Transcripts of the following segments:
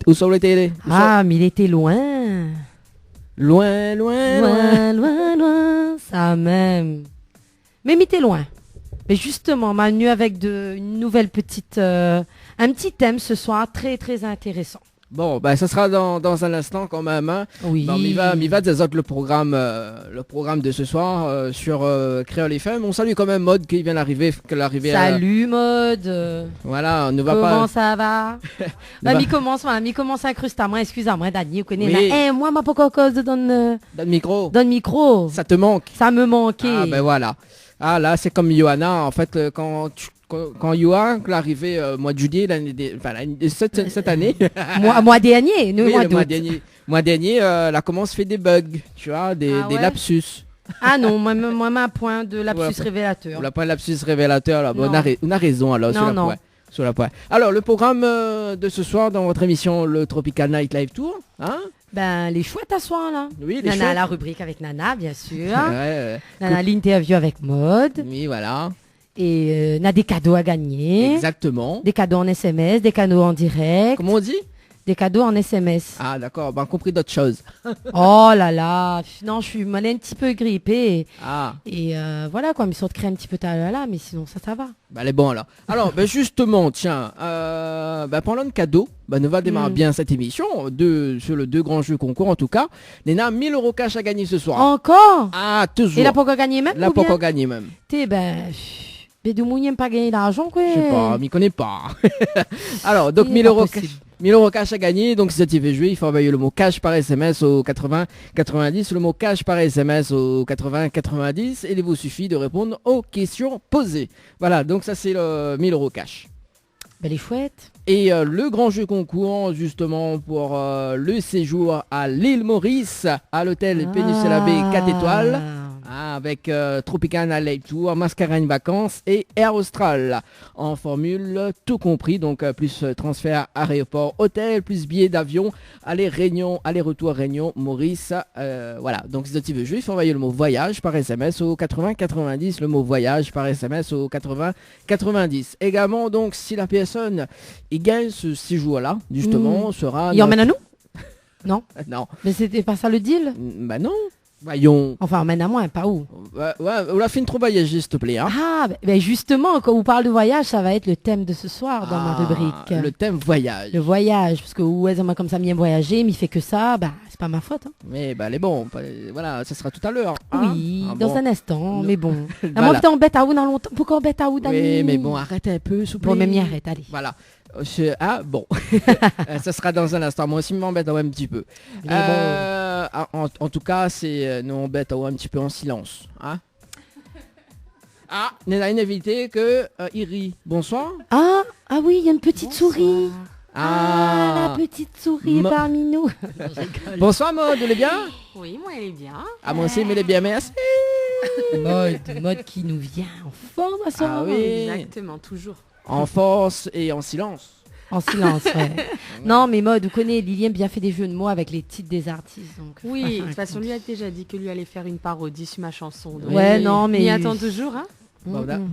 Où sur le télé? Ah, mais il était loin. Loin, loin, loin. Loin, loin, loin. Ça même. Mais il était loin. Mais justement, Manu avec une nouvelle petite... un petit thème ce soir, très, très intéressant. Bon, ben, ça sera dans un instant quand même. Hein. Oui. Bon, m'y va des autres le programme de ce soir sur Créole FM. On salue quand même Maud qui vient d'arriver. Salut Maud. Voilà, on ne va Comment pas... ça va? Mi commence à incruster à moi, excusez-moi, Dani, vous connaissez Oui. là. Moi, ma pas cause de Dans le micro. dans le micro. Ça te manque? Ça me manquait. Ah, ben voilà. Ah, là, c'est comme Johanna. En fait, quand Johan l'arrivée mois de juillet cette année, Mois dernier, nous, oui, mois le mois d'août. dernier, la commence fait des bugs, tu vois, des ouais lapsus. Ah non, moi, ma point de lapsus Ouais. révélateur. On n'a pas un lapsus révélateur là. Bon, Non. on a raison alors Non, sur la non. pointe. Sur la pointe. Alors le programme de ce soir dans votre émission le Tropical Night Live Tour, hein? Ben, les chouettes à soir, là. Oui, les Nana, chouettes. la rubrique avec Nana, bien sûr. Ouais. Nana, l'interview avec Maud. Oui, voilà. Et on a des cadeaux à gagner. Exactement. Des cadeaux en SMS, des cadeaux en direct. Comment on dit? Des cadeaux en SMS. Ah d'accord, ben compris d'autres choses. Oh là là. Non, je suis un petit peu grippée. Ah, Et voilà, quoi, me sort de crème un petit peu là, mais sinon, ça va. bah elle est bon alors. Alors, ben justement, tiens, pendant le cadeau, nous va démarrer bien cette émission, sur le deux grands jeux concours en tout cas. Néna, 1000 € cash à gagner ce soir. Encore? Ah, toujours. Et là, pourquoi gagner même? Là, ou bien? pourquoi gagner même? Bédou n'aime pas gagner d'argent, quoi. Je sais pas, m'y connais pas. Alors, donc Il est 1000 pas € possible. 1000 € cash à gagner. Donc, si tu veux jouer, il faut envoyer le mot cash par SMS au 80 90. Le mot cash par SMS au 80 90. Et il vous suffit de répondre aux questions posées. Voilà, donc ça, c'est le 1000 € cash. Ben, les chouettes. Et le grand jeu concours, justement, pour le séjour à l'île Maurice, à l'hôtel Péninsula Bay 4 étoiles. Avec Tropicana Live Tour, Mascarène Vacances et Air Austral en formule tout compris, donc plus transfert aéroport hôtel, plus billets d'avion, aller-retour Réunion, Maurice, voilà. Donc si tu veux jouer, il faut envoyer le mot voyage par SMS au 80 90, le mot voyage par SMS au 80 90. Également, donc si la personne il gagne ce séjour-là, justement, sera... Il emmène à nous? Non. Non, Mais c'était pas ça le deal? bah non, voyons. Enfin, emmène à moi, pas où? Ouais, on l'a fait une trop voyager, s'il te plaît. Hein. Ah, ben justement, quand on parle de voyage, ça va être le thème de ce soir dans ma rubrique. Le thème voyage. Le voyage, parce que ouais, comme ça, m'y aime voyager, mais il fait que ça, bah, c'est pas ma faute. Hein. Mais bah, elle est bon. Voilà, ça sera tout à l'heure. Hein. Oui, Ah, dans bon. un instant, Non. mais bon. Voilà. Moi, putain, on bête à où dans longtemps? Pourquoi on bête à où, Dani? Oui, mais bon, arrête un peu, s'il te plaît. Bon, même y arrête, allez. Voilà. Ah, bon. Ça sera dans un instant. Moi aussi, je m'embête un petit peu. Mais En tout cas, c'est nous embête un petit peu en silence. Hein. Ah, on a une invitée que Iri. Bonsoir. Ah oui, il y a une petite souris. Ah, La petite souris est Mo- parmi nous. Bonsoir Maud, elle est bien? Oui, moi, elle est bien. Ah, moi aussi, mais elle est bien, merci. Mode qui nous vient en forme à ce Ah moment. oui. Exactement, toujours. En force et en silence. En silence, ouais. Non, mais Mode, vous connaissez, Liliane bien fait des jeux de mots avec les titres des artistes. Donc, Oui, de toute façon, lui a déjà dit que lui allait faire une parodie sur ma chanson. donc Ouais, il- non, mais- Il attend toujours, hein.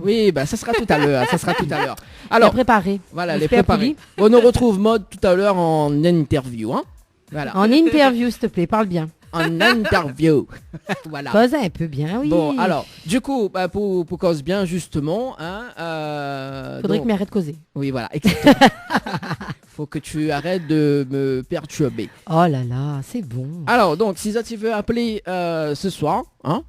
Oui, bah ça sera tout à l'heure. Ça sera tout à l'heure. Alors, Alors, préparé. voilà, On les se fait préparés. On nous retrouve Mode tout à l'heure en interview. Hein. Voilà. En interview, s'il te plaît, parle bien. En interview. Voilà. Pose un peu bien, oui. Bon, alors, du coup, pour cause bien, justement, hein, Faudrait donc- que m'arrête de causer. Oui, voilà, exactement. Faut que tu arrêtes de me perturber. Oh là là, c'est bon. Alors, donc, si tu veux appeler ce soir, hein,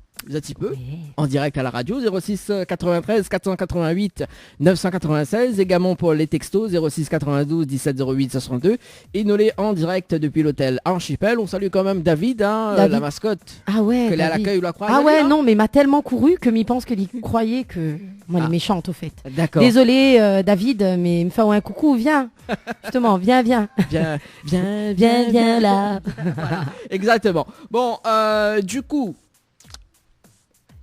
tu peux, Ouais. en direct à la radio, 06 93 488 996, également pour les textos, 06 92 17 08 62, et nous les en direct depuis l'hôtel Archipel. On salue quand même David, hein, David. la mascotte, Ah ouais. que est à David. l'accueil ou la croix. Ah David, ouais, hein. non, mais il m'a tellement couru que m'y pense qu'il croyait que... Moi, elle Ah. est méchante, au fait. D'accord. Désolé, David, mais il me fait un coucou, viens. Justement, viens. Viens Viens là. Exactement. Bon, du coup.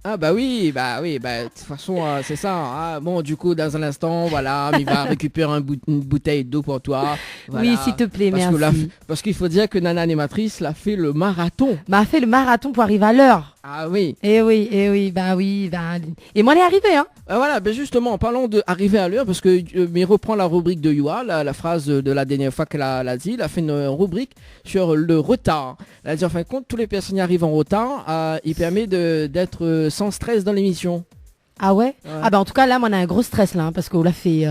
Ah bah oui, de toute façon c'est ça. Hein. Bon, du coup, dans un instant, voilà, il va récupérer une bouteille d'eau pour toi. Voilà. Oui, s'il te plaît, parce merci. parce qu'il faut dire que Nana Animatrice l'a fait le marathon. M'a fait le marathon pour arriver à l'heure. Ah oui. Eh oui, bah oui, bah... Et moi, elle est arrivée, hein. Voilà, ben justement, en parlant d'arriver à l'heure, parce que mais reprend la rubrique de Yua, la phrase de la dernière fois qu'elle a dit, elle a fait une rubrique sur le retard. Elle a dit en fin de compte, tous les personnes qui arrivent en retard, il permet d'être sans stress dans l'émission. Ah ouais, Ah bah en tout cas, là, moi, on a un gros stress, là, hein, parce qu'on l'a fait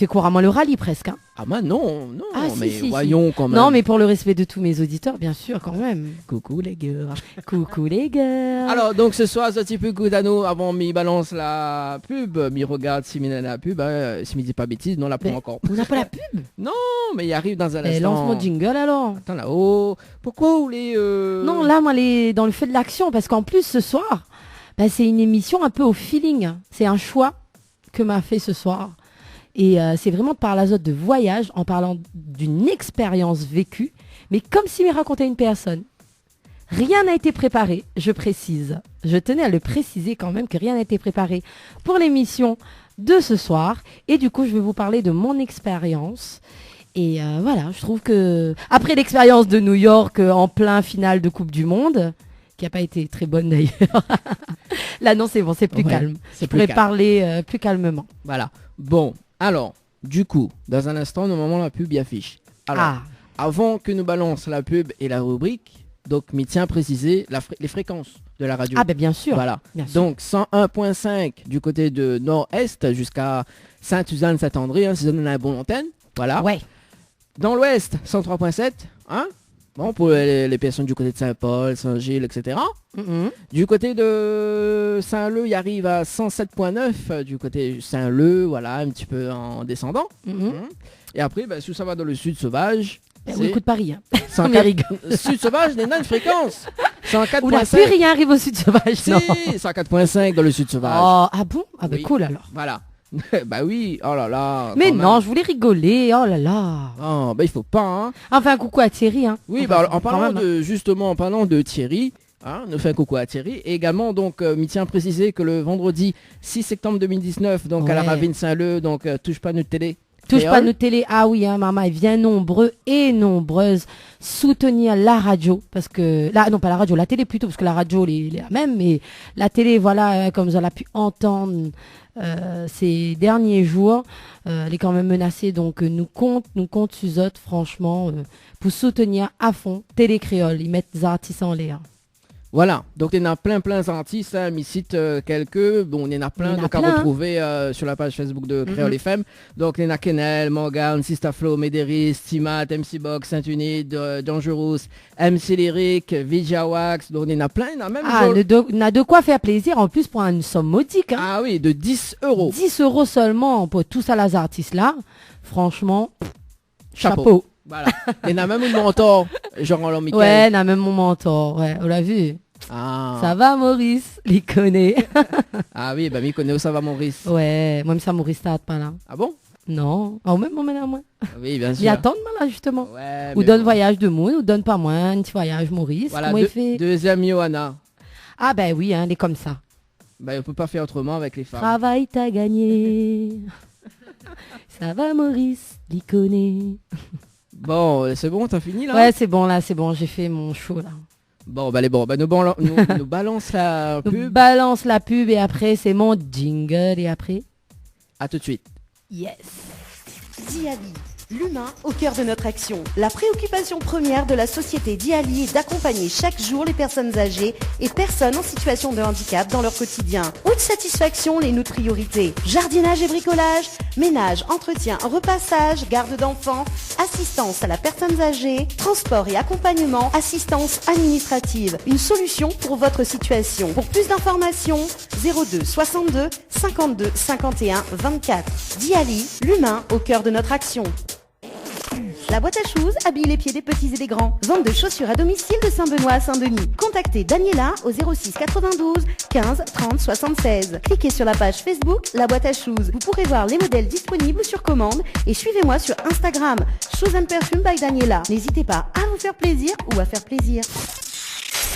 couramment le rallye, presque. Hein. Ah bah non, Ah, mais si, voyons quand même. Non, mais pour le respect de tous mes auditeurs, bien sûr, quand même. Coucou les gars. Coucou les gars. Alors donc ce soir, ce petit peu Goudano, avant mi balance la pub, mi regarde si mi la pub, si mi dit pas bêtise, non la prend encore. On n'a pas la pub. Non, mais il arrive dans un Et instant. lance mon jingle alors. Attends là-haut, pourquoi vous voulez... Non, là, moi, les dans le fait de l'action, parce qu'en plus, ce soir, bah, c'est une émission un peu au feeling. C'est un choix que m'a fait ce soir. Et c'est vraiment par la zone de voyage, en parlant d'une expérience vécue, mais comme si me racontait une personne. Rien n'a été préparé, je précise. Je tenais à le préciser quand même que rien n'a été préparé pour l'émission de ce soir. Et du coup, je vais vous parler de mon expérience. Et voilà, je trouve que après l'expérience de New York en plein finale de Coupe du Monde, qui n'a pas été très bonne d'ailleurs, là non, c'est bon, c'est plus calme. Je pourrais parler plus calmement. Voilà. Bon, alors, du coup, dans un instant, normalement, la pub y affiche. Alors, avant que nous balance la pub et la rubrique, donc, m'y tient à préciser les fréquences de la radio. Ah ben bien sûr. Voilà. Bien sûr. Donc 101.5 du côté de nord-est jusqu'à Sainte-Suzanne-Saint-André, si ça donne un bon antenne. Voilà. Ouais. Dans l'ouest, 103.7. Hein, bon, pour les personnes du côté de Saint-Paul, Saint-Gilles, etc. Du côté de Saint-Leu, il arrive à 107.9. Du côté de Saint-Leu, voilà, un petit peu en descendant. Et après, si ça va dans le sud sauvage... On écoute Paris. Hein. 104... Sud sauvage, n'est pas une fréquence. 104.5. Oula, plus rien arrive au sud sauvage. Si, non. 104.5 dans le sud sauvage. Oh, ah bon? Ah bah Oui. cool alors. Voilà. Bah oui, oh là là. Mais quand non, même. je voulais rigoler. Oh là là. Oh, bah il faut pas, hein. Enfin, coucou à Thierry. Hein. Oui, Enfin, en parlant quand même, justement, en parlant de Thierry, hein, nous fait un coucou à Thierry. Et également, donc, m'y tient à préciser que le vendredi 6 septembre 2019, donc à la Ouais. Ravine Saint-Leu, donc touche pas notre télé. Touche Créole. pas nos télé. Ah oui, hein, maman, elle vient nombreux et nombreuses soutenir la radio. Parce que, là, non, pas la radio, la télé plutôt, parce que la radio, elle est la même. Mais la télé, voilà, comme vous avez pu entendre ces derniers jours, elle est quand même menacée. Donc, nous compte Suzette, franchement, pour soutenir à fond Télé Créole. Ils mettent des artistes en l'air. Voilà, donc il y en a plein d'artistes, hein, m'y cite quelques, bon il y en a plein, donc à retrouver sur la page Facebook de Créole FM. Donc il y en a Kenel, Morgan, Sistaflo, Médéris, Timat, MC Box, Saint-Unide, Dangerous, MC Lyric, Vijawax, donc il y en a plein, il y en a même... On a de quoi faire plaisir en plus pour une somme modique. Hein. Ah oui, de 10 euros. 10 euros seulement pour tous à les artistes là. Franchement, chapeau. Voilà. Il y en a même un mentor, Jean-Roland Michael. Ouais, on a même mon mentor. Ouais, on l'a vu. Ah. Ça va, Maurice? Il connaît. Ah oui, bah m'y connaît où ça va, Maurice. Ouais, moi, ça, Maurice, t'as pas là. Ah bon? Non. Ah, même, moi, moi. Oui, bien sûr. Il attend là, justement. Ouais, Ou donne voyage de moi, ou donne pas moi, un petit voyage, Maurice. Voilà, comment il fait? deuxième Johanna. Ah, ben oui, hein, elle est comme ça. Bah, on peut pas faire autrement avec les femmes. Travail, t'as gagné. Ça va, Maurice? Il connaît. Bon, c'est bon, t'as fini là? Ouais, c'est bon, là, c'est bon, j'ai fait mon show, là. Bon, bah, nous balance la Donc, pub. balance la pub et après, c'est mon jingle et après. À tout de suite. Yes. Diali, l'humain au cœur de notre action. La préoccupation première de la société Diali est d'accompagner chaque jour les personnes âgées et personnes en situation de handicap dans leur quotidien. Haute satisfaction, les notre priorité. Jardinage et bricolage, ménage, entretien, repassage, garde d'enfants, assistance à la personne âgée, transport et accompagnement, assistance administrative. Une solution pour votre situation. Pour plus d'informations, 02 62 52 51 24. Diali, l'humain au cœur de notre action. La boîte à shoes habille les pieds des petits et des grands. Vente de chaussures à domicile de Saint-Benoît à Saint-Denis. Contactez Daniela au 06 92 15 30 76. Cliquez sur la page Facebook La Boîte à Shoes. Vous pourrez voir les modèles disponibles sur commande et suivez-moi sur Instagram Shoes and Perfume by Daniela. N'hésitez pas à vous faire plaisir ou à faire plaisir.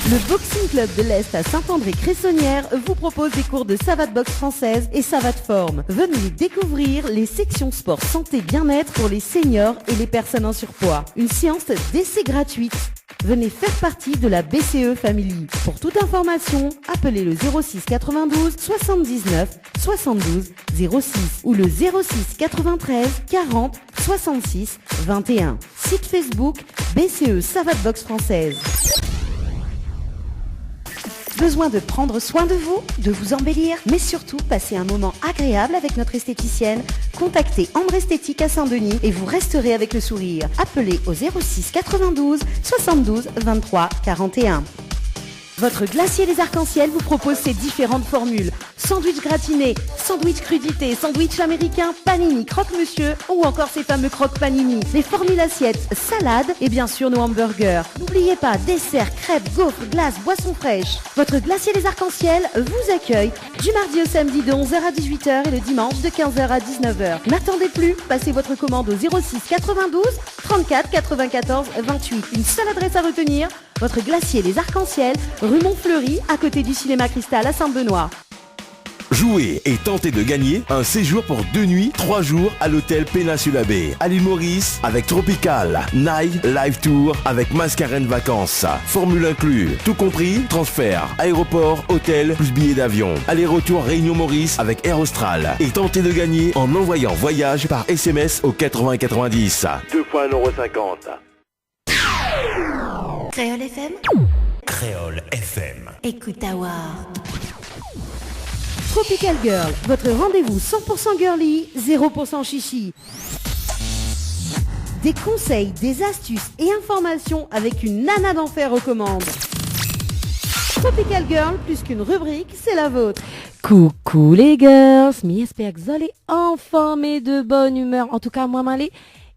Le Boxing Club de l'Est à Saint-André-Cressonnière vous propose des cours de savate boxe française et savate forme. Venez découvrir les sections sport santé bien-être pour les seniors et les personnes en surpoids. Une séance d'essai gratuite. Venez faire partie de la BCE Family. Pour toute information, appelez le 06 92 79 72 06 ou le 06 93 40 66 21. Site Facebook BCE Savate Box Française. Besoin de prendre soin de vous, de vous embellir, mais surtout passer un moment agréable avec notre esthéticienne? Contactez Ambre Esthétique à Saint-Denis et vous resterez avec le sourire. Appelez au 06 92 72 23 41. Votre glacier des arcs-en-ciel vous propose ses différentes formules. Sandwich gratiné, sandwich crudité, sandwich américain, panini, croque-monsieur ou encore ces fameux croque-panini. Les formules assiettes, salades et bien sûr nos hamburgers. N'oubliez pas, dessert, crêpes, gaufres, glaces, boissons fraîches. Votre glacier des arcs-en-ciel vous accueille du mardi au samedi de 11h à 18h et le dimanche de 15h à 19h. N'attendez plus, passez votre commande au 06 92 34 94 28. Une seule adresse à retenir, votre glacier Les Arcs-en-Ciel, rue Montfleury, à côté du cinéma Cristal à Saint-Benoît. Jouez et tentez de gagner un séjour pour 2 nuits, 3 jours à l'hôtel Péninsula Bay à l'île Maurice avec Tropical, Night Live Tour avec Mascarène Vacances. Formule inclus, tout compris, transfert, aéroport, hôtel, plus billets d'avion. Aller-retour Réunion Maurice avec Air Austral. Et tentez de gagner en envoyant voyage par SMS au 80 90. 2 fois 1,50 €. Créole FM. Créole FM. Écoute Awar. Tropical Girl, votre rendez-vous 100% girly, 0% chichi. Des conseils, des astuces et informations avec une nana d'enfer aux commandes. Tropical Girl, plus qu'une rubrique, c'est la vôtre. Coucou les girls, j'espère que vous allez en forme et de bonne humeur. En tout cas, moi, m'allez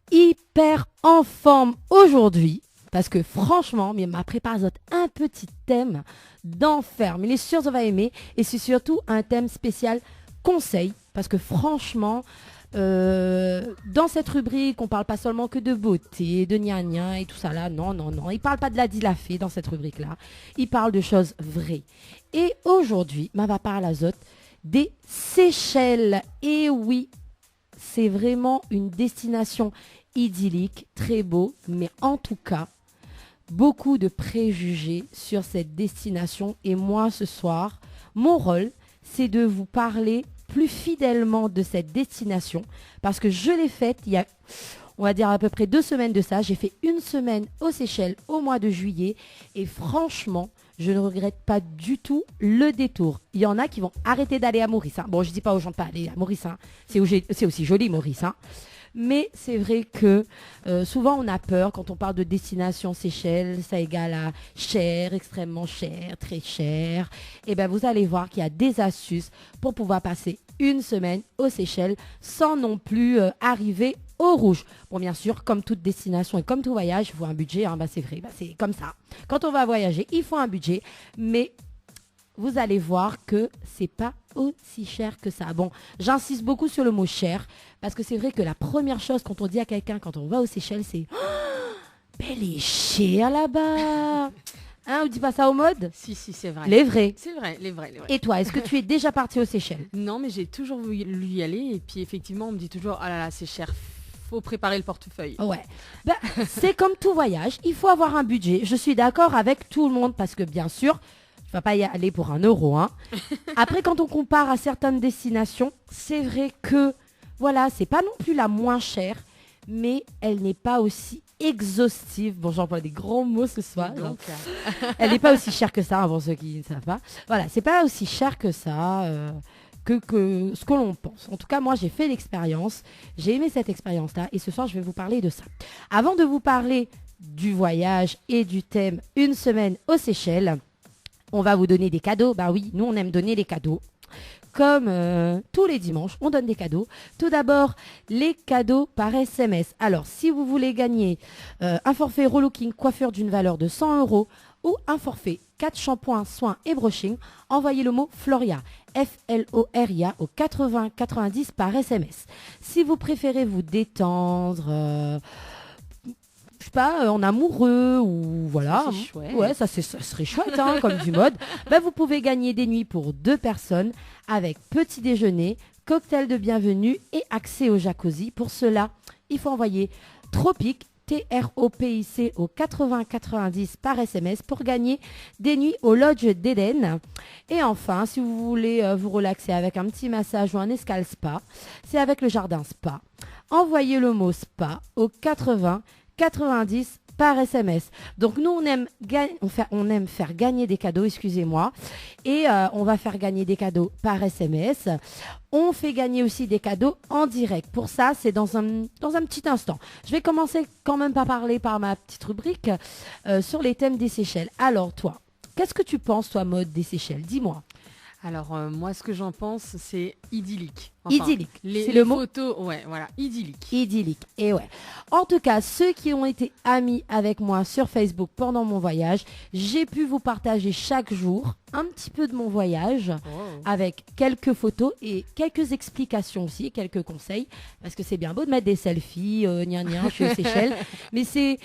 hyper en forme aujourd'hui. Parce que franchement, il m'a préparé un petit thème d'enfer. Mais il est sûr que vous allez aimer. Et c'est surtout un thème spécial conseil. Parce que franchement, dans cette rubrique, on parle pas seulement que de beauté, de gna-gna et tout ça là. Non, non, non. Il parle pas de la dilafée dans cette rubrique-là. Il parle de choses vraies. Et aujourd'hui, on va parler des Seychelles. Et oui, c'est vraiment une destination idyllique, très beau. Mais en tout cas, beaucoup de préjugés sur cette destination et moi ce soir, mon rôle c'est de vous parler plus fidèlement de cette destination parce que je l'ai faite il y a, on va dire à peu près 2 semaines de ça. J'ai fait 1 semaine aux Seychelles au mois de juillet et franchement, je ne regrette pas du tout le détour. Il y en a qui vont arrêter d'aller à Maurice. Hein. Bon, je dis pas aux gens de pas aller à Maurice. Hein. C'est aussi joli Maurice. Hein. Mais c'est vrai que souvent on a peur quand on parle de destination Seychelles, ça égale à cher, extrêmement cher, très cher. Et bien vous allez voir qu'il y a des astuces pour pouvoir passer 1 semaine aux Seychelles sans non plus arriver au rouge. Bon bien sûr, comme toute destination et comme tout voyage, il faut un budget, hein, c'est vrai, c'est comme ça. Quand on va voyager, il faut un budget, mais vous allez voir que c'est pas aussi cher que ça. Bon, j'insiste beaucoup sur le mot cher parce que c'est vrai que la première chose quand on dit à quelqu'un quand on va aux Seychelles, c'est elle est chère là-bas. Hein, on dit pas ça au mode? Si, c'est vrai. Les vrais. C'est vrai, les vrais. Et toi, est-ce que tu es déjà parti aux Seychelles? Non, mais j'ai toujours voulu y aller et puis effectivement, on me dit toujours, ah là là, c'est cher. Faut préparer le portefeuille. Ouais. Ben, c'est comme tout voyage, il faut avoir un budget. Je suis d'accord avec tout le monde parce que bien sûr, tu vas pas y aller pour 1 euro. Hein. Après, quand on compare à certaines destinations, c'est vrai que, voilà, c'est pas non plus la moins chère, mais elle n'est pas aussi exhaustive. Bon, j'emploie des grands mots ce soir. Donc, elle n'est pas aussi chère que ça, pour ceux qui ne savent pas. Voilà, c'est pas aussi cher que ça, que ce que l'on pense. En tout cas, moi, j'ai fait l'expérience. J'ai aimé cette expérience-là. Et ce soir, je vais vous parler de ça. Avant de vous parler du voyage et du thème 1 semaine aux Seychelles, on va vous donner des cadeaux. Bah oui, nous, on aime donner les cadeaux. Comme tous les dimanches, on donne des cadeaux. Tout d'abord, les cadeaux par SMS. Alors, si vous voulez gagner un forfait relooking coiffure d'une valeur de 100 € ou un forfait 4 shampoings, soins et brushing, envoyez le mot Floria, Floria au 80 90 par SMS. Si vous préférez vous détendre... je sais pas, en amoureux ou voilà. Ça, c'est chouette. Ouais, ça serait chouette, hein, comme du mode. Ben, vous pouvez gagner des nuits pour 2 personnes avec petit déjeuner, cocktail de bienvenue et accès au jacuzzi. Pour cela, il faut envoyer Tropique, TROPIC au 80-90 par SMS pour gagner des nuits au Lodge d'Éden. Et enfin, si vous voulez vous relaxer avec un petit massage ou un escale spa, c'est avec le Jardin Spa. Envoyez le mot spa au 80-90 par SMS. Donc nous, on aime faire gagner des cadeaux, excusez-moi. Et on va faire gagner des cadeaux par SMS. On fait gagner aussi des cadeaux en direct. Pour ça, c'est dans un petit instant. Je vais commencer quand même par parler par ma petite rubrique sur les thèmes des Seychelles. Alors toi, qu'est-ce que tu penses, toi, mode des Seychelles? Dis-moi. Alors, moi, ce que j'en pense, c'est idyllique. Idyllique, c'est le les mot. photos, ouais, voilà, idyllique. Idyllique, et ouais. En tout cas, ceux qui ont été amis avec moi sur Facebook pendant mon voyage, j'ai pu vous partager chaque jour un petit peu de mon voyage avec quelques photos et quelques explications aussi, quelques conseils, parce que c'est bien beau de mettre des selfies, je suis aux Seychelles, mais c'est,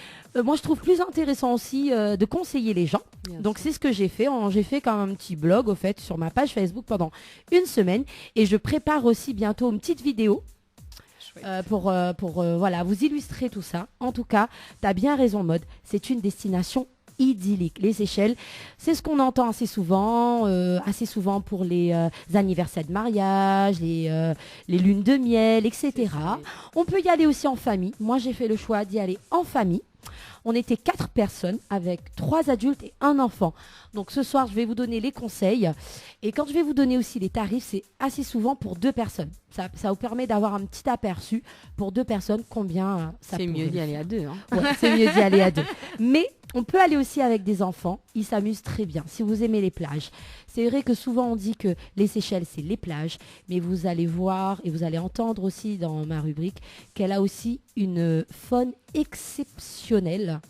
moi je trouve plus intéressant aussi de conseiller les gens. Bien Donc sûr. c'est ce que j'ai fait. J'ai fait comme un petit blog au fait sur ma page Facebook pendant une semaine et je prépare aussi bientôt une petite vidéo Chouette. pour voilà, vous illustrer tout ça. En tout cas, tu as bien raison, Mode. C'est une destination idyllique. Les Seychelles, c'est ce qu'on entend assez souvent pour les anniversaires de mariage, les lunes de miel, etc. On peut y aller aussi en famille. Moi, j'ai fait le choix d'y aller en famille. On était 4 personnes avec 3 adultes et un enfant. Donc ce soir, je vais vous donner les conseils. Et quand je vais vous donner aussi les tarifs, c'est assez souvent pour 2 personnes. Ça vous permet d'avoir un petit aperçu pour 2 personnes combien ça C'est pourrait mieux d'y faire. aller à 2. Hein. Ouais, c'est mieux d'y aller à 2. Mais on peut aller aussi avec des enfants. Ils s'amusent très bien. Si vous aimez les plages. C'est vrai que souvent on dit que les Seychelles, c'est les plages. Mais vous allez voir et vous allez entendre aussi dans ma rubrique qu'elle a aussi une faune exceptionnelle.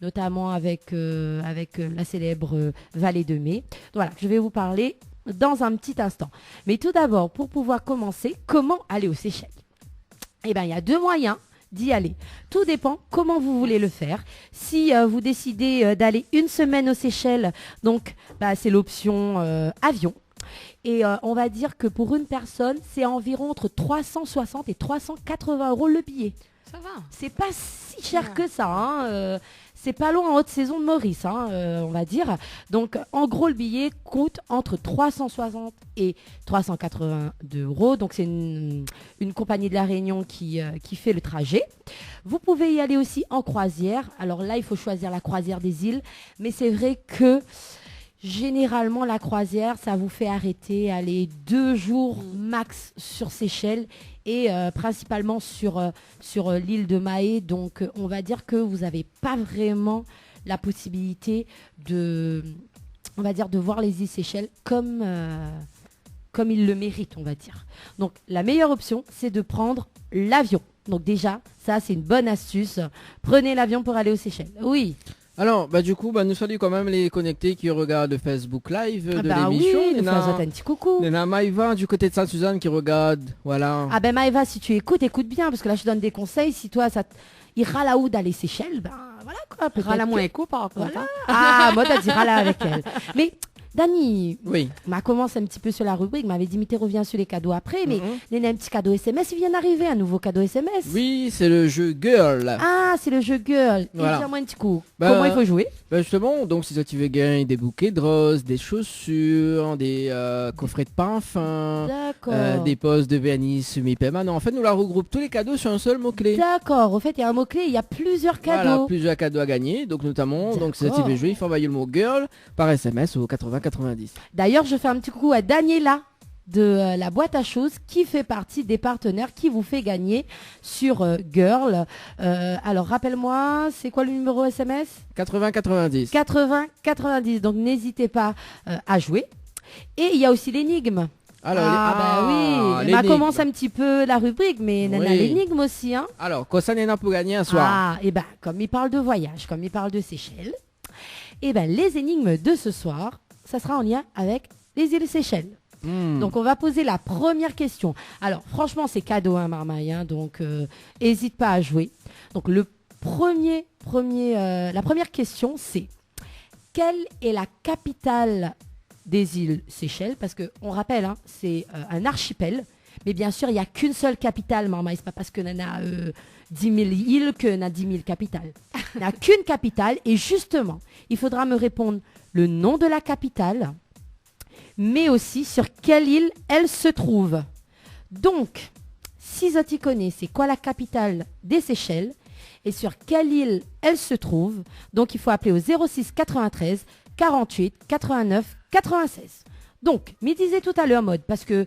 Notamment avec la célèbre vallée de Mai. Voilà, je vais vous parler dans un petit instant. Mais tout d'abord, pour pouvoir commencer, comment aller aux Seychelles? Eh bien, il y a 2 moyens d'y aller. Tout dépend comment vous voulez le faire. Si vous décidez d'aller une semaine aux Seychelles, donc c'est l'option avion. Et on va dire que pour une personne, c'est environ entre 360 et 380 € le billet. Ça va. C'est pas si cher que ça. Hein. C'est pas loin en haute saison de Maurice, on va dire. Donc, en gros, le billet coûte entre 360 et 382 €. Donc, c'est une compagnie de la Réunion qui fait le trajet. Vous pouvez y aller aussi en croisière. Alors là, il faut choisir la croisière des îles. Mais c'est vrai que généralement, la croisière, ça vous fait arrêter, aller 2 jours max sur Seychelles et principalement sur l'île de Mahé. Donc, on va dire que vous n'avez pas vraiment la possibilité de voir les îles Seychelles comme ils le méritent, on va dire. Donc, la meilleure option, c'est de prendre l'avion. Donc déjà, ça, c'est une bonne astuce. Prenez l'avion pour aller aux Seychelles. Oui. Alors, du coup, nous saluons quand même les connectés qui regardent Facebook Live de Oui, l'émission. nous faisons un petit coucou. Il y en a Maïva du côté de Sainte-Suzanne qui regarde, voilà. Ah ben Maëva, si tu écoute bien, parce que là je donne des conseils. Si toi, ça ira là-haut d'aller Seychelles, voilà quoi. peut-être Rala que- moins écho par contre. Voilà. Hein. Ah, moi t'as dit là avec elle. Mais Dani Oui. m'a commencé un petit peu sur la rubrique, m'avait dit, mais tu reviens sur les cadeaux après, mais Mhm. il y a un petit cadeau SMS, il vient d'arriver, un nouveau cadeau SMS. Oui, c'est le jeu Girl. Ah, c'est le jeu Girl. Voilà. Et dis-moi un petit coup. Bah, Comment il faut jouer? Justement, donc si toi tu veux gagner des bouquets de roses, des chaussures, des coffrets de parfum, D'accord. des postes de vernis semi-paiement. Non, en fait, nous la regroupe tous les cadeaux sur un seul mot-clé. D'accord. Au fait, il y a un mot-clé, il y a plusieurs Voilà, cadeaux. plusieurs cadeaux à gagner. Donc notamment, donc si tu D'accord. veux jouer, il faut envoyer le mot Girl par SMS au 8090. D'ailleurs, je fais un petit coucou à Daniela de la boîte à choses qui fait partie des partenaires qui vous fait gagner sur Girl. Alors rappelle-moi, c'est quoi le numéro SMS? 8090. 80-90. Donc n'hésitez pas à jouer. Et il y a aussi l'énigme. Alors, oui, elle m'a l'énigme. commencé un petit peu la rubrique, mais Nana Oui. l'énigme aussi. Hein. Alors, quoi ça n'est pour gagner un soir? Ah, et ben comme il parle de voyage, comme il parle de Seychelles, et ben les énigmes de ce soir, ça sera en lien avec les îles Seychelles. Donc on va poser la première question. Alors franchement c'est cadeau Marmaille, hein, donc hésite pas à jouer. Donc la première question c'est: quelle est la capitale des îles Seychelles? Parce que on rappelle, hein, c'est un archipel, mais bien sûr il n'y a qu'une seule capitale Marmaille. C'est pas parce que Nana 10 000 îles que n'a 10 000 capitales. Il n'y a qu'une capitale et justement, il faudra me répondre le nom de la capitale, mais aussi sur quelle île elle se trouve. Donc, si Zoti connaît, c'est quoi la capitale des Seychelles et sur quelle île elle se trouve, donc il faut appeler au 06 93 48 89 96. Donc, me disait tout à l'heure, mode, parce que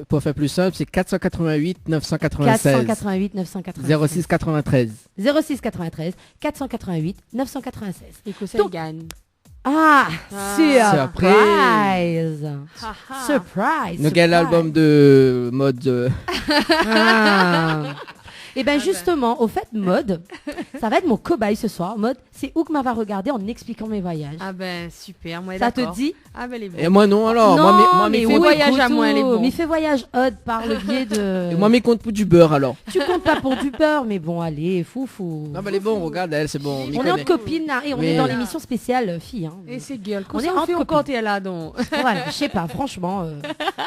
Pour faire plus simple, c'est 488 996. 488 996. 06 93. 06 93 488 996. Et que ça Donc- gagne. Ah, Surprise. Surprise. Nous avons l'album de mode. Ah. Et bien justement, au fait, Mode, ça va être mon cobaye ce soir. Mode, c'est où que m'a va regarder en expliquant mes voyages. Ah ben super, moi Ça te d'accord. dit? Ah ben les bons. Et moi non alors. Non, moi, mais mes oui, comptes- voyage à moi, elle est bon. Mais fait voyage Odd par le biais de... Et moi mes comptes pour du beurre alors. Tu comptes pas pour du beurre, mais bon, allez, fou. Non mais elle est bon, regarde elle, c'est bon. m'y On est connaît. entre copines là, et on Oui. est dans l'émission spéciale filles. Hein. Et c'est gueule. On est Comment entre on fait copines. encore t'es là donc. Voilà, je sais pas, franchement.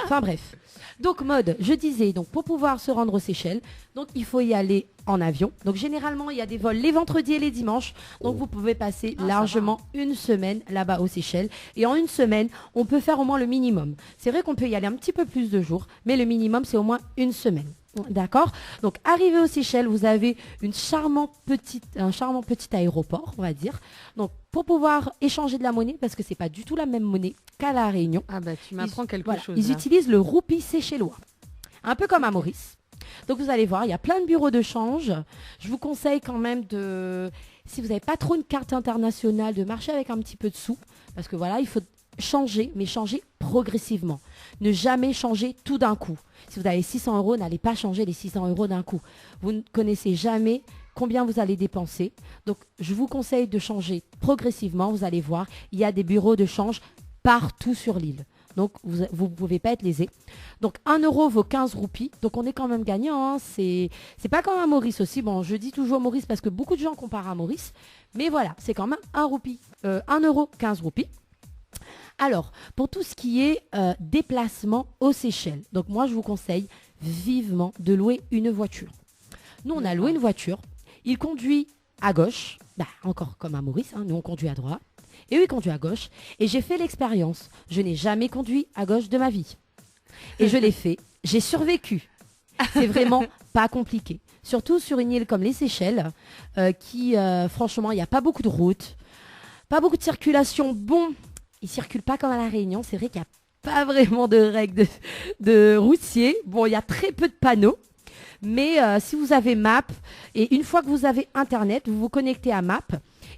Enfin bref. Donc Mode, je disais, donc pour pouvoir se rendre aux Seychelles, donc il faut y aller en avion. Donc généralement, il y a des vols les vendredis et les dimanches. Donc vous pouvez passer largement une semaine là-bas aux Seychelles. Et en une semaine, on peut faire au moins le minimum. C'est vrai qu'on peut y aller un petit peu plus de jours, mais le minimum, c'est au moins une semaine. D'accord. Donc arrivé aux Seychelles, vous avez un charmant petit aéroport, on va dire. Donc pour pouvoir échanger de la monnaie, parce que c'est pas du tout la même monnaie qu'à la Réunion. Ah ben tu m'apprends quelque Voilà, chose. ils là. utilisent le roupie séchellois, un peu comme à Maurice. Donc vous allez voir, il y a plein de bureaux de change. Je vous conseille quand même de, si vous n'avez pas trop une carte internationale, de marcher avec un petit peu de sous, parce que voilà, il faut changer, mais changer progressivement. Ne jamais changer tout d'un coup. Si vous avez 600 euros, n'allez pas changer les 600 euros d'un coup. Vous ne connaissez jamais combien vous allez dépenser. Donc je vous conseille de changer progressivement. Vous allez voir, il y a des bureaux de change partout sur l'île. Donc, vous ne pouvez pas être lésé. Donc, 1 euro vaut 15 roupies. Donc, on est quand même gagnant. Hein. C'est pas comme à Maurice aussi. Bon, je dis toujours Maurice parce que beaucoup de gens comparent à Maurice. Mais voilà, c'est quand même 1 euro, 15 roupies. Alors, pour tout ce qui est déplacement aux Seychelles, donc moi, je vous conseille vivement de louer une voiture. Nous, on a loué une voiture. Il conduit à gauche. Bah, encore comme à Maurice. Hein. Nous, on conduit à droite. Et oui, conduit à gauche. Et j'ai fait l'expérience. Je n'ai jamais conduit à gauche de ma vie. Et je l'ai fait. J'ai survécu. C'est vraiment pas compliqué. Surtout sur une île comme les Seychelles, qui, franchement, il n'y a pas beaucoup de routes, pas beaucoup de circulation. Bon, ils ne circulent pas comme à La Réunion. C'est vrai qu'il n'y a pas vraiment de règles de routier. Bon, il y a très peu de panneaux. Mais si vous avez Map, et une fois que vous avez Internet, vous vous connectez à Map.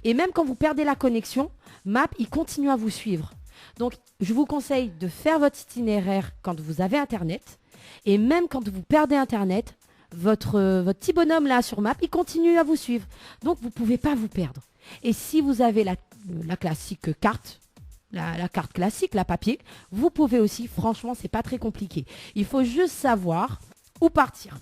Et même quand vous perdez la connexion, Map, il continue à vous suivre. Donc, je vous conseille de faire votre itinéraire quand vous avez Internet. Et même quand vous perdez Internet, votre petit bonhomme là sur Map, il continue à vous suivre. Donc, vous ne pouvez pas vous perdre. Et si vous avez la classique carte, la carte classique, la papier, vous pouvez aussi, franchement, c'est pas très compliqué. Il faut juste savoir où partir.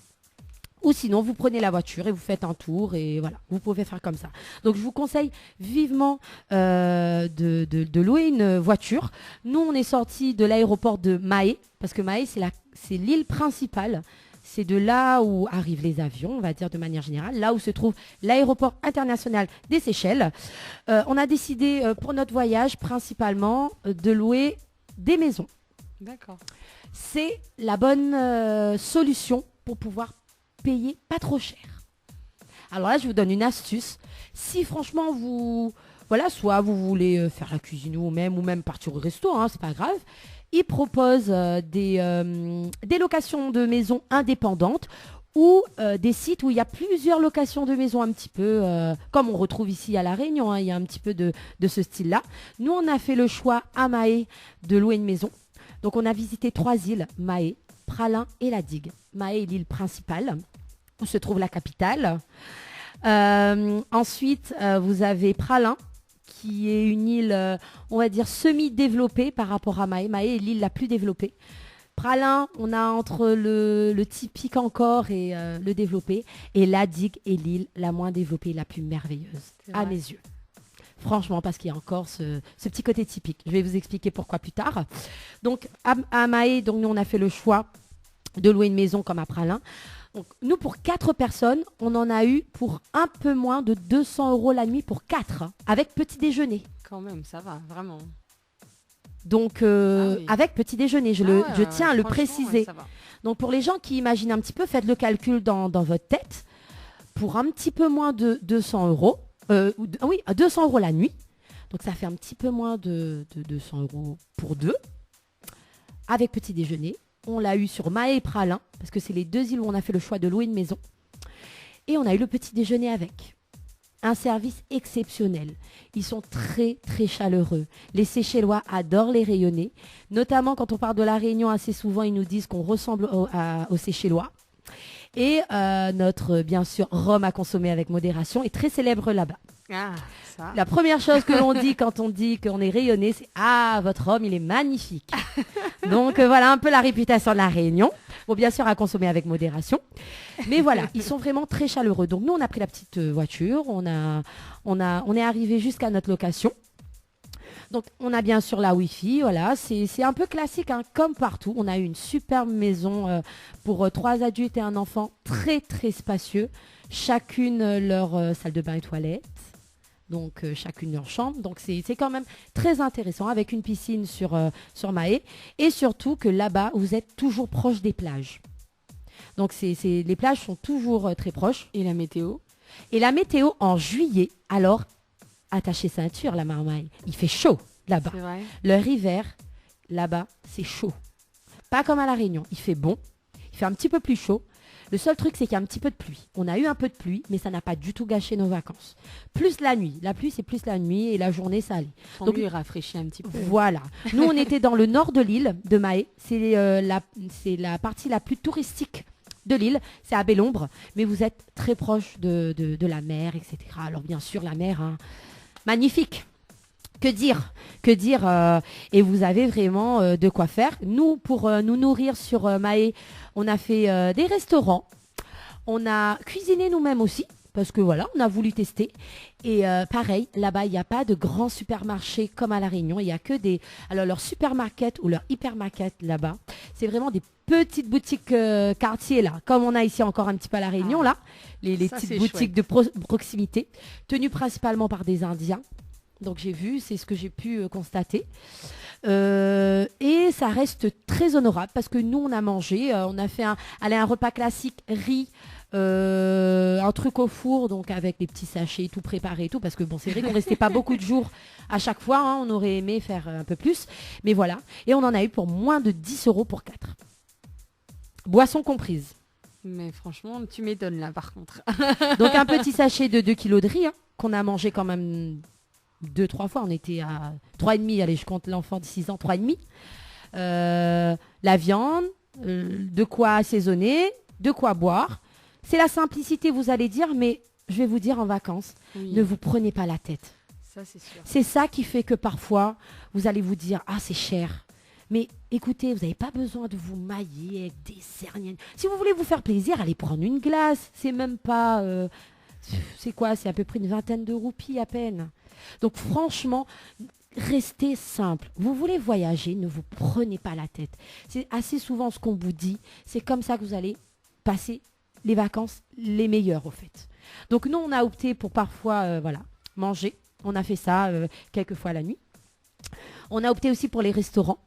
Ou sinon, vous prenez la voiture et vous faites un tour et voilà, vous pouvez faire comme ça. Donc, je vous conseille vivement de louer une voiture. Nous, on est sorti de l'aéroport de Mahé, parce que Mahé, c'est l'île principale. C'est de là où arrivent les avions, on va dire de manière générale, là où se trouve l'aéroport international des Seychelles. On a décidé pour notre voyage principalement de louer des maisons. D'accord. C'est la bonne solution pour pouvoir payer pas trop cher. Alors là, je vous donne une astuce. Si franchement soit vous voulez faire la cuisine ou même partir au resto, hein, c'est pas grave. Ils proposent des locations de maisons indépendantes ou des sites où il y a plusieurs locations de maisons un petit peu comme on retrouve ici à La Réunion. Hein, il y a un petit peu de ce style-là. Nous, on a fait le choix à Mahé de louer une maison. Donc, on a visité 3 îles, Mahé, Praslin et la Digue. Mahé est l'île principale où se trouve la capitale. Ensuite, vous avez Praslin, qui est une île, on va dire, semi-développée par rapport à Mahé. Mahé est l'île la plus développée. Praslin, on a entre le typique encore et le développé. Et la Digue est l'île la moins développée, la plus merveilleuse, à mes yeux. Franchement, parce qu'il y a encore ce petit côté typique. Je vais vous expliquer pourquoi plus tard. Donc, à Mahé, donc, nous, on a fait le choix de louer une maison comme à Praslin. Donc, nous, pour 4 personnes, on en a eu pour un peu moins de 200 € la nuit pour 4, avec petit déjeuner. Quand même, ça va, vraiment. Donc, oui. avec petit déjeuner, je tiens à le préciser. Ouais, ça va. Donc, pour les gens qui imaginent un petit peu, faites le calcul dans votre tête. Pour un petit peu moins de 200 €, 200 € la nuit. Donc, ça fait un petit peu moins de 200 € pour 2. Avec petit déjeuner. On l'a eu sur Mahé et Pralin, parce que c'est les 2 îles où on a fait le choix de louer une maison. Et on a eu le petit déjeuner avec. Un service exceptionnel. Ils sont très, très chaleureux. Les Seychellois adorent les rayonnés. Notamment quand on parle de la Réunion, assez souvent, ils nous disent qu'on ressemble aux Seychellois. Et notre, bien sûr, rhum à consommer avec modération est très célèbre là-bas. Ah, ça. La première chose que l'on dit quand on dit qu'on est rayonné, c'est « Ah, votre rhum, il est magnifique !» Donc voilà un peu la réputation de la Réunion. Bon, bien sûr, à consommer avec modération. Mais voilà, ils sont vraiment très chaleureux. Donc nous, on a pris la petite voiture, on est arrivé jusqu'à notre location. Donc, on a bien sûr la Wi-Fi, voilà, c'est un peu classique, hein, comme partout. On a eu une superbe maison pour 3 adultes et un enfant, très, très spacieux. Chacune leur salle de bain et toilette, donc chacune leur chambre. Donc, c'est quand même très intéressant, avec une piscine sur Mahé. Et surtout que là-bas, vous êtes toujours proche des plages. Donc, les plages sont toujours très proches. Et la météo? Et la météo en juillet, alors... Attachez ceinture, la marmaille. Il fait chaud là-bas. C'est vrai. Leur hiver, là-bas, c'est chaud. Pas comme à La Réunion. Il fait bon. Il fait un petit peu plus chaud. Le seul truc, c'est qu'il y a un petit peu de pluie. On a eu un peu de pluie, mais ça n'a pas du tout gâché nos vacances. Plus la nuit. La pluie, c'est plus la nuit et la journée, ça allait. Donc, il rafraîchit un petit peu. Voilà. Nous, on était dans le nord de l'île de Mahé. C'est la partie la plus touristique de l'île, c'est à Bellombre, mais vous êtes très proche de la mer, etc. Alors bien sûr, la mer, hein, magnifique. Que dire et vous avez vraiment de quoi faire. Nous, pour nous nourrir sur Mahé, on a fait des restaurants. On a cuisiné nous-mêmes aussi, parce que voilà, on a voulu tester. Et pareil, là-bas, il n'y a pas de grands supermarchés comme à La Réunion. Il n'y a que des... Alors, leur supermarket ou leur hypermarket là-bas, c'est vraiment des petites boutiques quartier, là, comme on a ici encore un petit peu à La Réunion, là. Les petites boutiques de proximité, tenues principalement par des Indiens. Donc, j'ai vu, c'est ce que j'ai pu constater. Et ça reste très honorable parce que nous, on a mangé, on a fait un repas classique, riz, un truc au four, donc avec des petits sachets, tout préparé et tout, parce que bon, c'est vrai qu'on restait pas beaucoup de jours à chaque fois, hein, on aurait aimé faire un peu plus, mais voilà. Et on en a eu pour moins de 10 € pour 4. Boisson comprise. Mais franchement, tu m'étonnes là, par contre. Donc un petit sachet de 2 kilos de riz, hein, qu'on a mangé quand même 2-3 fois. On était à 3,5, allez, je compte l'enfant de 6 ans, 3,5. La viande, de quoi assaisonner, de quoi boire. C'est la simplicité, vous allez dire, mais je vais vous dire en vacances, Oui. ne vous prenez pas la tête. Ça, c'est sûr. C'est ça qui fait que parfois, vous allez vous dire, ah, c'est cher. Mais écoutez, vous n'avez pas besoin de vous mailler avec des cerniennes. Si vous voulez vous faire plaisir, allez prendre une glace. C'est même pas... c'est quoi? C'est à peu près une vingtaine de roupies à peine. Donc franchement, restez simple. Vous voulez voyager, ne vous prenez pas la tête. C'est assez souvent ce qu'on vous dit. C'est comme ça que vous allez passer les vacances les meilleures, au fait. Donc nous, on a opté pour parfois manger. On a fait ça quelques fois la nuit. On a opté aussi pour les restaurants.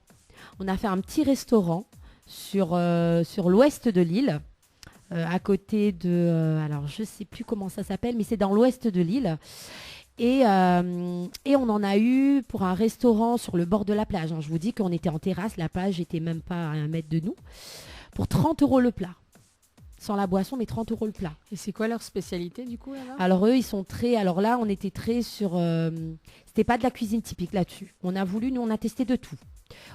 On a fait un petit restaurant sur l'ouest de l'île, à côté de... alors, je ne sais plus comment ça s'appelle, mais c'est dans l'ouest de l'île. Et on en a eu pour un restaurant sur le bord de la plage. Hein. Je vous dis qu'on était en terrasse, la plage n'était même pas à 1 mètre de nous. Pour 30 € le plat. Sans la boisson, mais 30 € le plat. Et c'est quoi leur spécialité, du coup, là-bas? Alors eux, ils sont très... Alors là, on était très sur... C'était pas de la cuisine typique là-dessus. On a voulu, nous, on a testé de tout.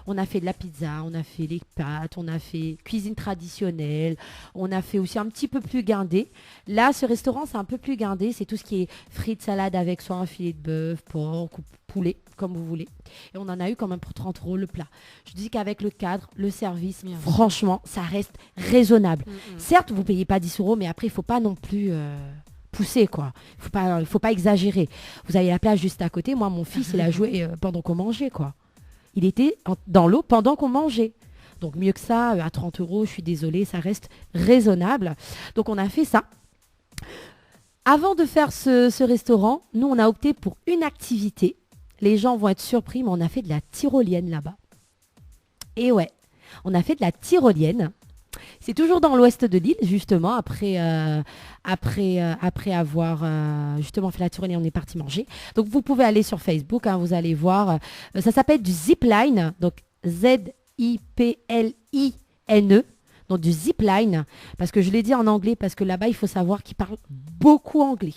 On a fait de la pizza, on a fait les pâtes, on a fait cuisine traditionnelle, on a fait aussi un petit peu plus guindé. Là, ce restaurant, c'est un peu plus guindé. C'est tout ce qui est frites, salade avec soit un filet de bœuf, porc ou poulet, comme vous voulez. Et on en a eu quand même pour 30 € le plat. Je dis qu'avec le cadre, le service, Bien. franchement, ça reste raisonnable. Mm-mm. Certes, vous ne payez pas 10 €, mais après, il ne faut pas non plus... pousser, quoi. Il faut pas exagérer. Vous avez la plage juste à côté. Moi, mon fils, il a joué pendant qu'on mangeait, quoi. Il était dans l'eau pendant qu'on mangeait. Donc mieux que ça, à 30 €, je suis désolée, ça reste raisonnable. Donc on a fait ça. Avant de faire ce restaurant, nous, on a opté pour une activité. Les gens vont être surpris, mais on a fait de la tyrolienne là-bas. Et ouais, on a fait de la tyrolienne. C'est toujours dans l'ouest de l'île, justement, après avoir justement fait la tyrolienne, on est parti manger. Donc, vous pouvez aller sur Facebook, hein, vous allez voir. Ça s'appelle du zipline, donc Z-I-P-L-I-N-E. Donc du zipline, parce que je l'ai dit en anglais, parce que là-bas, il faut savoir qu'ils parlent beaucoup anglais.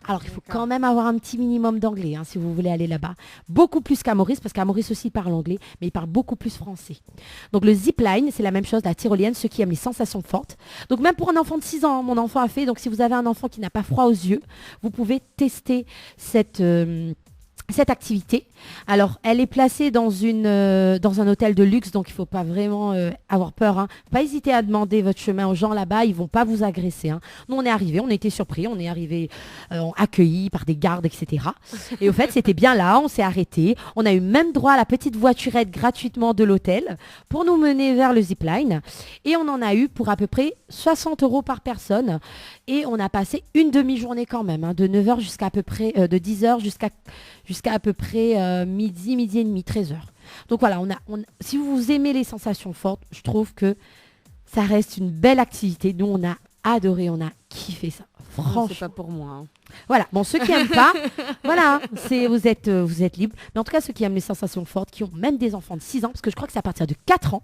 Alors, il faut quand même avoir un petit minimum d'anglais, hein, si vous voulez aller là-bas. Beaucoup plus qu'à Maurice, parce qu'à Maurice aussi, il parle anglais, mais il parle beaucoup plus français. Donc, le zipline, c'est la même chose, la tyrolienne, ceux qui aiment les sensations fortes. Donc, même pour un enfant de 6 ans, mon enfant a fait. Donc, si vous avez un enfant qui n'a pas froid aux yeux, vous pouvez tester cette activité. Alors, elle est placée dans un hôtel de luxe, donc il ne faut pas vraiment avoir peur. Hein. Pas hésiter à demander votre chemin aux gens là-bas, ils ne vont pas vous agresser. Hein. Nous, on est arrivés, on était surpris, on est arrivés accueillis par des gardes, etc. Et au fait, c'était bien là, on s'est arrêté. On a eu même droit à la petite voiturette gratuitement de l'hôtel pour nous mener vers le zipline. Et on en a eu pour à peu près 60 € par personne. Et on a passé une demi-journée quand même, hein, de 9h jusqu'à à peu près, de 10h jusqu'à à peu près midi et demi, 13h. Donc voilà, si vous aimez les sensations fortes, je trouve que ça reste une belle activité. Nous, on a adoré, on a kiffé ça. Franchement. C'est pas pour moi. Hein. Voilà, bon, ceux qui n'aiment pas, voilà, vous êtes libres. Mais en tout cas, ceux qui aiment les sensations fortes, qui ont même des enfants de 6 ans, parce que je crois que c'est à partir de 4 ans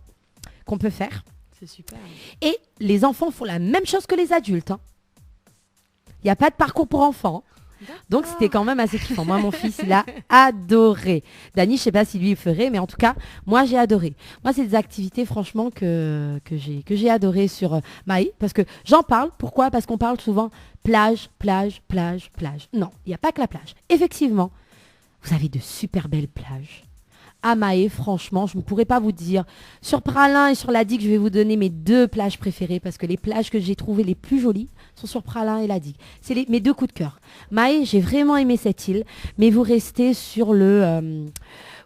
qu'on peut faire. C'est super. Et les enfants font la même chose que les adultes. Hein. Il n'y a pas de parcours pour enfants. Donc, c'était quand même assez kiffant. Moi, mon fils, il a adoré. Dany, je ne sais pas si lui, il ferait, mais en tout cas, moi, j'ai adoré. Moi, c'est des activités, franchement, que j'ai adoré sur Maï. Parce que j'en parle. Pourquoi ? Parce qu'on parle souvent plage, plage, plage, plage. Non, il n'y a pas que la plage. Effectivement, vous avez de super belles plages. À Mahé, franchement, je ne pourrais pas vous dire. Sur Pralin et sur la Digue, je vais vous donner mes 2 plages préférées parce que les plages que j'ai trouvées les plus jolies sont sur Pralin et la Digue. C'est mes 2 coups de cœur. Mahé, j'ai vraiment aimé cette île, mais vous restez sur le...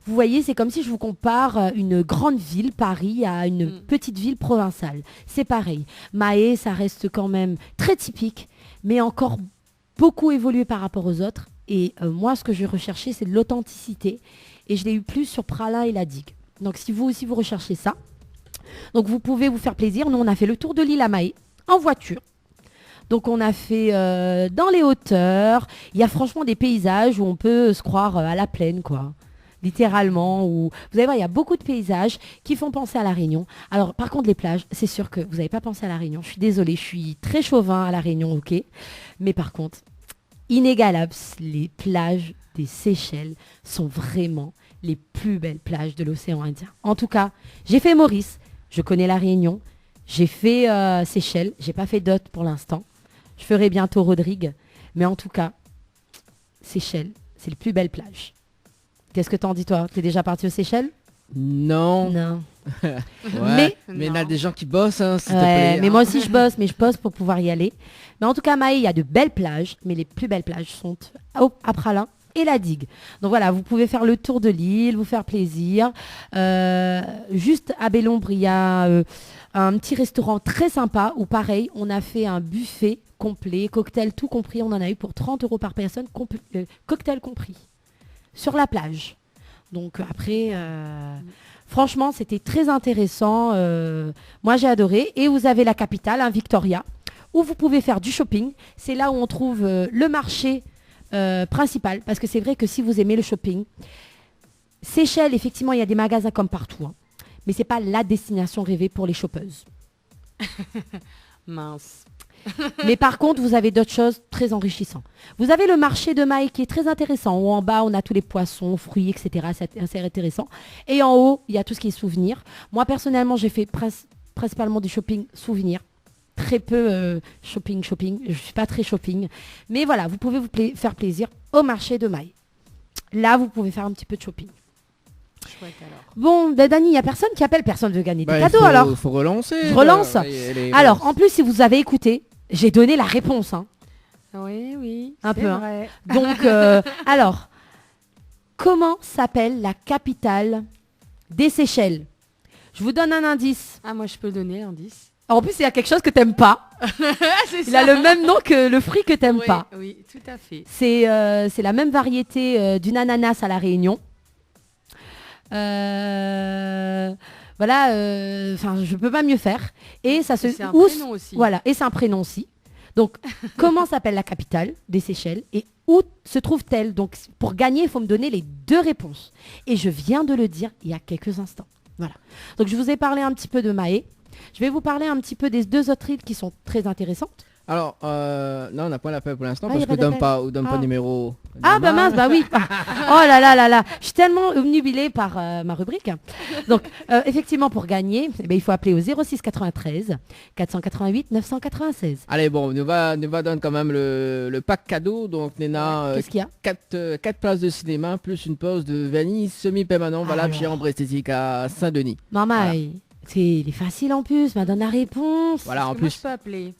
vous voyez, c'est comme si je vous compare une grande ville, Paris, à une petite ville provinciale. C'est pareil. Mahé, ça reste quand même très typique, mais encore beaucoup évolué par rapport aux autres. Et moi, ce que je recherchais, c'est de l'authenticité. Et je l'ai eu plus sur Pralin et la Digue. Donc, si vous aussi, vous recherchez ça, donc vous pouvez vous faire plaisir. Nous, on a fait le tour de l'île à Mahé en voiture. Donc, on a fait dans les hauteurs. Il y a franchement des paysages où on peut se croire à la plaine, quoi. Littéralement. Où... Vous allez voir, il y a beaucoup de paysages qui font penser à La Réunion. Alors, par contre, les plages, c'est sûr que vous n'avez pas pensé à La Réunion. Je suis désolée, je suis très chauvin à La Réunion, ok. Mais par contre, inégalables, les plages des Seychelles sont vraiment les plus belles plages de l'océan Indien. En tout cas, j'ai fait Maurice, je connais La Réunion, j'ai fait Seychelles, j'ai pas fait d'autres pour l'instant. Je ferai bientôt Rodrigue, mais en tout cas, Seychelles, c'est les plus belles plages. Qu'est-ce que t'en dis toi ? T'es déjà parti aux Seychelles ? Non. Non. Ouais, mais il y a des gens qui bossent, hein, s'il te plaît. Mais moi aussi je bosse, mais je bosse pour pouvoir y aller. Mais en tout cas, à Mahé, il y a de belles plages, mais les plus belles plages sont à Pralin et la Digue. Donc voilà, vous pouvez faire le tour de l'île, vous faire plaisir. Juste à Bellombre, il y a un petit restaurant très sympa où pareil, on a fait un buffet complet, cocktail tout compris. On en a eu pour 30 € par personne, cocktail compris, sur la plage. Donc après, franchement, c'était très intéressant. Moi, j'ai adoré. Et vous avez la capitale, hein, Victoria, où vous pouvez faire du shopping. C'est là où on trouve le marché principal. Parce que c'est vrai que si vous aimez le shopping, Seychelles, effectivement, il y a des magasins comme partout. Hein, mais ce n'est pas la destination rêvée pour les shoppeuses. Mince. Mais par contre, vous avez d'autres choses très enrichissantes. Vous avez le marché de Mahé qui est très intéressant. Où en bas, on a tous les poissons, fruits, etc. C'est assez intéressant. Et en haut, il y a tout ce qui est souvenirs. Moi, personnellement, j'ai fait principalement du shopping souvenirs. Très peu shopping. Je ne suis pas très shopping. Mais voilà, vous pouvez vous faire plaisir au marché de Mahé. Là, vous pouvez faire un petit peu de shopping. Chouette alors. Bon, Dany, il n'y a personne qui appelle. Personne ne veut gagner des cadeaux alors. Il faut relancer. Je relance. Alors, en plus, si vous avez écouté, j'ai donné la réponse. Hein. Oui. Un peu. Vrai. Hein. Donc, alors, comment s'appelle la capitale des Seychelles ? Je vous donne un indice. Ah, moi, je peux donner l'indice. En plus, il y a quelque chose que t'aimes pas. Il a le même nom que le fruit que t'aimes pas. Oui, tout à fait. C'est la même variété d'une ananas à La Réunion. Voilà, je peux pas mieux faire. Et ça se C'est un prénom aussi. Voilà, et c'est un prénom aussi. Donc, comment s'appelle la capitale des Seychelles et où se trouve-t-elle? Donc, pour gagner, il faut me donner les 2 réponses. Et je viens de le dire il y a quelques instants. Voilà. Donc, je vous ai parlé un petit peu de Mahé. Je vais vous parler un petit peu des 2 autres îles qui sont très intéressantes. Alors, non, on n'a pas l'appel pour l'instant Ah, parce y a que pas donne d'appel. pas, ou donne pas Ah. de numéro. Ah bah mince, bah oui. Oh là là là là. Je suis tellement obnubilée par ma rubrique. Donc, effectivement, pour gagner, il faut appeler au 06 93 488 996. Allez, bon, nous va donner quand même le pack cadeau. Donc, Néna, Qu'est-ce qu'il y a 4 places de cinéma plus une pause de vanille semi-permanent valable chez Ambre Esthétique à Saint-Denis. Maman, Voilà. il est facile en plus, m'a donne la réponse. Voilà, en Moi, plus, je peux appeler.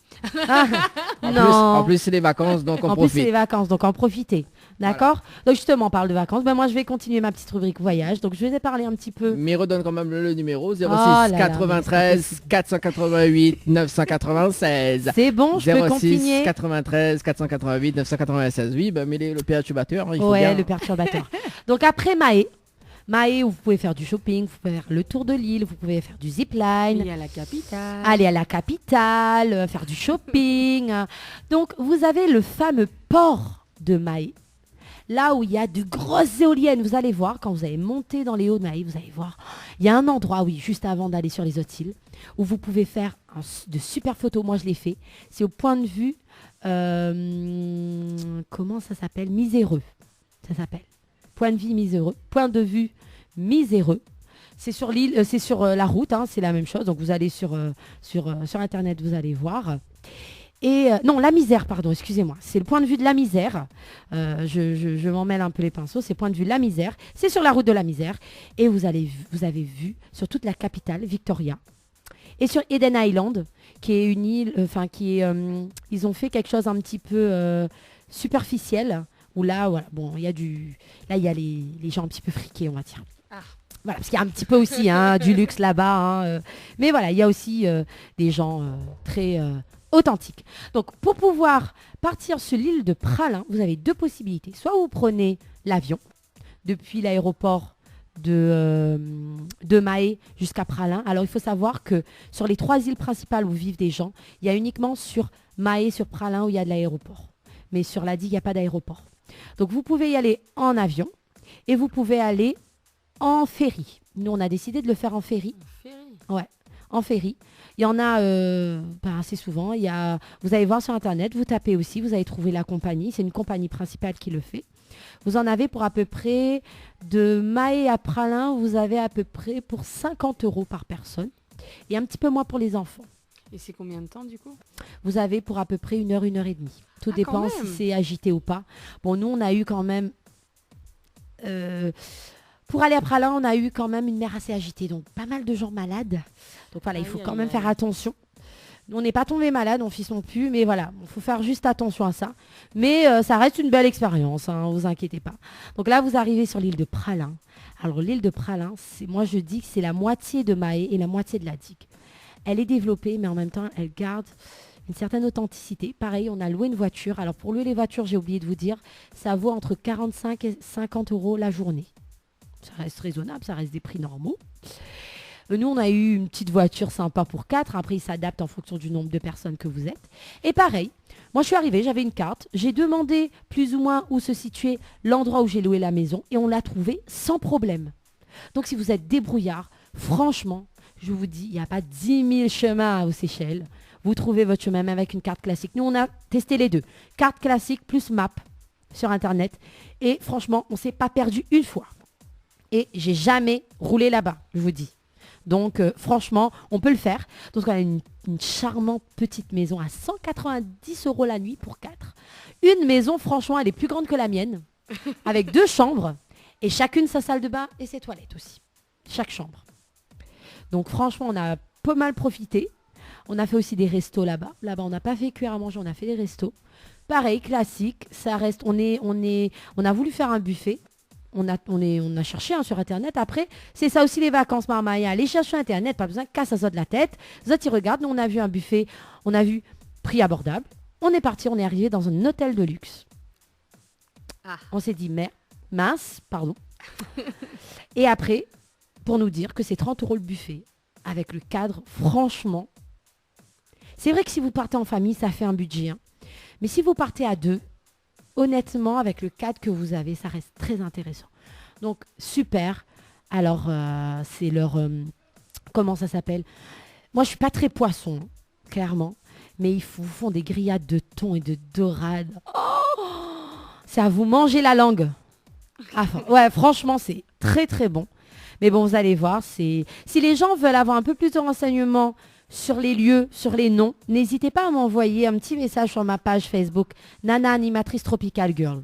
en plus c'est les vacances, donc on En plus, c'est les profite. vacances, donc en profitez. D'accord. Donc justement, on parle de vacances. Moi, je vais continuer ma petite rubrique voyage. Donc, je vais parler un petit peu. Mais redonne quand même le numéro 06 là là, 93 488 996. C'est bon, je peux 06 continuer. 93 488 996. Oui, bah, mais le perturbateur, il faut Ouais, bien. le perturbateur. Donc après Mahé, où vous pouvez faire du shopping, vous pouvez faire le tour de l'île, vous pouvez faire du zipline, Il y a la capitale. aller à la capitale, faire du shopping. Donc vous avez le fameux port de Mahé, là où il y a de grosses éoliennes. Vous allez voir, quand vous allez monter dans les hauts de Mahé, vous allez voir, il y a un endroit, oui, juste avant d'aller sur les autres îles, où vous pouvez faire de super photos. Moi, je l'ai fait. C'est au point de vue, comment ça s'appelle? Miséreux. Ça s'appelle. Point de vue miséreux. Point de vue miséreux. C'est sur l'île, c'est sur la route, hein, c'est la même chose. Donc vous allez sur internet, vous allez voir. Et non, la misère, pardon, excusez-moi. C'est le point de vue de la misère. Je m'en mêle un peu les pinceaux. C'est le point de vue de la misère. C'est sur la route de la misère. Et vous avez vu sur toute la capitale, Victoria. Et sur Eden Island, qui est une île, ils ont fait quelque chose un petit peu superficiel. Où là, voilà, bon, il y a les gens un petit peu friqués, on va dire. Ah. Voilà, parce qu'il y a un petit peu aussi du luxe là-bas. Mais voilà, il y a aussi des gens très authentiques. Donc, pour pouvoir partir sur l'île de Pralin, vous avez 2 possibilités. Soit vous prenez l'avion depuis l'aéroport de Mahé jusqu'à Pralin. Alors, il faut savoir que sur les 3 îles principales où vivent des gens, il y a uniquement sur Mahé, sur Pralin, où il y a de l'aéroport. Mais sur la digue, il n'y a pas d'aéroport. Donc, vous pouvez y aller en avion et vous pouvez aller en ferry. Nous, on a décidé de le faire en ferry. Ouais, en ferry. Il y en a assez souvent. Vous allez voir sur Internet, vous tapez aussi, vous allez trouver la compagnie. C'est une compagnie principale qui le fait. Vous en avez pour à peu près, de Mahé à Pralin, vous avez à peu près pour 50 € par personne. Et un petit peu moins pour les enfants. Et c'est combien de temps du coup? Vous avez pour à peu près 1 heure, 1 heure et demie. Tout dépend quand si même. c'est agité ou pas. Bon, nous, on a eu quand même... pour aller à Pralin, on a eu quand même une mer assez agitée. Donc, pas mal de gens malades. Donc, voilà, il faut Aïe, quand aïe, même aïe. faire attention. Nous, on n'est pas tombé malade, on fils non plus. Mais voilà, il faut faire juste attention à ça. Mais ça reste une belle expérience, hein, vous inquiétez pas. Donc là, vous arrivez sur l'île de Pralin. Alors, l'île de Pralin, moi, je dis que c'est la moitié de Mahé et la moitié de la digue. Elle est développée, mais en même temps, elle garde une certaine authenticité. Pareil, on a loué une voiture. Alors, pour louer les voitures, j'ai oublié de vous dire, ça vaut entre 45 et 50 € la journée. Ça reste raisonnable, ça reste des prix normaux. Nous, on a eu une petite voiture sympa pour 4. Après, il s'adapte en fonction du nombre de personnes que vous êtes. Et pareil, moi, je suis arrivée, j'avais une carte. J'ai demandé plus ou moins où se situait l'endroit où j'ai loué la maison. Et on l'a trouvé sans problème. Donc, si vous êtes débrouillard, franchement, je vous dis, il n'y a pas 10 000 chemins aux Seychelles. Vous trouvez votre chemin même avec une carte classique. Nous, on a testé les 2. Carte classique plus map sur Internet. Et franchement, on ne s'est pas perdu une fois. Et j'ai jamais roulé là-bas, je vous dis. Donc, franchement, on peut le faire. Donc, on a une charmante petite maison à 190 € la nuit pour 4. Une maison, franchement, elle est plus grande que la mienne. Avec 2 chambres. Et chacune sa salle de bain et ses toilettes aussi. Chaque chambre. Donc, franchement, on a pas mal profité. On a fait aussi des restos là-bas. Là-bas, on n'a pas fait cuire à manger, on a fait des restos. Pareil, classique. Ça reste. On a voulu faire un buffet. on a cherché sur Internet. Après, c'est ça aussi les vacances, Marmaïa. Allez chercher Internet, pas besoin de casse à ça de la tête. Zot, ils regardent. Nous, on a vu un buffet, on a vu prix abordable. On est parti, on est arrivé dans un hôtel de luxe. Ah. On s'est dit, mais mince, pardon. Et après, pour nous dire que c'est 30 € le buffet, avec le cadre, franchement, c'est vrai que si vous partez en famille, ça fait un budget. Hein. Mais si vous partez à 2, honnêtement, avec le cadre que vous avez, ça reste très intéressant. Donc, super. Alors, c'est leur... comment ça s'appelle? Moi, je suis pas très poisson, clairement. Mais ils vous font des grillades de thon et de dorade. Oh, c'est à vous manger la langue. Enfin, ouais, franchement, c'est très, très bon. Mais bon, vous allez voir, si les gens veulent avoir un peu plus de renseignements sur les lieux, sur les noms, n'hésitez pas à m'envoyer un petit message sur ma page Facebook, Nana Animatrice Tropical Girl.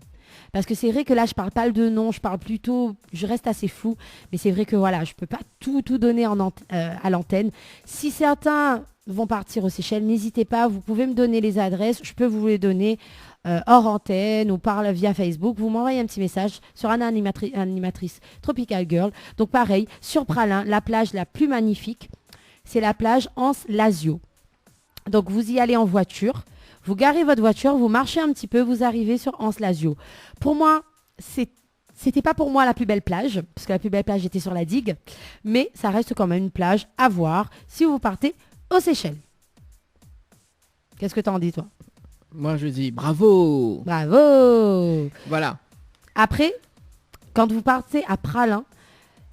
Parce que c'est vrai que là, je parle pas de nom, je reste assez flou. Mais c'est vrai que voilà, je peux pas tout donner à l'antenne. Si certains vont partir aux Seychelles, n'hésitez pas, vous pouvez me donner les adresses, je peux vous les donner hors antenne ou via Facebook. Vous m'envoyez un petit message sur Nana Animatrice Tropical Girl. Donc pareil, sur Praslin, la plage la plus magnifique, c'est la plage Anse-Lazio. Donc vous y allez en voiture, vous garez votre voiture, vous marchez un petit peu, vous arrivez sur Anse-Lazio. Pour moi, c'était pas pour moi la plus belle plage, parce que la plus belle plage était sur la digue, mais ça reste quand même une plage à voir si vous partez aux Seychelles. Qu'est-ce que t'en dis, toi? Moi, je dis bravo. Bravo. Voilà. Après, quand vous partez à Praslin,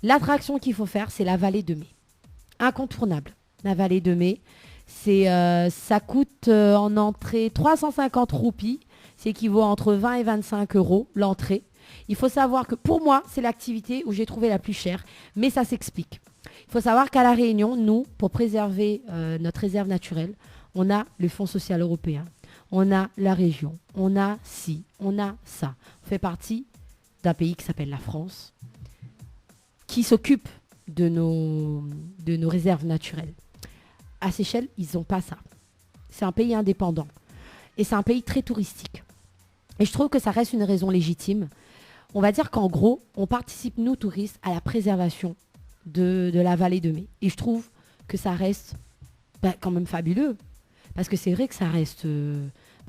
l'attraction qu'il faut faire, c'est la vallée de Mai. Incontournable. La vallée de Mai, ça coûte en entrée 350 roupies. C'est équivaut entre 20 et 25 € l'entrée. Il faut savoir que pour moi, c'est l'activité où j'ai trouvé la plus chère, mais ça s'explique. Il faut savoir qu'à La Réunion, nous, pour préserver notre réserve naturelle, on a le Fonds social européen, on a la région, on a ci, on a ça. On fait partie d'un pays qui s'appelle la France, qui s'occupe de nos réserves naturelles. À Seychelles, ils n'ont pas ça. C'est un pays indépendant. Et c'est un pays très touristique. Et je trouve que ça reste une raison légitime. On va dire qu'en gros, on participe, nous, touristes, à la préservation de la vallée de Mai. Et je trouve que ça reste quand même fabuleux. Parce que c'est vrai que ça reste...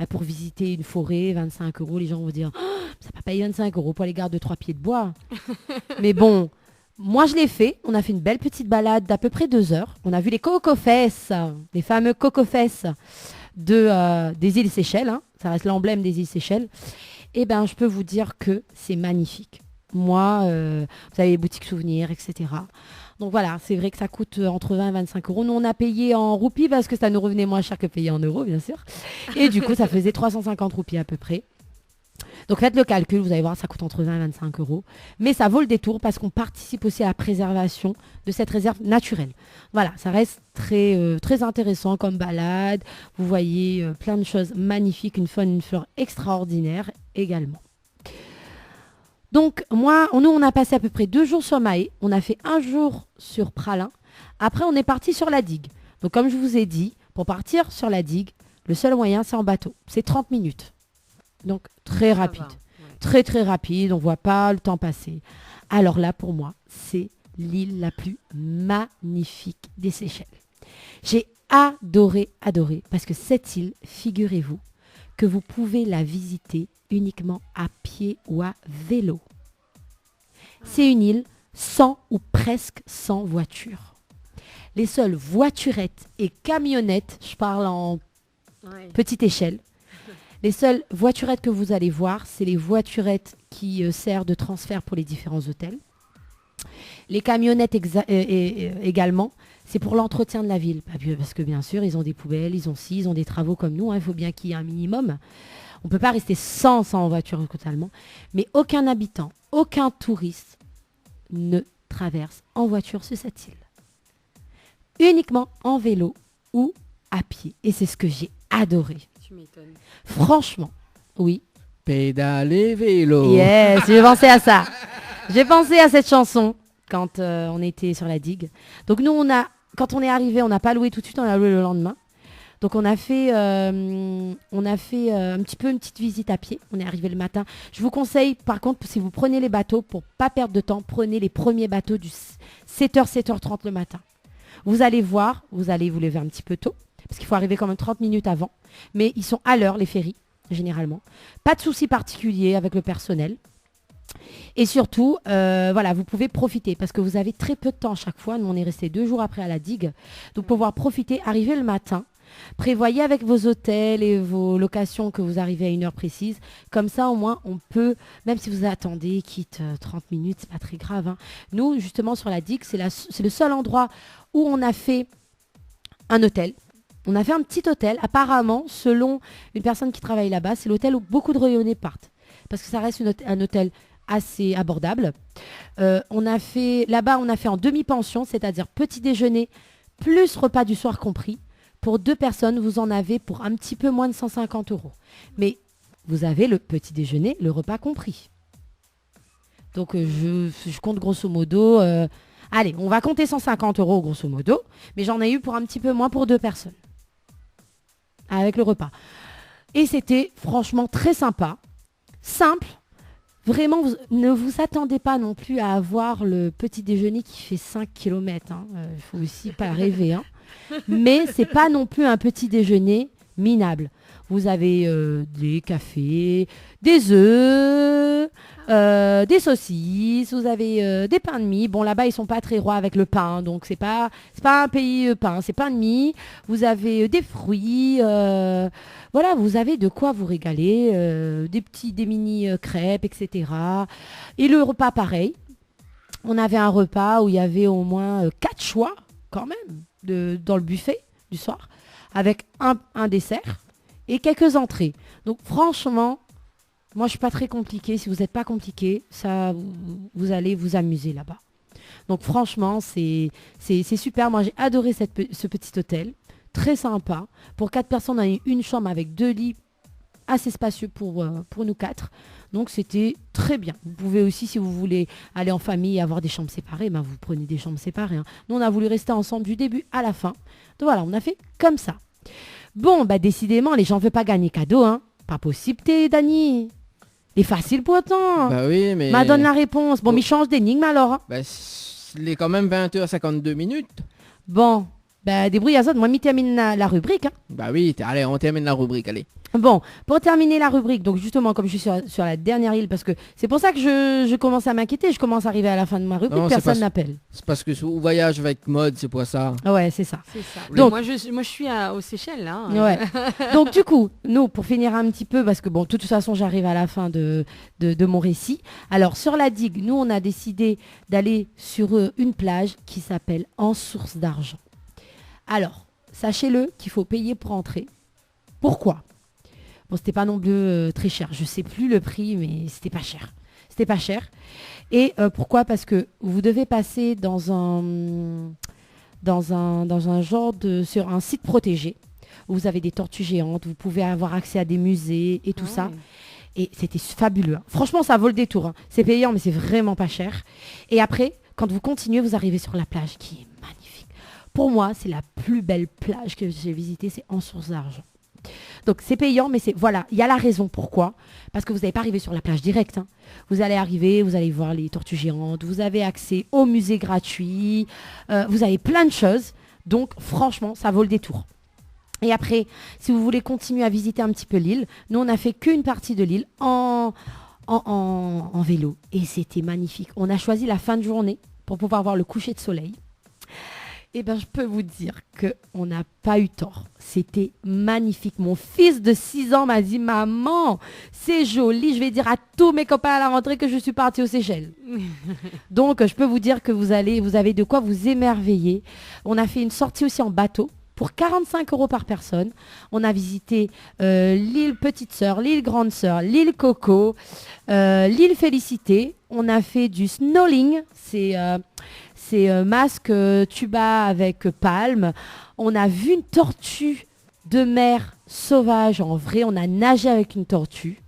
pour visiter une forêt, 25 €, les gens vont dire oh, ça ne va pas payer 25 € pour aller garder 3 pieds de bois. Mais bon, moi je l'ai fait. On a fait une belle petite balade d'à peu près 2 heures. On a vu les cocofesses, les fameux cocofesses des îles Seychelles. Hein. Ça reste l'emblème des îles Seychelles. Et ben, je peux vous dire que c'est magnifique. Moi, vous avez les boutiques souvenirs, etc. Donc voilà, c'est vrai que ça coûte entre 20 et 25 €. Nous, on a payé en roupies parce que ça nous revenait moins cher que payer en euros, bien sûr. Et du coup, ça faisait 350 roupies à peu près. Donc faites le calcul, vous allez voir, ça coûte entre 20 et 25 €. Mais ça vaut le détour parce qu'on participe aussi à la préservation de cette réserve naturelle. Voilà, ça reste très, très intéressant comme balade. Vous voyez plein de choses magnifiques, une faune, une flore extraordinaire également. Donc, nous, on a passé à peu près 2 jours sur Mahé. On a fait 1 jour sur Praslin. Après, on est parti sur la digue. Donc, comme je vous ai dit, pour partir sur la digue, le seul moyen, c'est en bateau. C'est 30 minutes. Donc, très rapide. Ouais. Très, très rapide. On ne voit pas le temps passer. Alors là, pour moi, c'est l'île la plus magnifique des Seychelles. J'ai adoré, parce que cette île, figurez-vous, que vous pouvez la visiter uniquement à pied ou à vélo. C'est une île sans ou presque sans voiture. Les seules voiturettes et camionnettes, je parle en petite échelle, les seules voiturettes que vous allez voir, c'est les voiturettes qui servent de transfert pour les différents hôtels. Les camionnettes également, c'est pour l'entretien de la ville. Parce que bien sûr, ils ont des poubelles, ils ont des travaux comme nous, il faut bien qu'il y ait un minimum. On ne peut pas rester sans en voiture totalement. Mais aucun habitant, aucun touriste ne traverse en voiture sur cette île. Uniquement en vélo ou à pied. Et c'est ce que j'ai adoré. Tu m'étonnes. Franchement, oui. Pédaler vélo. Yes, j'ai pensé à ça. J'ai pensé à cette chanson quand on était sur la digue. Donc nous, quand on est arrivé, on n'a pas loué tout de suite, on a loué le lendemain. Donc on a fait un petit peu une petite visite à pied. On est arrivé le matin. Je vous conseille, par contre, si vous prenez les bateaux, pour pas perdre de temps, prenez les premiers bateaux du 7h, 7h30 le matin. Vous allez voir, vous allez vous lever un petit peu tôt, parce qu'il faut arriver quand même 30 minutes avant. Mais ils sont à l'heure, les ferries, généralement. Pas de soucis particuliers avec le personnel. Et surtout, voilà, vous pouvez profiter parce que vous avez très peu de temps à chaque fois. Nous, on est resté 2 jours après à la digue. Donc, pouvoir profiter, arriver le matin, prévoyez avec vos hôtels et vos locations que vous arrivez à une heure précise. Comme ça, au moins, on peut, même si vous attendez, quitte 30 minutes, c'est pas très grave. Hein. Nous, justement, sur la digue, c'est le seul endroit où on a fait un hôtel. On a fait un petit hôtel. Apparemment, selon une personne qui travaille là-bas, c'est l'hôtel où beaucoup de rayonnés partent. Parce que ça reste un hôtel assez abordable. On a fait en demi-pension, c'est-à-dire petit déjeuner plus repas du soir compris. Pour 2 personnes, vous en avez pour un petit peu moins de 150 €. Mais vous avez le petit déjeuner, le repas compris. Donc je compte grosso modo... allez, on va compter 150 € grosso modo. Mais j'en ai eu pour un petit peu moins pour 2 personnes. Avec le repas. Et c'était franchement très sympa. Simple. Vraiment, ne vous attendez pas non plus à avoir le petit déjeuner qui fait 5 km. Il faut aussi pas rêver. Hein. Mais c'est pas non plus un petit déjeuner minable. Vous avez des cafés, des œufs, des saucisses, vous avez des pains de mie. Bon, là-bas, ils sont pas très rois avec le pain, donc c'est pas un pays pain, c'est pain de mie. Vous avez des fruits, voilà, vous avez de quoi vous régaler, des mini crêpes, etc. Et le repas, pareil. On avait un repas où il y avait au moins 4 choix, quand même, dans le buffet du soir, avec un dessert et quelques entrées. Donc franchement, moi je suis pas très compliquée. Si vous n'êtes pas compliqué, ça, vous allez vous amuser là-bas. Donc franchement, c'est super. Moi j'ai adoré ce petit hôtel. Très sympa. Pour 4 personnes, on a eu une chambre avec 2 lits assez spacieux pour nous 4. Donc c'était très bien. Vous pouvez aussi, si vous voulez aller en famille et avoir des chambres séparées, ben vous prenez des chambres séparées. Hein. Nous, on a voulu rester ensemble du début à la fin. Donc voilà, on a fait comme ça. Bon, bah décidément, les gens ne veulent pas gagner cadeau. Hein. Pas possible, Dani. C'est facile pourtant. Bah oui, mais... M'a donne la réponse. Bon, mais change d'énigme alors. Hein. Bah, il est quand même 20h52 minutes. Bon, bah débrouille à ça. Moi, je termine la rubrique. Hein. Bah oui, allez, on termine la rubrique, allez. Bon, pour terminer la rubrique, donc justement, comme je suis sur la dernière île, parce que c'est pour ça que je commence à m'inquiéter, je commence à arriver à la fin de ma rubrique, personne n'appelle. C'est parce que on voyage avec mode, c'est pour ça. Ouais, c'est ça. C'est ça. Donc, moi, je suis aux Seychelles, là. Ouais. Donc, du coup, nous, pour finir un petit peu, parce que bon, de toute façon, j'arrive à la fin de mon récit. Alors, sur la digue, nous, on a décidé d'aller sur une plage qui s'appelle En Source d'Argent. Alors, sachez-le qu'il faut payer pour entrer. Pourquoi ? Bon, c'était pas non plus très cher. Je sais plus le prix, mais c'était pas cher. C'était pas cher. Et pourquoi ? Parce que vous devez passer sur un site protégé où vous avez des tortues géantes, vous pouvez avoir accès à des musées et tout ça. Et c'était fabuleux. Hein. Franchement, ça vaut le détour. Hein. C'est payant, mais c'est vraiment pas cher. Et après, quand vous continuez, vous arrivez sur la plage qui est magnifique. Pour moi, c'est la plus belle plage que j'ai visitée, c'est En Source d'Argent. Donc c'est payant, mais voilà, il y a la raison pourquoi. Parce que vous n'allez pas arriver sur la plage directe. Hein. Vous allez arriver, vous allez voir les tortues géantes, vous avez accès au musée gratuit, vous avez plein de choses. Donc franchement, ça vaut le détour. Et après, si vous voulez continuer à visiter un petit peu l'île, nous on n'a fait qu'une partie de l'île en vélo. Et c'était magnifique. On a choisi la fin de journée pour pouvoir voir le coucher de soleil. Eh bien, je peux vous dire qu'on n'a pas eu tort. C'était magnifique. Mon fils de 6 ans m'a dit « Maman, c'est joli. Je vais dire à tous mes copains à la rentrée que je suis partie aux Seychelles. » Donc, je peux vous dire que vous avez de quoi vous émerveiller. On a fait une sortie aussi en bateau pour 45 € par personne. On a visité l'île Petite Sœur, l'île Grande Sœur, l'île Coco, l'île Félicité. On a fait du snowling. C'est masque tuba avec palme. On a vu une tortue de mer sauvage en vrai. On a nagé avec une tortue.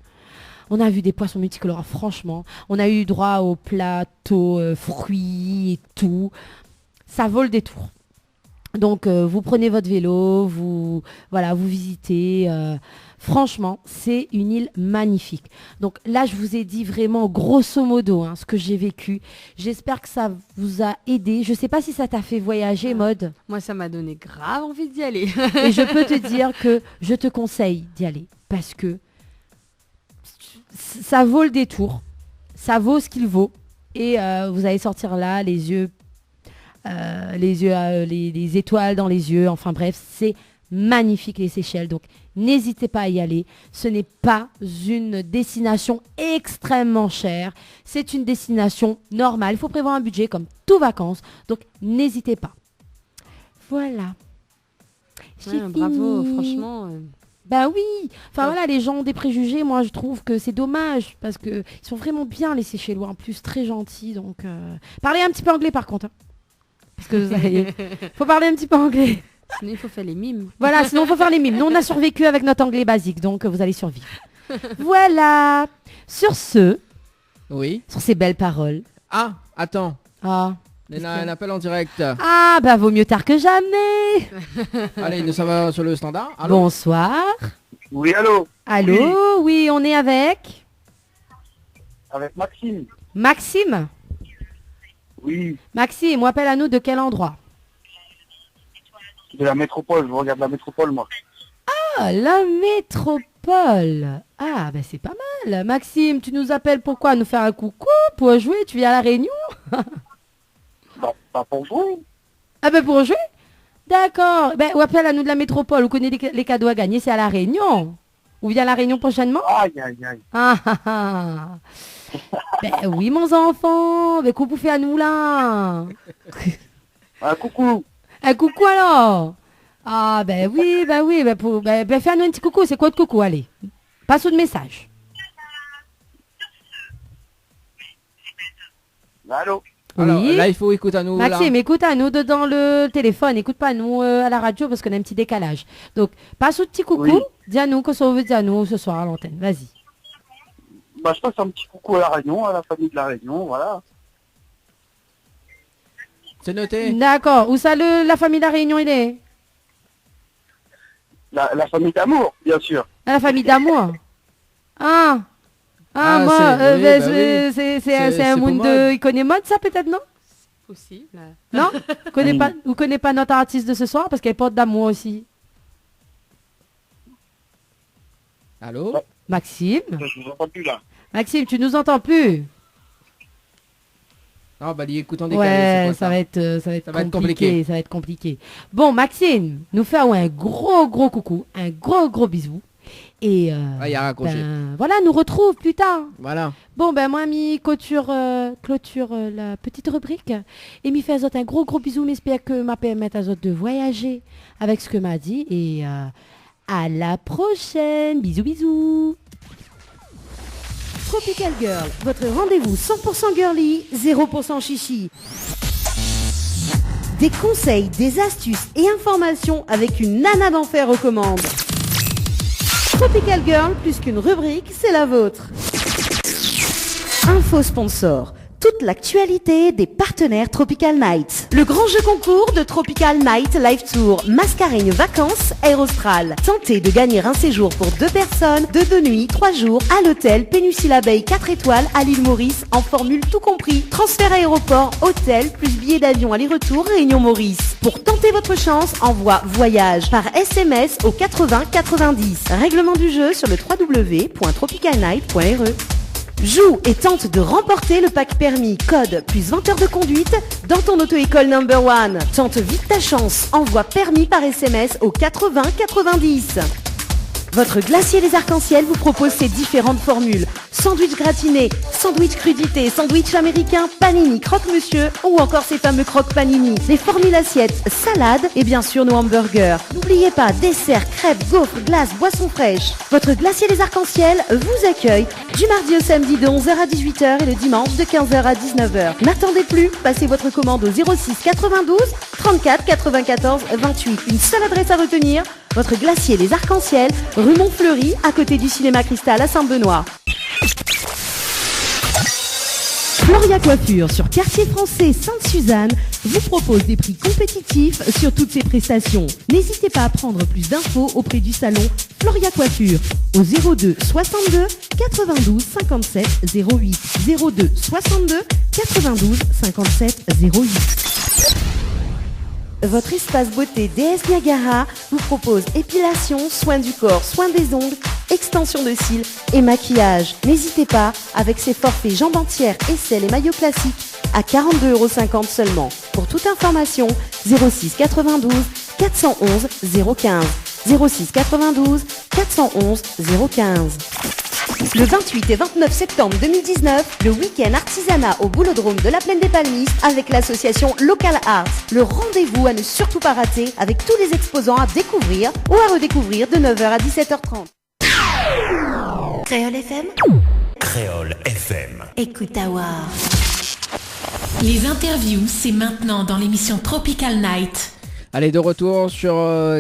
On a vu des poissons multicolores, franchement. On a eu droit au plateau fruits et tout. Ça vaut le détour. Donc, vous prenez votre vélo, vous visitez. Franchement, c'est une île magnifique. Donc là, je vous ai dit vraiment grosso modo ce que j'ai vécu. J'espère que ça vous a aidé. Je ne sais pas si ça t'a fait voyager, Maude. Moi, ça m'a donné grave envie d'y aller. Et je peux te dire que je te conseille d'y aller parce que ça vaut le détour. Ça vaut ce qu'il vaut. Et vous allez sortir là, les étoiles dans les yeux. Enfin bref, c'est magnifique les Seychelles. Donc, n'hésitez pas à y aller. Ce n'est pas une destination extrêmement chère. C'est une destination normale. Il faut prévoir un budget comme tout vacances. Donc, n'hésitez pas. Voilà. Bravo, franchement. Bah oui. Enfin voilà, les gens ont des préjugés. Moi, je trouve que c'est dommage parce que ils sont vraiment bien les Seychellois. En plus, très gentils. Donc, parlez un petit peu anglais par contre. Parce que vous allez... faut parler un petit peu anglais. Sinon, il faut faire les mimes. Voilà, sinon, il faut faire les mimes. Nous, on a survécu avec notre anglais basique, donc vous allez survivre. Voilà. Sur ce, Oui. sur ces belles paroles. Ah, attends. Ah, Il y a un appel en direct. ah bah vaut mieux tard que jamais. Allez, nous sommes sur le standard. Allô. Bonsoir. Oui, allô. Allô, oui, on est avec Avec Maxime. Maxime. Oui, Maxime, on appelle à nous de quel endroit? de la métropole. Je regarde la métropole, moi. Ah, la métropole. Ah, bah c'est pas mal. Maxime, tu nous appelles pourquoi? Nous faire un coucou pour jouer? Tu viens à la Réunion? Bah, pas pour jouer. Ah ben pour jouer? D'accord. Ben, ou appelle à nous de la métropole. Vous connaissez les cadeaux à gagner, c'est à la Réunion. Ou vient à la Réunion prochainement? Aïe, aïe, aïe. Ah ah ah. Ben oui mon enfant. Ben coucou fait à nous là. Ah, coucou. Un coucou alors. Ah ben oui, ben fais à nous un petit coucou. C'est quoi de coucou? Allez. Passe le message. Allô. Alors, Oui. là, il faut écouter à nous. Maxime, écoute à nous dans le téléphone, écoute pas nous à la radio parce qu'on a un petit décalage. Donc, passe au petit coucou, Oui. dis à nous que ça veut dire à nous ce soir à l'antenne. Vas-y. Bah, je passe un petit coucou à la Réunion, à la famille de la Réunion, voilà. C'est noté. D'accord. Où ça la famille de la Réunion il est? La famille d'amour, bien sûr. À la famille d'amour. Ah. Ah, Ah, moi, c'est- oui, ben, bah oui. c'est C'est un pour monde Maud. de... Il connaît mode ça peut-être, non? Possible. Non? Vous connaissez pas notre artiste de ce soir parce qu'elle porte d'amour aussi. Allô. Maxime? Je vous entends plus là. Maxime, tu nous entends plus? Ah bah, il écoute en décalé. Ouais, c'est quoi, ça va être, Ça va être compliqué. Ça va être compliqué. Bon, Maxime, nous fait un gros coucou, un gros bisou. Et Ah, il a raccroché. voilà, nous retrouve plus tard. Voilà. Bon, ben moi, mi clôture la petite rubrique. Et mi fait à Zot un gros bisou. M'espère que m'a permettre à Zot de voyager avec ce que m'a dit. Et à la prochaine. Bisous. Tropical Girl, votre rendez-vous 100% girly, 0% chichi. Des conseils, des astuces et informations avec une nana d'enfer aux commandes. Tropical Girl, plus qu'une rubrique, c'est la vôtre. Info sponsor. Toute l'actualité des partenaires Tropical Night. Le grand jeu concours de Tropical Night Live Tour, Mascareigne Vacances, Air Austral. Tentez de gagner un séjour pour 2 personnes, de 2 nuits, 3 jours, à l'hôtel Péninsula Bay 4 étoiles à l'île Maurice, en formule tout compris. Transfert aéroport, hôtel, plus billets d'avion aller-retour Réunion Maurice. Pour tenter votre chance, envoie voyage par SMS au 80 90. Règlement du jeu sur le www.tropicalnight.re. Joue et tente de remporter le pack permis, code plus 20 heures de conduite dans ton auto-école number 1. Tente vite ta chance, envoie permis par SMS au 80 90. Votre glacier des arcs-en-ciel vous propose ces différentes formules. Sandwich gratiné, sandwich crudité, sandwich américain, panini, croque-monsieur ou encore ces fameux croque-panini. Les formules assiettes, salades et bien sûr nos hamburgers. N'oubliez pas, dessert, crêpes, gaufres, glaces, boissons fraîches. Votre glacier des arcs-en-ciel vous accueille du mardi au samedi de 11h à 18h et le dimanche de 15h à 19h. N'attendez plus, passez votre commande au 06 92 34 94 28. Une seule adresse à retenir, votre glacier les arcs-en-ciel, rue Montfleury, à côté du cinéma Cristal à Saint-Benoît. Floria Coiffure sur Quartier Français Sainte-Suzanne vous propose des prix compétitifs sur toutes ses prestations. N'hésitez pas à prendre plus d'infos auprès du salon Floria Coiffure au 02 62 92 57 08 02 62 92 57 08. Votre espace beauté DS Niagara vous propose épilation, soins du corps, soins des ongles, extension de cils et maquillage. N'hésitez pas, avec ses forfaits jambes entières, aisselles et maillots classiques à 42,50 € seulement. Pour toute information, 06 92 411 015. 06 92 411 015. Le 28 et 29 septembre 2019, le week-end artisanat au Boulodrome de la Plaine des Palmistes avec l'association Local Arts. Le rendez-vous à ne surtout pas rater avec tous les exposants à découvrir ou à redécouvrir de 9h à 17h30. Créole FM. Créole FM. Écoute Awar. Les interviews, c'est maintenant dans l'émission Tropical Night. Allez, de retour sur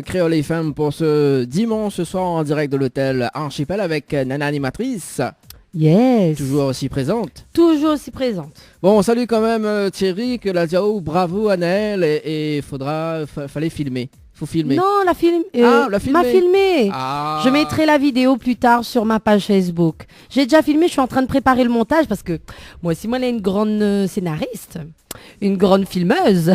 Créole FM pour ce dimanche ce soir en direct de l'hôtel Archipel avec Nana Animatrice. Yes. Toujours aussi présente. Toujours aussi présente. Bon, on salue quand même Thierry que la Diao, bravo à Naël et fallait filmer. Faut filmer. Non, la film. l'a filmé. M'a filmé. Ah. Je mettrai la vidéo plus tard sur ma page Facebook. J'ai déjà filmé, je suis en train de préparer le montage parce que moi aussi, moi, elle est une grande scénariste, une grande filmeuse.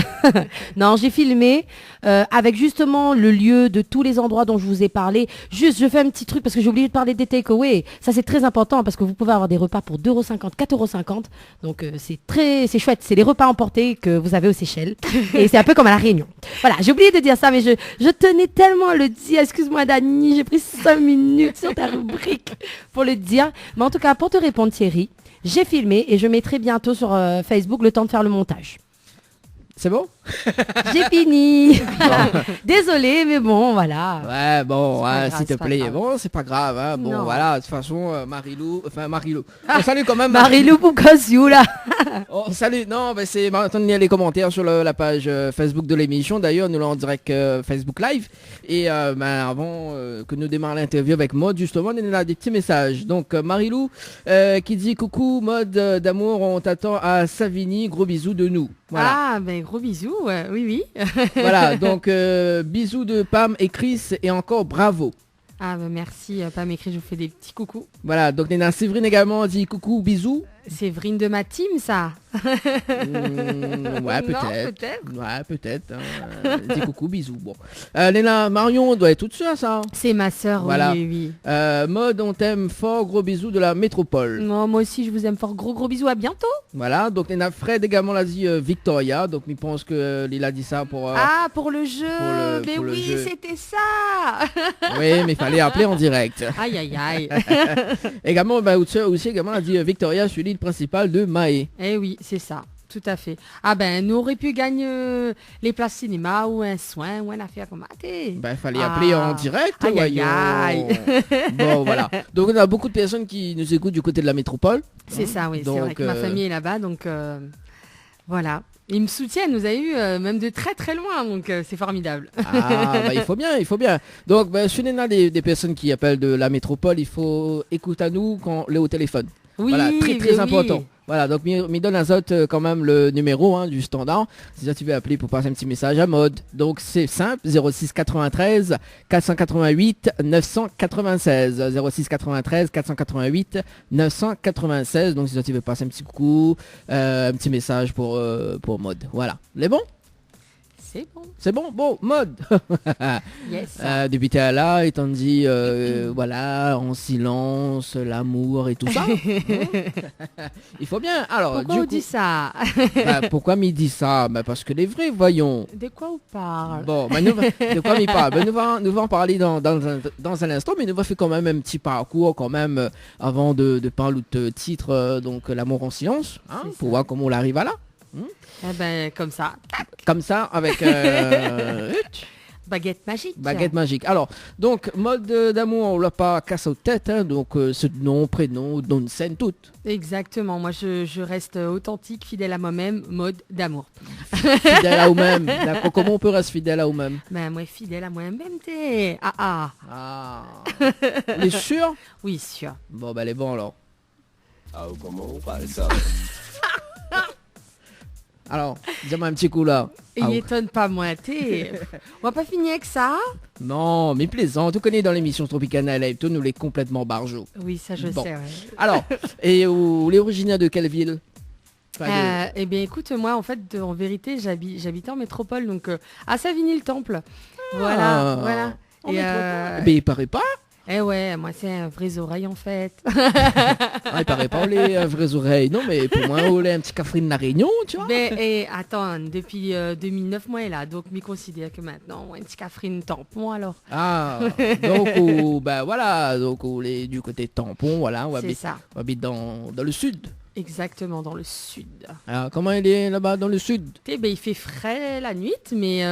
Non, j'ai filmé avec justement le lieu de tous les endroits dont je vous ai parlé. Juste, je fais un petit truc parce que j'ai oublié de parler des takeaways. Ça, c'est très important parce que vous pouvez avoir des repas pour 2,50 €, 4,50 €. Donc, c'est chouette. C'est les repas emportés que vous avez aux Seychelles. Et c'est un peu comme à La Réunion. Voilà, j'ai oublié de dire ça, mais je tenais tellement à le dire. Excuse-moi, Dani, j'ai pris 5 minutes sur ta rubrique pour le dire. Mais en tout cas, pour te répondre, Thierry, j'ai filmé et je mettrai bientôt sur Facebook le temps de faire le montage. C'est bon? J'ai fini. Désolée, mais bon, voilà. Ouais, bon, grave, s'il te c'est pas plaît. grave. Bon, c'est pas grave. Hein. Bon, Non. voilà, de toute façon, Marilou. On salue quand même Marie-Lou Poucassiou, là. On salue. Non, ben c'est maintenant il y a les commentaires sur la page Facebook de l'émission. D'ailleurs, nous l'avons en direct Facebook Live. Et avant que nous démarrions l'interview avec Maud, justement, il y a des petits messages. Donc, Marilou qui dit coucou, Maud d'amour, on t'attend à Savigny. Gros bisous de nous. Voilà. Ah, ben gros bisous, oui. Voilà, donc bisous de Pam et Chris et encore bravo. Ah, ben merci, Pam écrit, je vous fais des petits coucous. Voilà, donc Néna Séverine également dit coucou, bisous. Séverine de ma team, ça. Ouais, Non, peut-être. peut-être. Ouais, peut-être. Dis coucou, bisous. Bon. Léna Marion doit être toute seule, ça. C'est ma sœur, Voilà. oui. Mode, on t'aime fort, gros bisous de la métropole. Non, moi aussi, je vous aime fort. Gros bisous, à bientôt. Voilà, donc Léna Fred également l'a dit Victoria, donc il pense que il a dit ça pour... Ah, pour le jeu. Mais pour le oui, jeu. c'était ça. Oui, mais il fallait appeler en direct. Aïe. Également, aussi également a dit Victoria sur l'île principale de Mahé. Eh oui, c'est ça. Tout à fait. Ah ben, nous aurions pu gagner les places cinéma ou un soin ou une affaire comme ça. Ben, il fallait appeler en direct. Aïe. Bon, voilà. Donc, on a beaucoup de personnes qui nous écoutent du côté de la métropole. C'est ça, oui. C'est Donc, vrai que ma famille est là-bas, donc voilà. Ils me soutiennent, nous avez eu même de très très loin, donc c'est formidable. Ah, bah, il faut bien. Donc, si on a des personnes qui appellent de la métropole, il faut écouter à nous quand on est au téléphone. Oui, Voilà, très oui. important. Voilà, donc me donne Azote quand même le numéro du standard. Si ça tu veux appeler pour passer un petit message à Mode. Donc c'est simple, 06 93 488 996. 06 93 488 996. Donc si ça tu veux passer un petit coucou, un petit message pour Mode. Voilà. Les bons? C'est bon. C'est bon? Bon, Mode. Yes. Depuis t'es là, et t'en dit, voilà, en silence, l'amour et tout ça. Il faut bien. Alors, Pourquoi du on coup, dit ça? pourquoi m'il dit ça? Parce que les vrais, voyons. De quoi on parle? Bon, de quoi m'il parle? Nous va en parler dans un instant, mais nous va faire quand même un petit parcours quand même avant de parler de titre, donc l'amour en silence, pour voir comment on arrive à là. Eh ben, comme ça. Comme ça, avec Baguette magique. baguette magique. Alors, donc, Mode d'amour, on l'a pas cassé aux têtes, donc ce nom, prénom, nom de scène, tout. Exactement. Moi, je reste authentique, fidèle à moi-même, mode d'amour. Fidèle à nous-mêmes. D'accord. Comment on peut rester fidèle à nous-mêmes? Ben, moi, fidèle à moi-même, t'es. Ah. Ah. On est sûr? Oui, sûr. Bon, ben, elle est bon alors. Alors, dis-moi un petit coup là. Et il étonne pas moi, On va pas finir avec ça? Non, mais plaisant. Tu connais dans l'émission Tropicana Live, nous les complètement barjots. Oui, ça je Bon. sais, ouais. Alors, et où les originaires de quelle ville? Eh bien écoute, moi en fait, en vérité, j'habitais en métropole, donc à Savigny-le-Temple. Voilà. En métropole. Mais il paraît pas. Eh ouais, moi c'est un vrai oreille en fait. Il paraît pas les vraies oreilles. Non, mais pour moi, on a un petit café de la Réunion, tu vois. Mais attends, depuis 2009, moi est là, donc je considère que maintenant, un petit café tampon alors. Ah, donc voilà, donc on est du côté tampon, voilà, on C'est ça. habite dans le sud. Exactement, dans le sud. Alors, comment il est là-bas dans le sud? Il fait frais la nuit, mais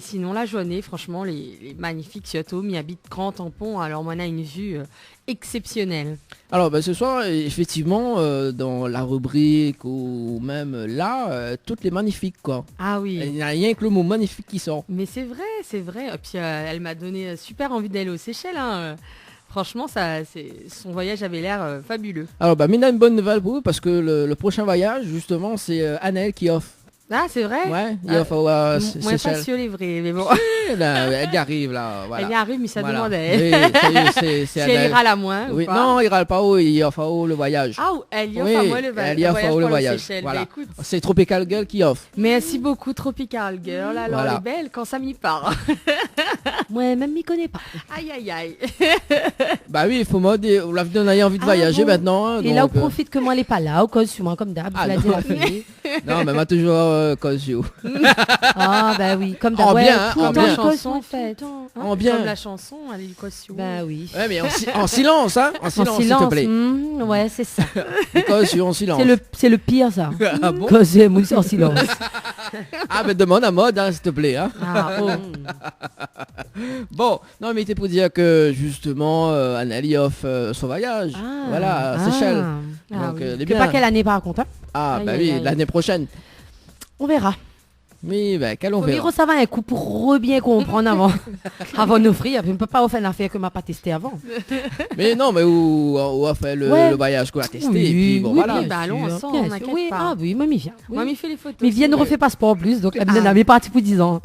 sinon la journée, franchement, les magnifiques châteaux, m'y habite Grand Tampon, alors on a une vue exceptionnelle. Alors ce soir, effectivement, dans la rubrique ou même là, toutes les magnifiques quoi. Ah oui. Il n'y a rien que le mot magnifique qui sort. Mais c'est vrai. Et puis elle m'a donné super envie d'aller aux Seychelles. Franchement, son voyage avait l'air fabuleux. Alors mais on a une bonne nouvelle pour vous parce que le prochain voyage, justement, c'est Annelle qui offre. Ah, c'est vrai? Ouais, il offre moins pas sûr les vrais, mais bon. Elle y arrive là. Voilà. Elle y arrive, mais ça Voilà. demandait. Oui, si elle ira la moins oui, ou pas. non, il ira pas où, il offre où le voyage. Ah, elle y offre à moi le voyage. Elle y offre où le voyage. Voilà. Voilà. C'est Tropical Girl qui offre. Merci beaucoup, Tropical Girl. Alors, Voilà. elle est belle quand ça m'y part. Moi, même m'y connais pas. Aïe, aïe, aïe. Bah oui, il faut moi dire, vous avez envie de voyager bon. maintenant. Hein, Et là, on donc, profite que moi, elle est pas là, au cas où, moi, comme d'hab. Ah, la non. dit la fille. non, mais moi toujours cause you. Ah, bah oui, comme En d'hab. bien, hein, tout en le temps, bien. le cosson, Chanson, en fait. tout le temps, hein. En bien. Comme la chanson, elle est caution. Bah oui. Ouais, mais en silence, hein. En silence, s'il te plaît. Ouais, c'est ça. Cause you en silence. C'est le pire, ça. Ah bon? Causer, moi, en silence. Ah, mais demande à mode, hein, s'il te plaît. Hein. Ah, oh. Bon, non, mais c'était pour dire que justement, Anneli offre son voyage. Ah, Voilà, à Seychelles. Ah, Donc, oui. elle est Je sais bien. pas quelle année, par contre. Hein. Ah, bah Aïe, oui, aïe, aïe. l'année prochaine. On verra. Oui, bah, quel on verra. Miro, ça va un coup pour bien comprendre avant d'offrir. Je ne peux pas faire une affaire que m'a pas testé avant. Mais non, mais où on fait le voyage qu'on a testé. Oui, et puis bon, oui, voilà. bien. Bah, allons sûr, ensemble, bien on sûr. n'inquiète Oui, pas. ah oui, mamie vient. Moi, m'y fait les photos. Mais Vienne ne refait pas sport en plus, donc elle Ah. avait parti pour 10 ans.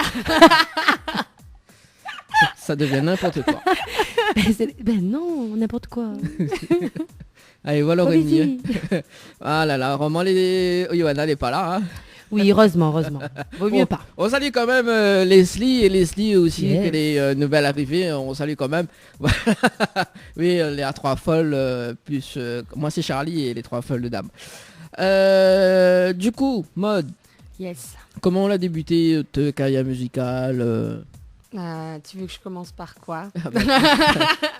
Ça devient n'importe quoi. Ben non, n'importe quoi. Allez, voilà Rémi. Allez-y. Ah là là, Roman, Johanna n'est pas là. Hein. Oui, heureusement. Vaut mieux pas. On salue quand même Leslie et Leslie aussi, Yes. qui est les nouvelles arrivées. On salue quand même. Oui, les trois folles, plus moi c'est Charlie et les trois folles de dames. Du coup, Mode, Yes. comment on a débuté ta carrière musicale Tu veux que je commence par quoi?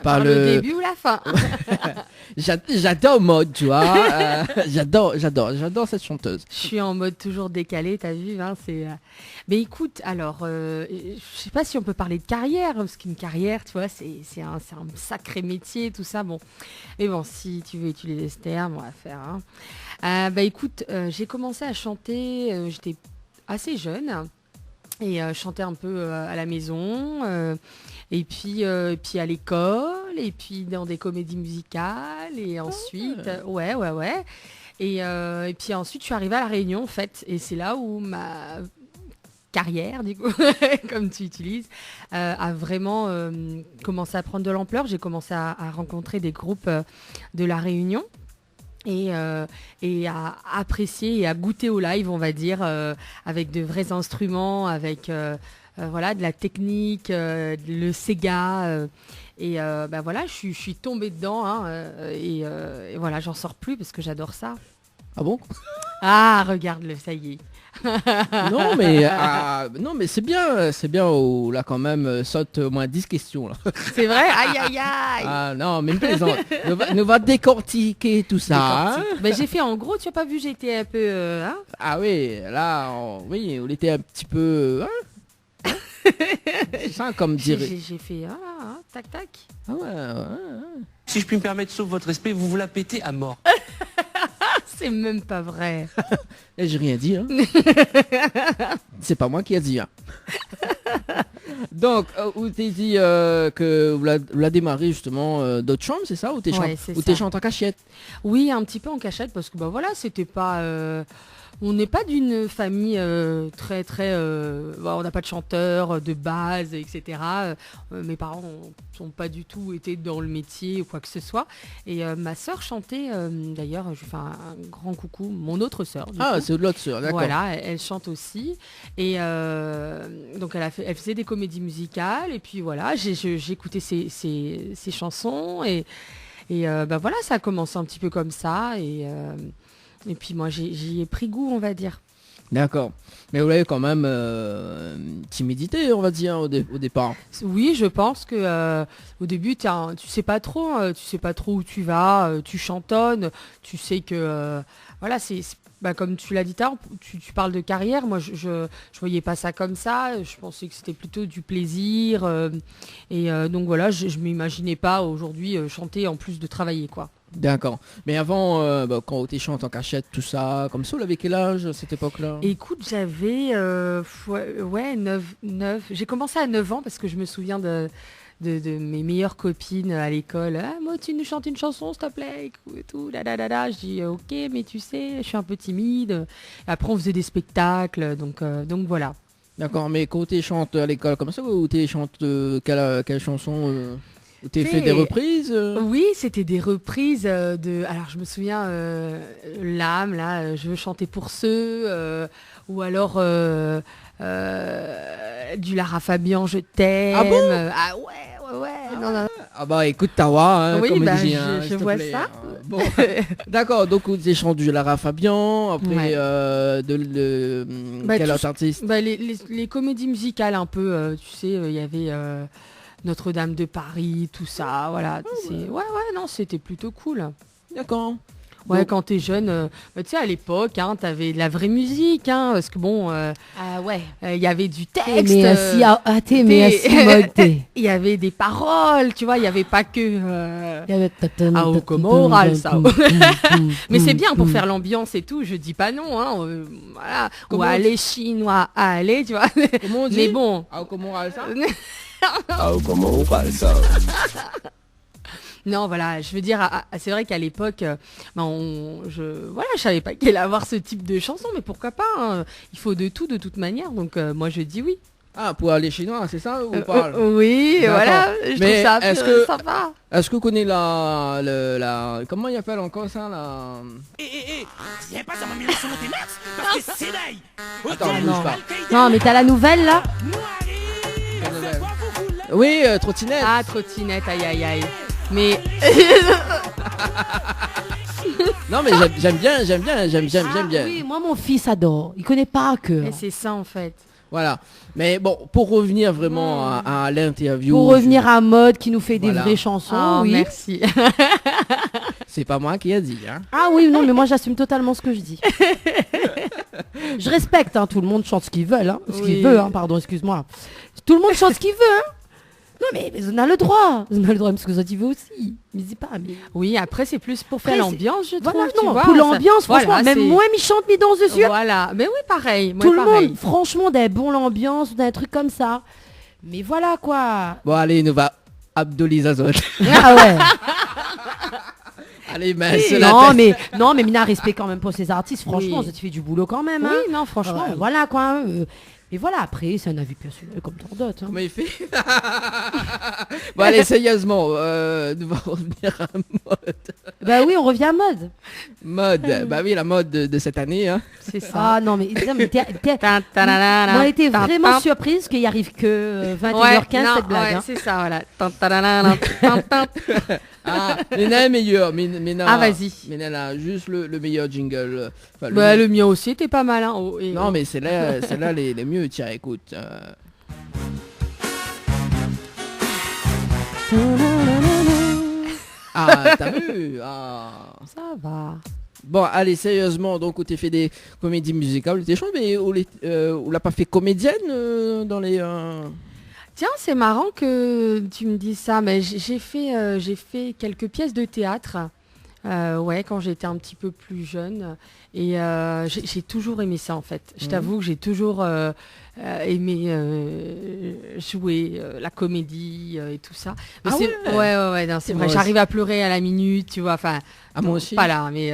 Par le début ou la fin? J'adore Mode, tu vois. J'adore cette chanteuse. Je suis en mode toujours décalé, t'as vu, hein, c'est... Mais écoute, alors, je sais pas si on peut parler de carrière, parce qu'une carrière, tu vois, c'est un sacré métier, tout ça, bon. Mais bon, si tu veux utiliser ce terme, on va faire, hein. Bah écoute, j'ai commencé à chanter, j'étais assez jeune, et chanter un peu à la maison, et puis à l'école, et puis dans des comédies musicales, et ensuite, ouais. Et puis ensuite, je suis arrivée à La Réunion, en fait, et c'est là où ma carrière, du coup, comme tu utilises, a vraiment commencé à prendre de l'ampleur. J'ai commencé à rencontrer des groupes de La Réunion. Et à apprécier et à goûter au live, on va dire, avec de vrais instruments, avec voilà, de la technique, le Sega. Et voilà, je suis tombée dedans, hein, et voilà, j'en sors plus parce que j'adore ça. Ah bon? Ah, regarde-le, ça y est. Non mais c'est bien où là quand même saute au moins 10 questions là. C'est vrai? Aïe, aïe, aïe. Ah non mais plaisante. Nous va décortiquer tout ça. Hein. Ben, j'ai fait en gros, tu as pas vu, j'étais un peu... hein. Ah oui, là on était un petit peu... Hein. Ça comme dirait. J'ai fait tac tac. Ah ouais. Si je puis me permettre, sauf votre respect, vous la pétez à mort. C'est même pas vrai. Et j'ai rien dit. Hein. C'est pas moi qui a dit. Hein. Donc, où t'es dit que vous l'a démarré justement d'autres chambres, c'est ça? Ou t'es Ouais, chanté en cachette? Oui, un petit peu en cachette parce que bah voilà, c'était pas On n'est pas d'une famille très très... on n'a pas de chanteur de base, etc. Mes parents n'ont pas du tout été dans le métier ou quoi que ce soit. Et ma sœur chantait, d'ailleurs, je fais un grand coucou, mon autre sœur. C'est l'autre sœur, d'accord. Voilà, elle chante aussi. Et donc elle faisait des comédies musicales. Et puis voilà, j'écoutais ses chansons. Et voilà, ça a commencé un petit peu comme ça. Et puis moi, j'y ai pris goût, on va dire. D'accord. Mais vous avez quand même une timidité, on va dire, au départ. Oui, je pense que au début, tu sais pas trop où tu vas, tu chantonnes, tu sais que voilà, comme tu l'as dit tard, tu parles de carrière. Moi, je voyais pas ça comme ça. Je pensais que c'était plutôt du plaisir. Donc voilà, je m'imaginais pas aujourd'hui chanter en plus de travailler, quoi. D'accord. Mais avant, quand tu chantes en cachette, tout ça, comme ça, vous avez quel âge à cette époque-là? Écoute, j'avais 9. J'ai commencé à 9 ans parce que je me souviens de mes meilleures copines à l'école. Ah, moi, tu nous chantes une chanson, s'il te plaît, et tout, Je dis, ok, mais tu sais, je suis un peu timide. Et après, on faisait des spectacles, donc voilà. D'accord, mais quand tu chantes à l'école comme ça, ou tu chantes quelle chanson tu fait des reprises Oui, c'était des reprises de... Alors, je me souviens, L'âme, là, je veux chanter pour ceux, ou alors du Lara Fabian, je t'aime. Ah bon Ah ouais. Non. Ah bah écoute, Tawa, oui, comme bah, dit, je vois ça. Bon. D'accord, donc vous avez chanté du Lara Fabian, après quel autre artiste? Les comédies musicales un peu, tu sais, il y avait... Notre-Dame de Paris, tout ça, voilà. Non, c'était plutôt cool. D'accord. Ouais, donc, quand t'es jeune, tu sais, à l'époque, t'avais de la vraie musique, parce que bon, il y avait du texte. Il y avait des paroles, tu vois, il y avait pas que... au Comoral, ça. Mais c'est bien pour faire l'ambiance et tout, je dis pas non, voilà. Ou aller chinois, aller, tu vois. Comment on dit? Mais bon. Au Comoral, ça? Non, voilà, je veux dire, c'est vrai qu'à l'époque, je savais pas qu'il allait avoir ce type de chanson, mais pourquoi pas, hein. Il faut de tout, de toute manière, donc moi je dis oui. Ah, pour aller chinois, c'est ça ou pas? Oui, voilà, je trouve ça un peu sympa. Est-ce que vous connaissez la... Comment il appelle encore ça, la... Viens pas, ça m'a mis la sonnerie max, parce que c'est d'ail. Attends, bouge pas. Non, mais t'as la nouvelle, là? Oui, trottinette. Ah, trottinette, aïe. Mais... Non, mais j'aime bien. Oui, moi, mon fils adore. Il connaît pas que... Et c'est ça, en fait. Voilà. Mais bon, pour revenir vraiment à l'interview... Pour revenir à Mode qui nous fait des vraies chansons, oh, oui. Merci. C'est pas moi qui ai dit, hein. Ah oui, non, mais moi j'assume totalement ce que je dis. Je respecte, hein, tout le monde chante ce qu'il veut, hein. Ce qu'il veut, hein, pardon, excuse-moi. Tout le monde chante ce qu'il veut, hein. Non, mais on a le droit. On a le droit, parce que ça tu veux aussi. Mais c'est pas... Mais... Oui, après, c'est plus pour faire l'ambiance, je trouve. Voilà, tu vois, pour l'ambiance, franchement, voilà, même moi, il chante mes danses dessus. Voilà, mais oui, pareil. Tout le monde, franchement, des bons l'ambiance, des trucs comme ça. Mais voilà, quoi. Bon, allez, nous va Abdolizazot. Ah ouais. Allez, mais non, mais Mina, respect quand même pour ces artistes. Franchement, ça te fait du boulot quand même. Oui, hein. non, franchement. Voilà, quoi. Et voilà, après, c'est un avis personnel comme tant d'autres. Hein. Comment il fait? Bon, allez, sérieusement, nous va revenir à Mode. Bah oui, on revient à Mode. Mode, bah oui, la mode de cette année. Hein. C'est ça. Ah non, mais moi, j'étais vraiment surprise qu'il n'y arrive que 21h15 cette blague. Ouais, hein. c'est ça, voilà. Ah, Ména est meilleur. Ména, ah, vas-y. Ména, juste le meilleur jingle. Enfin, le mien aussi était pas mal. Hein. Non, mais c'est là les mieux. Tiens, écoute. Ah, t'as vu? Ah. Ça va. Bon, allez, sérieusement, donc, tu as fait des comédies musicales, des choses, mais on l'a pas fait comédienne dans les... Tiens, c'est marrant que tu me dises ça, mais j'ai fait quelques pièces de théâtre. Ouais, quand j'étais un petit peu plus jeune. Et j'ai toujours aimé ça en fait. Je t'avoue que j'ai toujours aimé jouer la comédie et tout ça. Mais ouais, non, c'est vrai. J'arrive à pleurer à la minute, tu vois. Enfin, moi aussi. Pas là, mais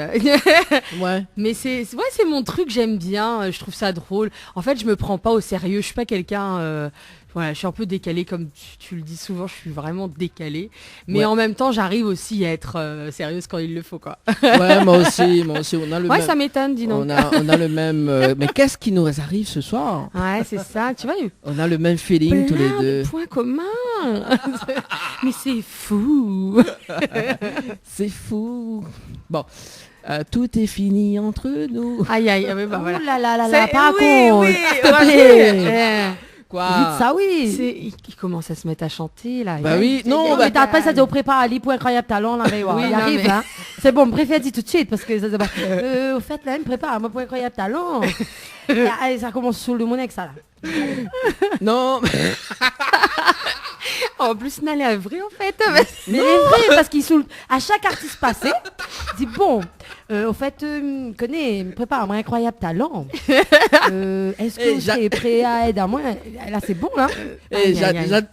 ouais. Mais c'est mon truc. J'aime bien. Je trouve ça drôle. En fait, je me prends pas au sérieux. Je suis pas quelqu'un. Voilà, je suis un peu décalée, comme tu le dis souvent, je suis vraiment décalée. Mais en même temps, j'arrive aussi à être sérieuse quand il le faut, quoi. Ouais, moi aussi, on a le même... ça m'étonne, dis donc. On a le même... Mais qu'est-ce qui nous arrive ce soir? Ouais, c'est ça, tu vois. On a le même feeling tous les deux. Point commun. Mais c'est fou. C'est fou. Bon. Tout est fini entre nous. Aïe, ouais, bah voilà. Ouh là là, par contre, s'il te plaît. Quoi? Vite ça, oui. Il commence à se mettre à chanter, là. Bah oui, non. Mais après, ça dit, on prépare Ali pour incroyable talent, là, mais ouais, il arrive, hein. C'est bon, préfère dire tout de suite, parce que ça au fait, là, il me prépare, moi, pour incroyable talent. Et ça commence sous le mon ex, ça, là. Non. En plus, Nal est vrai, en fait. Mais il est vrai, parce qu'il saoule. À chaque artiste passé, il dit, bon, au fait, connais, me prépare un incroyable talent. Est-ce que vous êtes prêt à aider à moi? Là, c'est bon, là.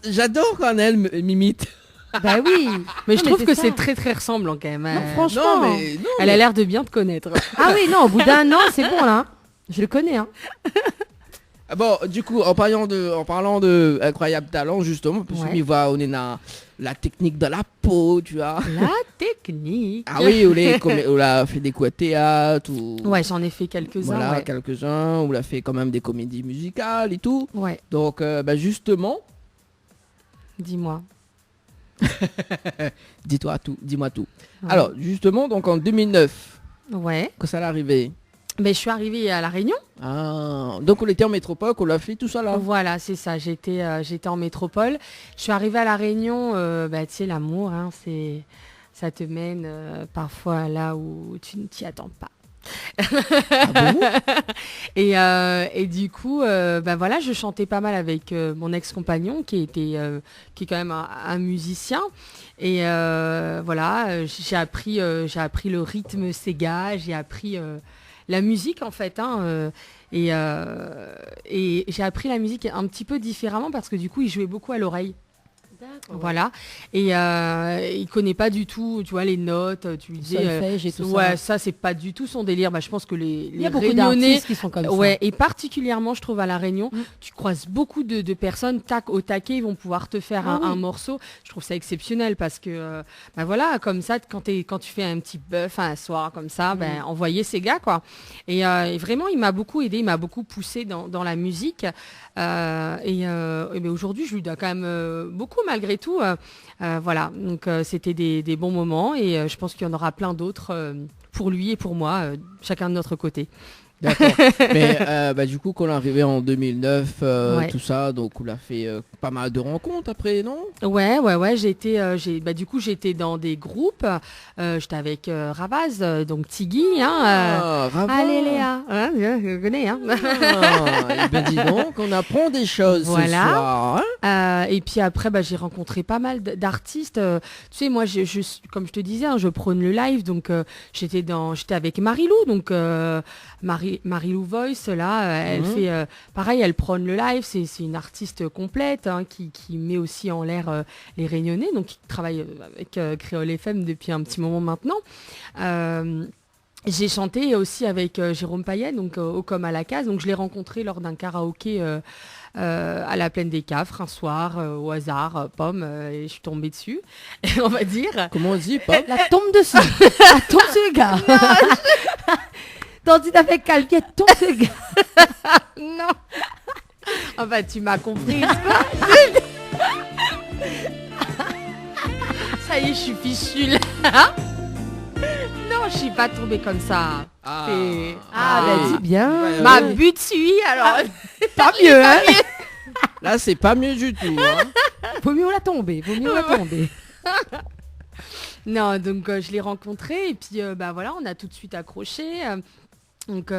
J'adore quand elle m'imite. Bah oui. Mais je trouve que c'est très très ressemblant quand même. Non, franchement. Non, elle a l'air de bien te connaître. Ah oui, non, au bout d'un an, c'est bon, là. Je le connais, hein. Bon, du coup, en parlant de incroyable talent, justement, parce qu'on y va, on est dans la technique de la peau, tu vois. La technique. Ah oui, on a fait des coups à théâtre. Ouais, j'en ai fait quelques-uns. Voilà, quelques-uns. On a fait quand même des comédies musicales et tout. Ouais. Donc, justement. Dis-moi. Dis-moi tout. Ouais. Alors, justement, donc en 2009. Ouais. Quand ça allait arriver. Ben, je suis arrivée à La Réunion. Ah, donc on était en métropole, on l'a fait tout ça là. Voilà, c'est ça. J'étais en métropole. Je suis arrivée à La Réunion. Tu sais, l'amour, hein, ça te mène parfois là où tu ne t'y attends pas. Ah bon? Et du coup, voilà, je chantais pas mal avec mon ex-compagnon qui est quand même un musicien. Et voilà, j'ai appris le rythme Sega, j'ai appris la musique en fait, hein, et j'ai appris la musique un petit peu différemment parce que du coup, il jouait beaucoup à l'oreille. D'accord. Voilà, et il connaît pas du tout, tu vois, les notes, tu lui dis solfège et tout ouais, ça c'est pas du tout son délire. Je pense que les il y a beaucoup Réunionnais d'artistes qui sont comme ça. Et particulièrement je trouve à La Réunion, tu croises beaucoup de personnes au taquet, ils vont pouvoir te faire un morceau. Je trouve ça exceptionnel parce que voilà, comme ça quand tu fais un petit bœuf un soir comme ça, envoyer ces gars quoi. Et vraiment il m'a beaucoup aidé, il m'a beaucoup poussé dans la musique. Mais aujourd'hui je lui dois quand même beaucoup malgré tout. Voilà, donc c'était des bons moments et je pense qu'il y en aura plein d'autres pour lui et pour moi, chacun de notre côté. D'accord. Mais du coup, quand on est arrivé en 2009, tout ça, donc on a fait pas mal de rencontres après, non? Ouais. J'étais dans des groupes. J'étais avec Ravaz, donc Tiggy. Ravaz. Allez Léa, je connais. Dis donc, on apprend des choses ce soir. Et puis après, j'ai rencontré pas mal d'artistes. Tu sais, moi, comme je te disais, je prône le live. Donc, j'étais avec Marilou. Donc, Marilou Voice, là, elle fait pareil, elle prône le live. C'est une artiste complète qui met aussi en l'air les Réunionnais. Donc, qui travaille avec Créole FM depuis un petit moment maintenant. J'ai chanté aussi avec Jérôme Payet, donc au Comme à la Case. Donc, je l'ai rencontré lors d'un karaoké à la Plaine des Cafres un soir au hasard, pomme, et je suis tombée dessus, on va dire. Comment on dit, pomme? La tombe dessus. La tombe sur le gars. Tandis avec Calvier, tombe sur le gars. Non. Enfin, tu m'as compris. Ça y est, je suis fichue là. Non, je suis pas tombée comme ça. Dis bien. Ma butte suit, alors. Pas mieux, hein. Là, c'est pas mieux du tout. Vaut mieux la tomber. Non, donc je l'ai rencontré et puis voilà, on a tout de suite accroché. Donc,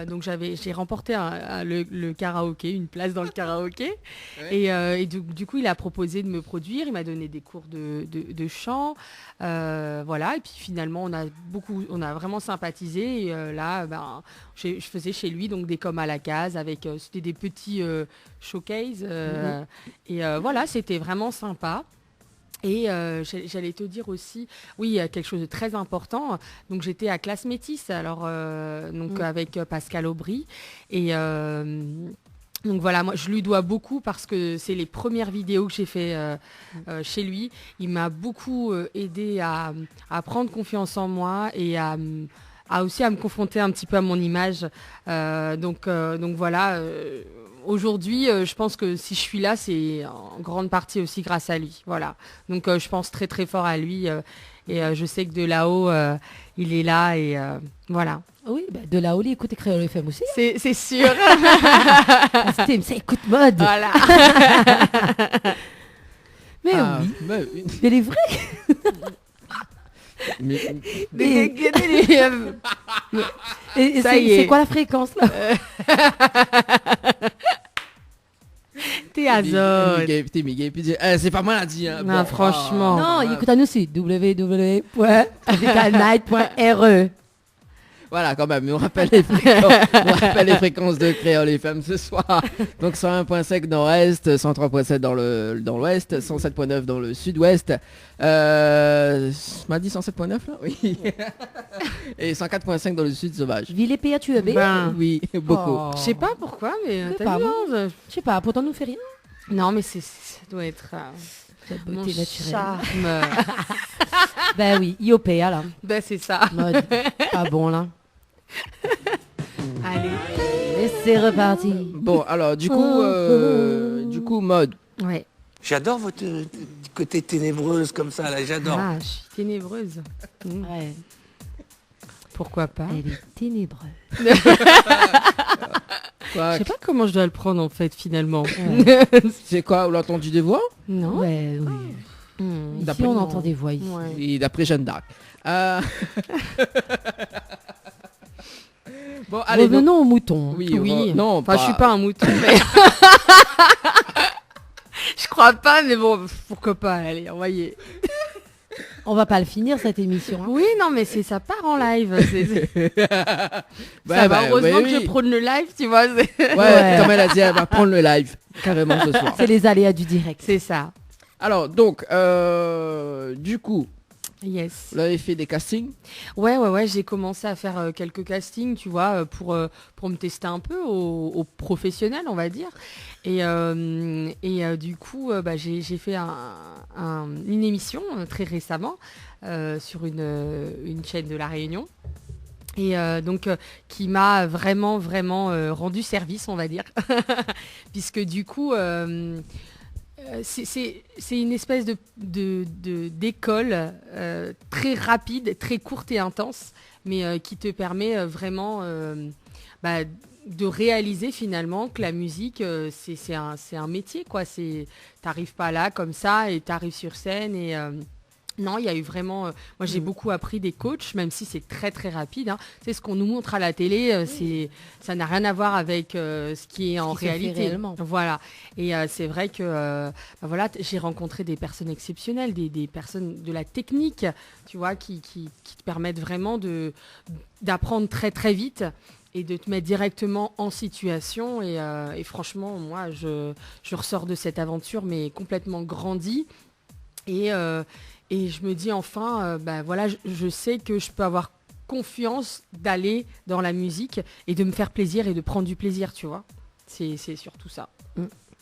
donc j'ai remporté le karaoké, une place dans le karaoké. Ouais. Et du coup, il a proposé de me produire. Il m'a donné des cours de chant. Voilà. Et puis finalement, on a vraiment sympathisé. Et là, je faisais chez lui donc des coms à la case avec c'était des petits showcases. Et voilà, c'était vraiment sympa. Et j'allais te dire aussi, oui, quelque chose de très important. Donc j'étais à Classe Métis, alors avec Pascal Aubry. Et donc voilà, moi je lui dois beaucoup parce que c'est les premières vidéos que j'ai fait chez lui. Il m'a beaucoup aidé à prendre confiance en moi et aussi à me confronter un petit peu à mon image. Donc voilà. Aujourd'hui, je pense que si je suis là, c'est en grande partie aussi grâce à lui. Voilà. Donc, je pense très très fort à lui et je sais que de là-haut, il est là et voilà. Oui, de là-haut, il écoute Créole FM aussi. C'est sûr. C'était ça écoute mode. Voilà. Mais oui. Mais elle est vraie. C'est quoi la fréquence là? T'es à zone. C'est pas mal à dire. Hein. Non, franchement. Non, écoute à nous aussi. www.night.re. Voilà, quand même, on rappelle les fréquences de Créole FM ce soir. Donc 101.5 nord-est, 103.7 dans l'ouest, 107.9 dans le sud-ouest. M'a dit 107.9 là? Oui. Et 104.5 dans le sud sauvage. Ville-et-Pays, tu es oui, beaucoup. Oh. Je sais pas pourquoi, mais t'as vu, je sais pas, pourtant nous fait rien. Non, mais ça doit être mon charme. Ben oui, IOPA là. Ben c'est ça. Mode. Pas bon là. Allez. Et c'est reparti. Bon, alors du coup, mode. Ouais. J'adore votre côté ténébreuse comme ça, là, j'adore. Ah, je suis ténébreuse. Ouais. Pourquoi pas? Elle est ténébreuse. Je sais pas comment je dois le prendre en fait finalement. Ouais. C'est quoi, on l'a entendu des voix? Non. Ouais, oui. Ici on entend des voix ici. Ouais. Et d'après Jeanne d'Arc. Bon, allez, revenons aux moutons. Oui. Non, enfin, je suis pas un mouton, mais je crois pas, mais bon, pourquoi pas. Allez, envoyez. On va pas le finir cette émission. Hein. Oui, non, mais ça part en live. Heureusement que je prône le live, tu vois. Ouais, comme elle a dit, elle va prendre le live carrément ce soir. C'est les aléas du direct. C'est ça. Alors, donc, du coup, yes. Vous avez fait des castings? Ouais, j'ai commencé à faire quelques castings, tu vois, pour me tester un peu au professionnel, on va dire. Et du coup, j'ai fait une émission très récemment sur une chaîne de La Réunion. Et donc, qui m'a vraiment, vraiment rendu service, on va dire. Puisque du coup... c'est une espèce d'école très rapide, très courte et intense, mais qui te permet vraiment de réaliser finalement que la musique, c'est un métier, quoi. T'arrives pas là comme ça et t'arrives sur scène et... Non, il y a eu vraiment... moi, j'ai beaucoup appris des coachs, même si c'est très, très rapide. Hein. C'est ce qu'on nous montre à la télé, ça n'a rien à voir avec ce qui est en réalité. Voilà. Et c'est vrai que voilà, j'ai rencontré des personnes exceptionnelles, des personnes de la technique, tu vois, qui te permettent vraiment d'apprendre très, très vite et de te mettre directement en situation. Et franchement, moi, je ressors de cette aventure, mais complètement grandie. Et je me dis enfin, voilà, je sais que je peux avoir confiance d'aller dans la musique et de me faire plaisir et de prendre du plaisir, tu vois. C'est surtout ça.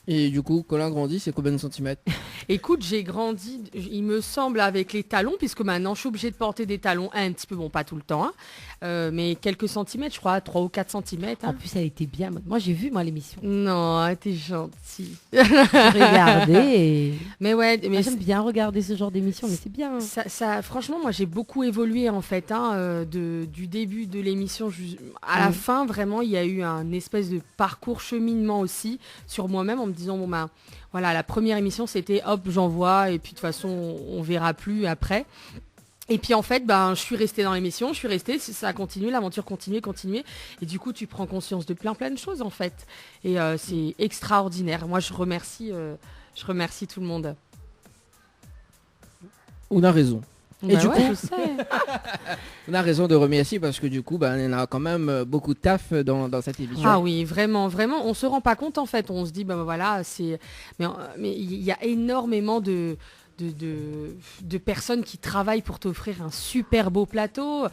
Et du coup, Colin grandit, c'est combien de centimètres? Écoute, j'ai grandi, il me semble, avec les talons, puisque maintenant je suis obligée de porter des talons un petit peu, bon pas tout le temps, hein, mais quelques centimètres, je crois, 3 ou 4 centimètres. Hein. En plus, elle était bien. Moi, j'ai vu, l'émission. Non, t'es gentille. Regardez. Mais ouais, mais j'aime bien regarder ce genre d'émission, mais c'est bien. Ça, franchement, moi, j'ai beaucoup évolué, en fait, hein, du début de l'émission à la fin, vraiment, il y a eu un espèce de parcours cheminement aussi sur moi-même, en me disant, voilà, la première émission, c'était hop, j'envoie, et puis de toute façon, on verra plus après. Et puis en fait, je suis restée dans l'émission, ça a continué, l'aventure continuait. Et du coup, tu prends conscience de plein de choses en fait. Et c'est extraordinaire. Moi, je remercie tout le monde. On a raison. Et du coup, je sais. on a raison de remercier parce que du coup, il y en a quand même beaucoup de taf dans cette émission. Ah oui, vraiment, on se rend pas compte en fait. On se dit, voilà, mais il y a énormément de personnes qui travaillent pour t'offrir un super beau plateau,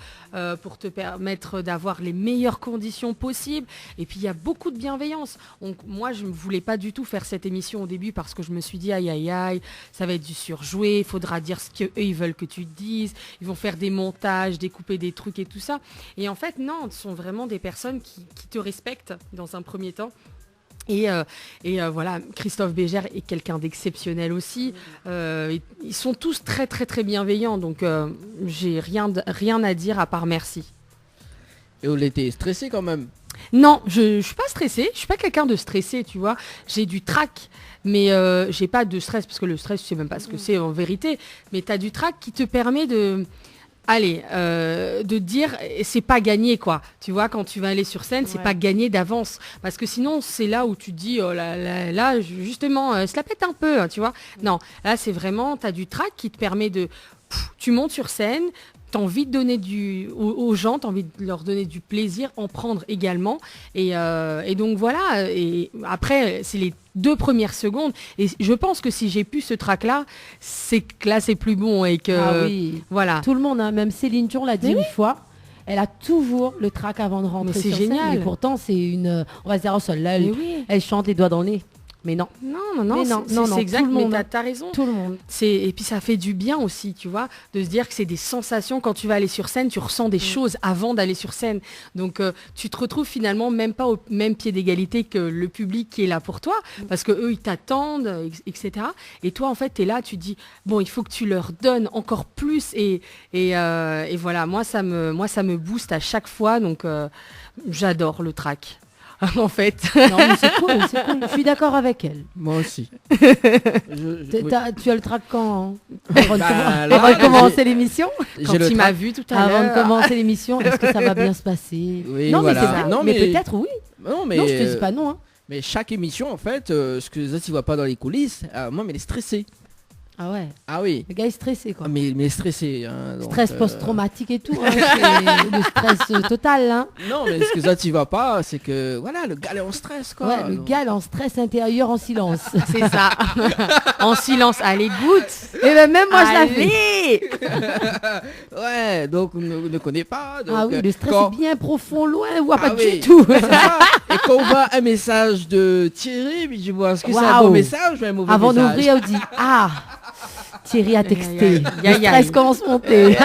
pour te permettre d'avoir les meilleures conditions possibles. Et puis il y a beaucoup de bienveillance. Donc, moi, je ne voulais pas du tout faire cette émission au début parce que je me suis dit aïe, ça va être du surjoué, il faudra dire ce qu'eux ils veulent que tu dises, ils vont faire des montages, découper des trucs et tout ça. Et en fait, non, ce sont vraiment des personnes qui te respectent dans un premier temps. Et voilà, Christophe Bégère est quelqu'un d'exceptionnel aussi. Ils sont tous très très très bienveillants, donc j'ai rien à dire à part merci. Et on était stressé quand même. Non, je suis pas stressée, je suis pas quelqu'un de stressé, tu vois. J'ai du trac, mais j'ai pas de stress, parce que le stress, tu sais même pas ce que c'est en vérité. Mais tu as du trac qui te permet de dire c'est pas gagné quoi. Tu vois, quand tu vas aller sur scène, c'est pas gagné d'avance. Parce que sinon, c'est là où tu te dis, oh là, justement, se la pète un peu, tu vois. Non, là, c'est vraiment, tu as du trac qui te permet tu montes sur scène, tu as envie de donner aux gens, tu as envie de leur donner du plaisir, en prendre également. Et donc voilà, et après, c'est les 2 premières secondes. Et je pense que si j'ai plus ce trac-là, c'est que là, c'est plus bon. Et que, voilà. Tout le monde, hein, même Céline Dion l'a dit 1000 fois. Elle a toujours le trac avant de rentrer sur scène. Et pourtant, c'est une... On va se dire, oh, celle-là, elle chante les doigts dans le nez. Mais non. Non, c'est exact, tout le monde, t'as raison. Tout le monde. Et puis ça fait du bien aussi, tu vois, de se dire que c'est des sensations. Quand tu vas aller sur scène, tu ressens des choses avant d'aller sur scène. Donc tu te retrouves finalement même pas au même pied d'égalité que le public qui est là pour toi, parce que eux ils t'attendent, etc. Et toi en fait tu es là, tu dis bon, il faut que tu leur donnes encore plus et voilà, moi ça me booste à chaque fois, donc j'adore le track. En fait. Non, mais c'est cool. Je suis d'accord avec elle. Moi aussi. Tu as le trac quand avant de commencer l'émission. Quand il m'a vu tout à l'heure. Avant de commencer l'émission, est-ce que ça va bien se passer? Non, mais c'est vrai. Mais peut-être oui. Non, je te dis pas non. Hein. Mais chaque émission, en fait, ce que tu vois pas dans les coulisses, moi, mais elle est stressée. Ah ouais. Ah oui. Le gars est stressé quoi. Mais stressé. Hein, stress post-traumatique et tout. Hein, c'est le stress total. Hein. Non, mais ce que ça tu vas pas, c'est que voilà, le gars est en stress quoi. Ouais, le gars est en stress intérieur en silence. C'est ça. En silence. Allez, goûte. Et ben même moi je la fais. Ouais, donc on ne connaît pas. Donc, ah oui, le stress est bien profond, loin, on voit pas oui, du tout. Et quand on voit un message de Thierry, puis je vois est-ce que c'est un bon message ou un mauvais avant message. Avant d'ouvrir, on dit Thierry a texté. Le stress commence à monter.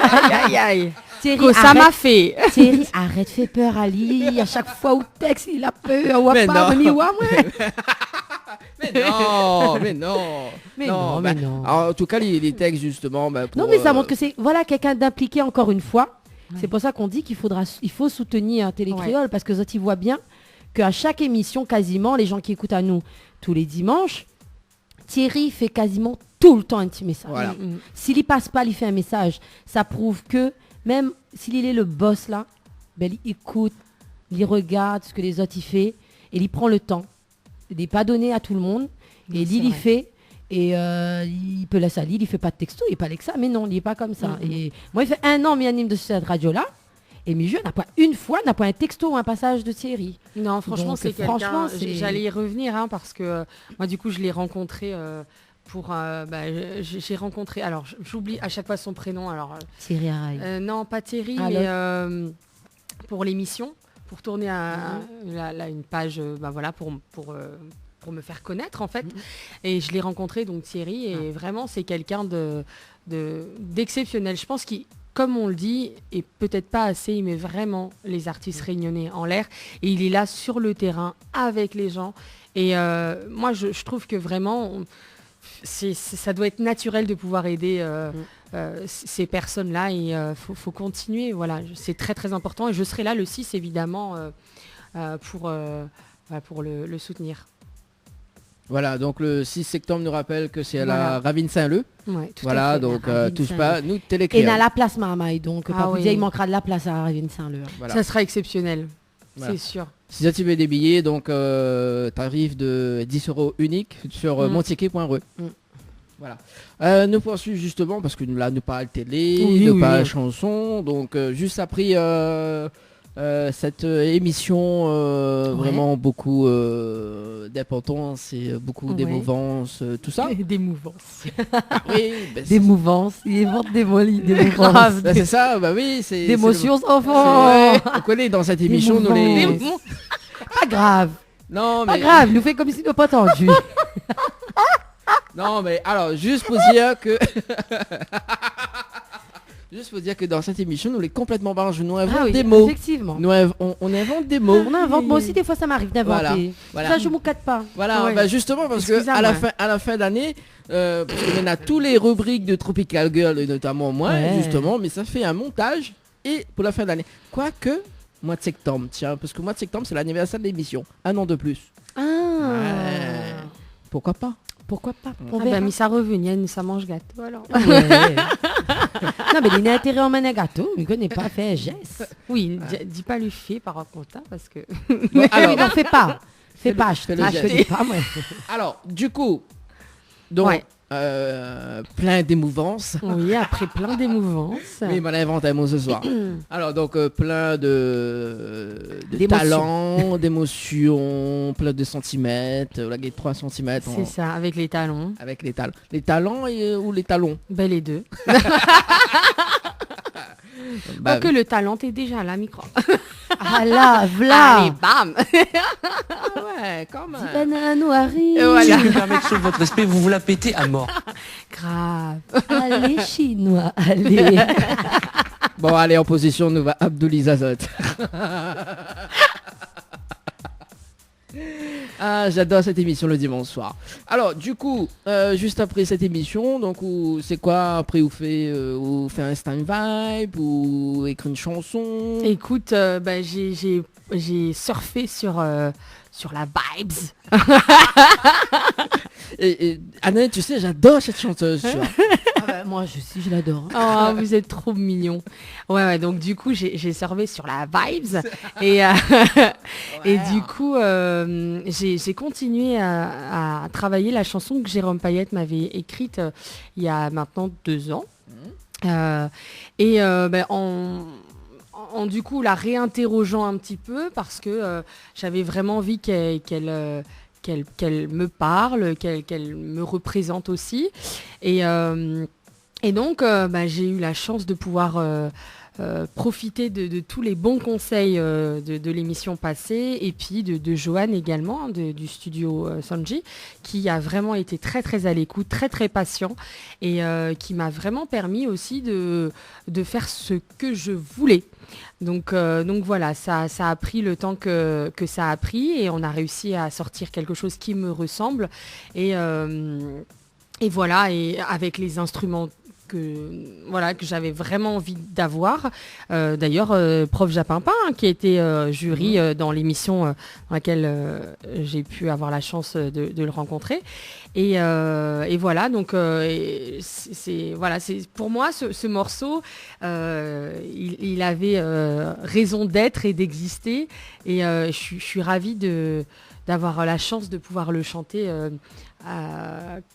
Thierry, ça m'a fait. Thierry, arrête, fait peur à lui. À chaque fois où texte, il a peur. Mais non. Mais non. Alors, en tout cas, les textes, justement... non, mais ça montre que c'est quelqu'un d'impliqué encore une fois. Ouais. C'est pour ça qu'on dit qu'il faut soutenir Télécréole, parce que Zoti voit bien qu'à chaque émission, quasiment, les gens qui écoutent à nous tous les dimanches, Thierry fait quasiment tout le temps un petit message. Voilà. S'il y passe pas, il fait un message. Ça prouve que même s'il est le boss là, il écoute, il regarde ce que les autres y font et il prend le temps. Il n'est pas donné à tout le monde. Et il y fait. Et il peut laisser aller, il fait pas de texto, il n'est pas avec ça. Mais non, il n'est pas comme ça. Et moi, il fait 1 an, anime de cette radio-là. Et Mijeux n'a pas une fois, n'a pas un texto ou un passage de Thierry. Non, franchement, donc, c'est quelqu'un... J'allais y revenir, hein, parce que moi, du coup, je l'ai rencontré... j'ai rencontré, alors j'oublie à chaque fois son prénom, alors Thierry Araille. Non, pas Thierry, mais pour l'émission, pour tourner une page, pour me faire connaître en fait. Et je l'ai rencontré, donc Thierry, et vraiment c'est quelqu'un d'exceptionnel. Je pense qu'il, comme on le dit, et peut-être pas assez, il met vraiment les artistes réunionnais en l'air, et il est là sur le terrain avec les gens. Et moi je trouve que vraiment ça doit être naturel de pouvoir aider ces personnes-là, et faut continuer. Voilà, c'est très très important, et je serai là le 6 évidemment pour le soutenir. Voilà, donc le 6 septembre nous rappelle que c'est à Voilà. la Ravine Saint-Leu. Ouais, tout à Voilà, fait. donc la Ravine touche Saint-Leu. pas, nous Et télécréole. dans la place Marmaille, donc Ah par oui. il manquera de la place à Ravine Saint-Leu. Voilà. Ça sera exceptionnel, Voilà. c'est sûr. Si tu veux des billets, donc tarif de 10 € unique sur monticket.re. Voilà. Nous poursuivons justement, parce que là, nous parlons télé, Oui, nous oui, parlons oui. chanson, donc juste après cette émission, vraiment beaucoup d'importance et beaucoup Ouais. d'émouvance, tout ça. Des mouvances. Ah oui, ben, Des mouvances, il invente des mots, des Grave. mouvances. c'est ça, bah oui, c'est... D'émotions c'est enfants. le- On connaît dans cette émission, nous les... mouvances. Pas grave, Non, pas mais... grave, nous fait comme si nous pas entendu. Non, mais alors, juste pour dire que... Juste pour dire que dans cette émission, nous les complètement barges, nous inventons des mots. effectivement. Nous on invente des mots. On invente, moi aussi des fois ça m'arrive d'inventer. Voilà. Ça je m'en cadre pas. Voilà, Ouais. bah justement parce que Excusez-moi. à la fin d'année, parce qu'on a tous les rubriques de Tropical Girl, et notamment moi, Ouais. justement, mais ça fait un montage et pour la fin d'année. Quoique, mois de septembre, tiens, parce que mois de septembre, c'est l'anniversaire de l'émission. Un an de plus. Ah. Ouais. Pourquoi pas? Pourquoi pas? Ah On bah, verra. mais ça revient, ça mange gâteau alors. Ouais. Non mais il a intérêt en main à gâteau, il connaît pas faire geste. Oui, dis pas lui fait par contre, hein, parce que... Bon, Alors, alors, non, fais pas. Fais pas, je fais te le je te geste. dis pas moi. alors, du coup, donc, Ouais. plein d'émouvances. Oui, après plein d'émouvances. Oui, m'en invente un mot ce soir. Alors donc plein de D'émotions. talents, d'émotions, plein de centimètres, la guette 3 centimètres C'est ça, avec les talons. avec les talents. Les talents ou les talons Ben les deux. Bah, que le talent est déjà là, micro. Ah là, v'là. Allez, bam. ouais, quand même. Banano arrive. Voilà. Si je puis me permettre, sauf votre respect, vous vous la pétez à mort. Grave. Allez chinois, allez. Bon, allez, en position, nous va Abdoulizazot. Ah, j'adore cette émission le dimanche soir. Alors, du coup, juste après cette émission, donc, c'est quoi après vous fait un stand vibe ou écrire une chanson? Écoute, bah, j'ai surfé sur la vibes. Et Annette, tu sais, j'adore cette chanteuse. Tu vois. Ah bah, moi je l'adore. Oh, vous êtes trop mignons. Ouais, donc du coup, j'ai surfé sur la vibes. Et, et du coup, j'ai continué à travailler la chanson que Jérôme Payette m'avait écrite il y a maintenant 2 ans. Ben, en du coup la réinterrogeant un petit peu parce que j'avais vraiment envie qu'elle me parle, qu'elle me représente aussi. Et donc bah, j'ai eu la chance de pouvoir profiter de tous les bons conseils de l'émission passée et puis de Johan également, du studio Sanji, qui a vraiment été très très à l'écoute, très très patient et qui m'a vraiment permis aussi de faire ce que je voulais. Donc voilà, ça a pris le temps que ça a pris et on a réussi à sortir quelque chose qui me ressemble. Et voilà, et avec les instruments que j'avais vraiment envie d'avoir. D'ailleurs, Prof Japinpin, qui a été jury dans l'émission dans laquelle j'ai pu avoir la chance de le rencontrer. Et voilà, donc c'est pour moi ce morceau, il avait raison d'être et d'exister. Et je suis ravie d'avoir la chance de pouvoir le chanter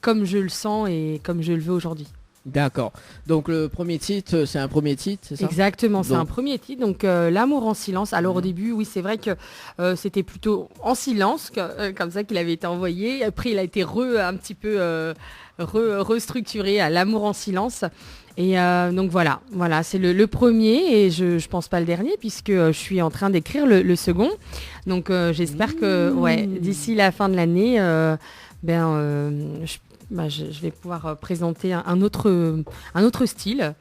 comme je le sens et comme je le veux aujourd'hui. D'accord. Donc le premier titre, c'est un premier titre, c'est ça? Exactement, c'est Donc- un premier titre. Donc L'amour en silence. Alors au début, oui, c'est vrai que c'était plutôt en silence, comme ça qu'il avait été envoyé. Après, il a été un petit peu restructuré à L'amour en silence. Et donc voilà, c'est le premier et je pense pas le dernier puisque je suis en train d'écrire le second. Donc j'espère que d'ici la fin de l'année, je vais pouvoir présenter un autre style.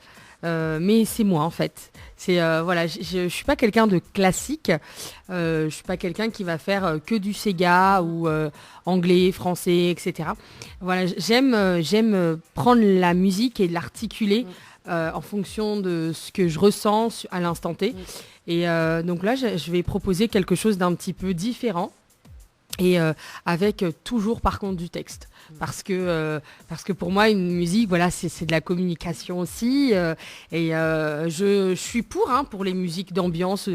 Mais c'est moi en fait. Je suis pas quelqu'un de classique. Je suis pas quelqu'un qui va faire que du Sega ou anglais, français, etc. Voilà, j'aime prendre la musique et l'articuler en fonction de ce que je ressens à l'instant T. Et donc là, je vais proposer quelque chose d'un petit peu différent. Et avec toujours par contre du texte. Parce que pour moi, une musique, voilà, c'est de la communication aussi. Je suis pour les musiques d'ambiance,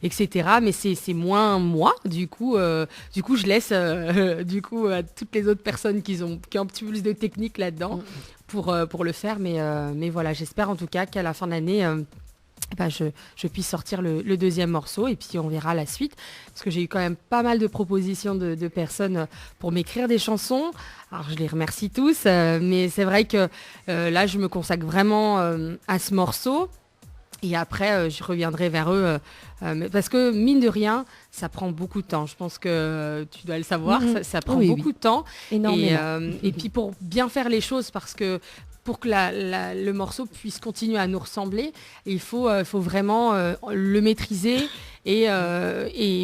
etc. Mais c'est moins moi. Du coup, je laisse à toutes les autres personnes qui ont un petit peu plus de technique là-dedans pour le faire. Mais voilà, j'espère en tout cas qu'à la fin de l'année... je puisse sortir le deuxième morceau et puis on verra la suite parce que j'ai eu quand même pas mal de propositions de personnes pour m'écrire des chansons. Alors je les remercie tous, mais c'est vrai que là je me consacre vraiment à ce morceau et après je reviendrai vers eux parce que mine de rien ça prend beaucoup de temps. Je pense que tu dois le savoir, ça prend beaucoup de temps. Énormément. Et puis pour bien faire les choses parce que pour que le morceau puisse continuer à nous ressembler, il faut vraiment le maîtriser et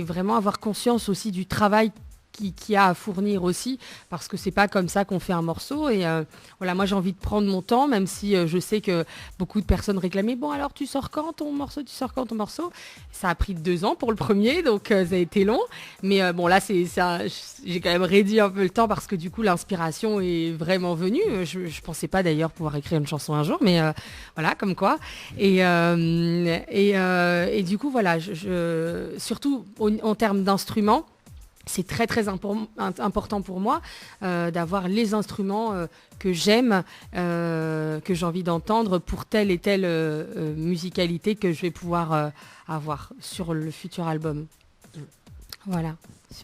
vraiment avoir conscience aussi du travail qu'il y a à fournir aussi, parce que c'est pas comme ça qu'on fait un morceau. Et voilà, moi j'ai envie de prendre mon temps, même si je sais que beaucoup de personnes réclamaient, bon alors tu sors quand ton morceau, Ça a pris 2 ans pour le premier, donc ça a été long. Mais bon là, j'ai quand même réduit un peu le temps parce que du coup l'inspiration est vraiment venue. Je pensais pas d'ailleurs pouvoir écrire une chanson un jour, mais voilà, comme quoi. Et du coup voilà, surtout en termes d'instruments, c'est très très important pour moi d'avoir les instruments que j'aime, que j'ai envie d'entendre pour telle et telle musicalité que je vais pouvoir avoir sur le futur album. Voilà.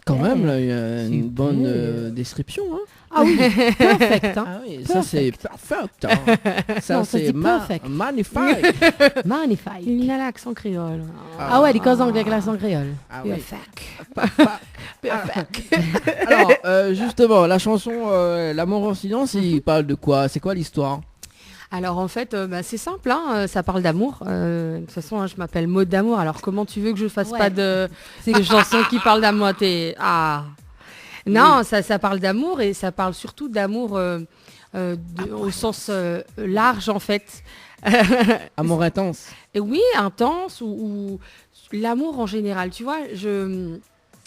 Quand même, là, il y a une bonne description. Hein. Ah oui, perfect. Hein. Ah oui, ça c'est perfect. Hein. Ça c'est magnifique. Magnifique. Il a l'accent créole. Ah ouais, les causes anglais avec l'accent créole. Ah oui. Perfect. Alors, justement, la chanson L'amour en silence, il parle de quoi? C'est quoi l'histoire? Alors en fait, c'est simple, hein, ça parle d'amour. De toute façon, je m'appelle Maud d'amour. Alors comment tu veux que je fasse pas de chansons qui parlent d'amour? Non, ça parle d'amour et ça parle surtout d'amour au sens large en fait. Amour intense. Et oui, intense ou l'amour en général. Tu vois,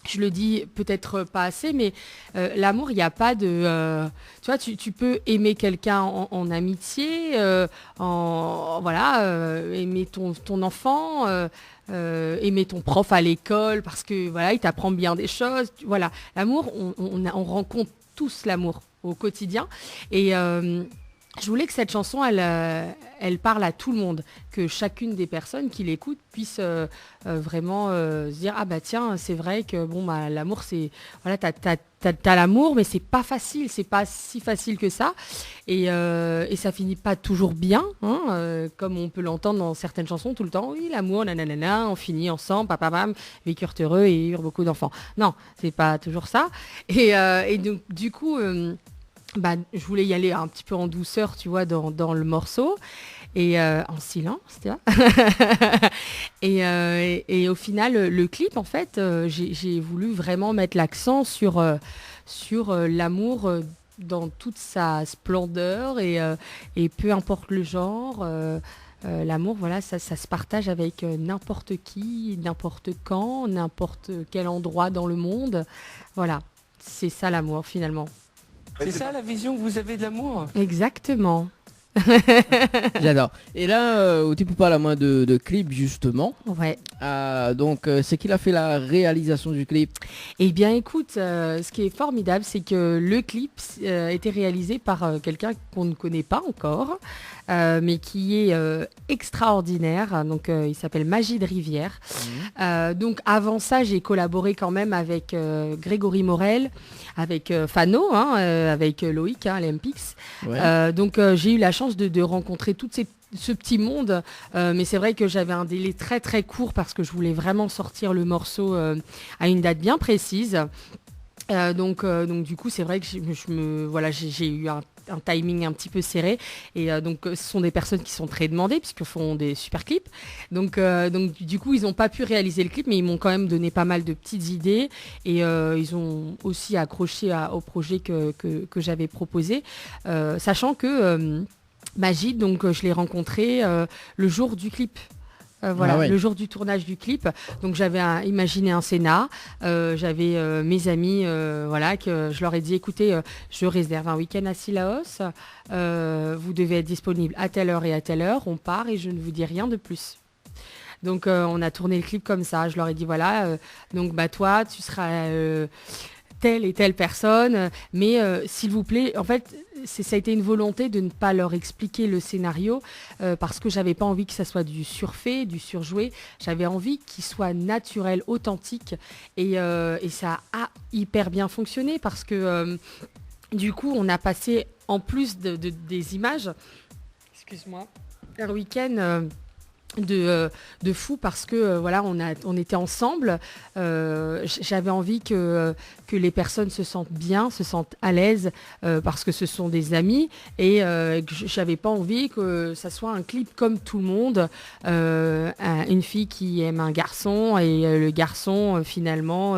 je le dis peut-être pas assez, mais l'amour, il n'y a pas de... tu vois, tu peux aimer quelqu'un en amitié, aimer ton enfant, aimer ton prof à l'école, parce que voilà, il t'apprend bien des choses. Voilà, l'amour, on rencontre tous l'amour au quotidien. Et je voulais que cette chanson, elle parle à tout le monde, que chacune des personnes qui l'écoutent puisse vraiment se dire ah bah tiens, c'est vrai que bon bah l'amour c'est voilà, t'as l'amour, mais c'est pas facile, c'est pas si facile que ça, et ça finit pas toujours bien, hein, comme on peut l'entendre dans certaines chansons tout le temps. Oui, l'amour, nanana, on finit ensemble, papa, vécurent heureux et eurent beaucoup d'enfants. Non, c'est pas toujours ça. Et donc du coup. Je voulais y aller un petit peu en douceur, tu vois, dans le morceau, et en silence, tu vois. et au final, le clip, en fait, j'ai voulu vraiment mettre l'accent sur l'amour dans toute sa splendeur, et peu importe le genre. L'amour, voilà, ça se partage avec n'importe qui, n'importe quand, n'importe quel endroit dans le monde. Voilà, c'est ça l'amour, finalement. C'est ça la vision que vous avez de l'amour? Exactement. J'adore. Et là, tu peux parler à moi de clip justement. Ouais. Donc, c'est qui a fait la réalisation du clip? Eh bien, écoute, ce qui est formidable, c'est que le clip a été réalisé par quelqu'un qu'on ne connaît pas encore, mais qui est extraordinaire. Donc, il s'appelle Magid Rivière. Donc, avant ça, j'ai collaboré quand même avec Grégory Morel, avec Fano, avec Loïc, l'Empix. Ouais. Donc, j'ai eu la chance de rencontrer ce petit monde, mais c'est vrai que j'avais un délai très très court parce que je voulais vraiment sortir le morceau à une date bien précise. Donc du coup, c'est vrai que j'ai eu un timing un petit peu serré, et donc ce sont des personnes qui sont très demandées puisqu'ils font des super clips. Donc du coup, ils n'ont pas pu réaliser le clip, mais ils m'ont quand même donné pas mal de petites idées, et ils ont aussi accroché au projet que j'avais proposé, sachant que Magid, donc je l'ai rencontré le jour du clip. Voilà, Ah ouais. le jour du tournage du clip. Donc j'avais imaginé un scénar. J'avais mes amis, voilà, que je leur ai dit, écoutez, je réserve un week-end à Sillaos. Vous devez être disponible à telle heure et à telle heure. On part et je ne vous dis rien de plus. Donc on a tourné le clip comme ça. Je leur ai dit voilà, donc bah toi tu seras telle et telle personne, mais s'il vous plaît, en fait ça a été une volonté de ne pas leur expliquer le scénario parce que j'avais pas envie que ça soit du surfait, du surjoué. J'avais envie qu'il soit naturel, authentique et ça a hyper bien fonctionné parce que du coup on a passé en plus des images, excuse-moi, un week-end. De fou parce que voilà on était ensemble, j'avais envie que les personnes se sentent bien, se sentent à l'aise parce que ce sont des amis et que j'avais pas envie que ça soit un clip comme tout le monde, une fille qui aime un garçon et le garçon finalement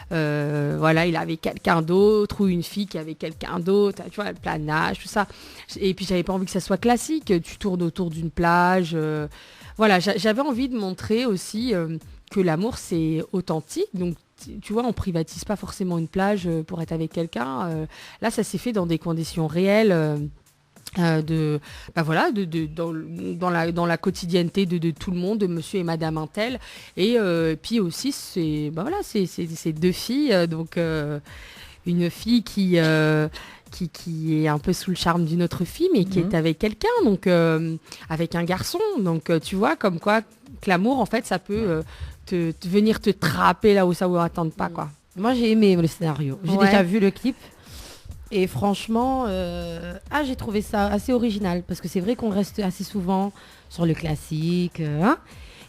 voilà il avait quelqu'un d'autre ou une fille qui avait quelqu'un d'autre, tu vois, le planage, tout ça, et puis j'avais pas envie que ça soit classique, tu tournes autour d'une plage. Voilà, j'avais envie de montrer aussi que l'amour, c'est authentique. Donc, tu vois, on privatise pas forcément une plage pour être avec quelqu'un. Là, ça s'est fait dans des conditions réelles. Dans la quotidienneté de tout le monde, de monsieur et madame Intel. Et puis aussi, c'est deux filles. Donc, une fille qui est un peu sous le charme d'une autre fille, mais qui est avec quelqu'un, donc avec un garçon. Donc tu vois, comme quoi que l'amour, en fait, ça peut venir te trapper là où ça ne attend pas, quoi. Moi, j'ai aimé le scénario. J'ai Ouais. déjà vu le clip. Et franchement, j'ai trouvé ça assez original. Parce que c'est vrai qu'on reste assez souvent sur le classique.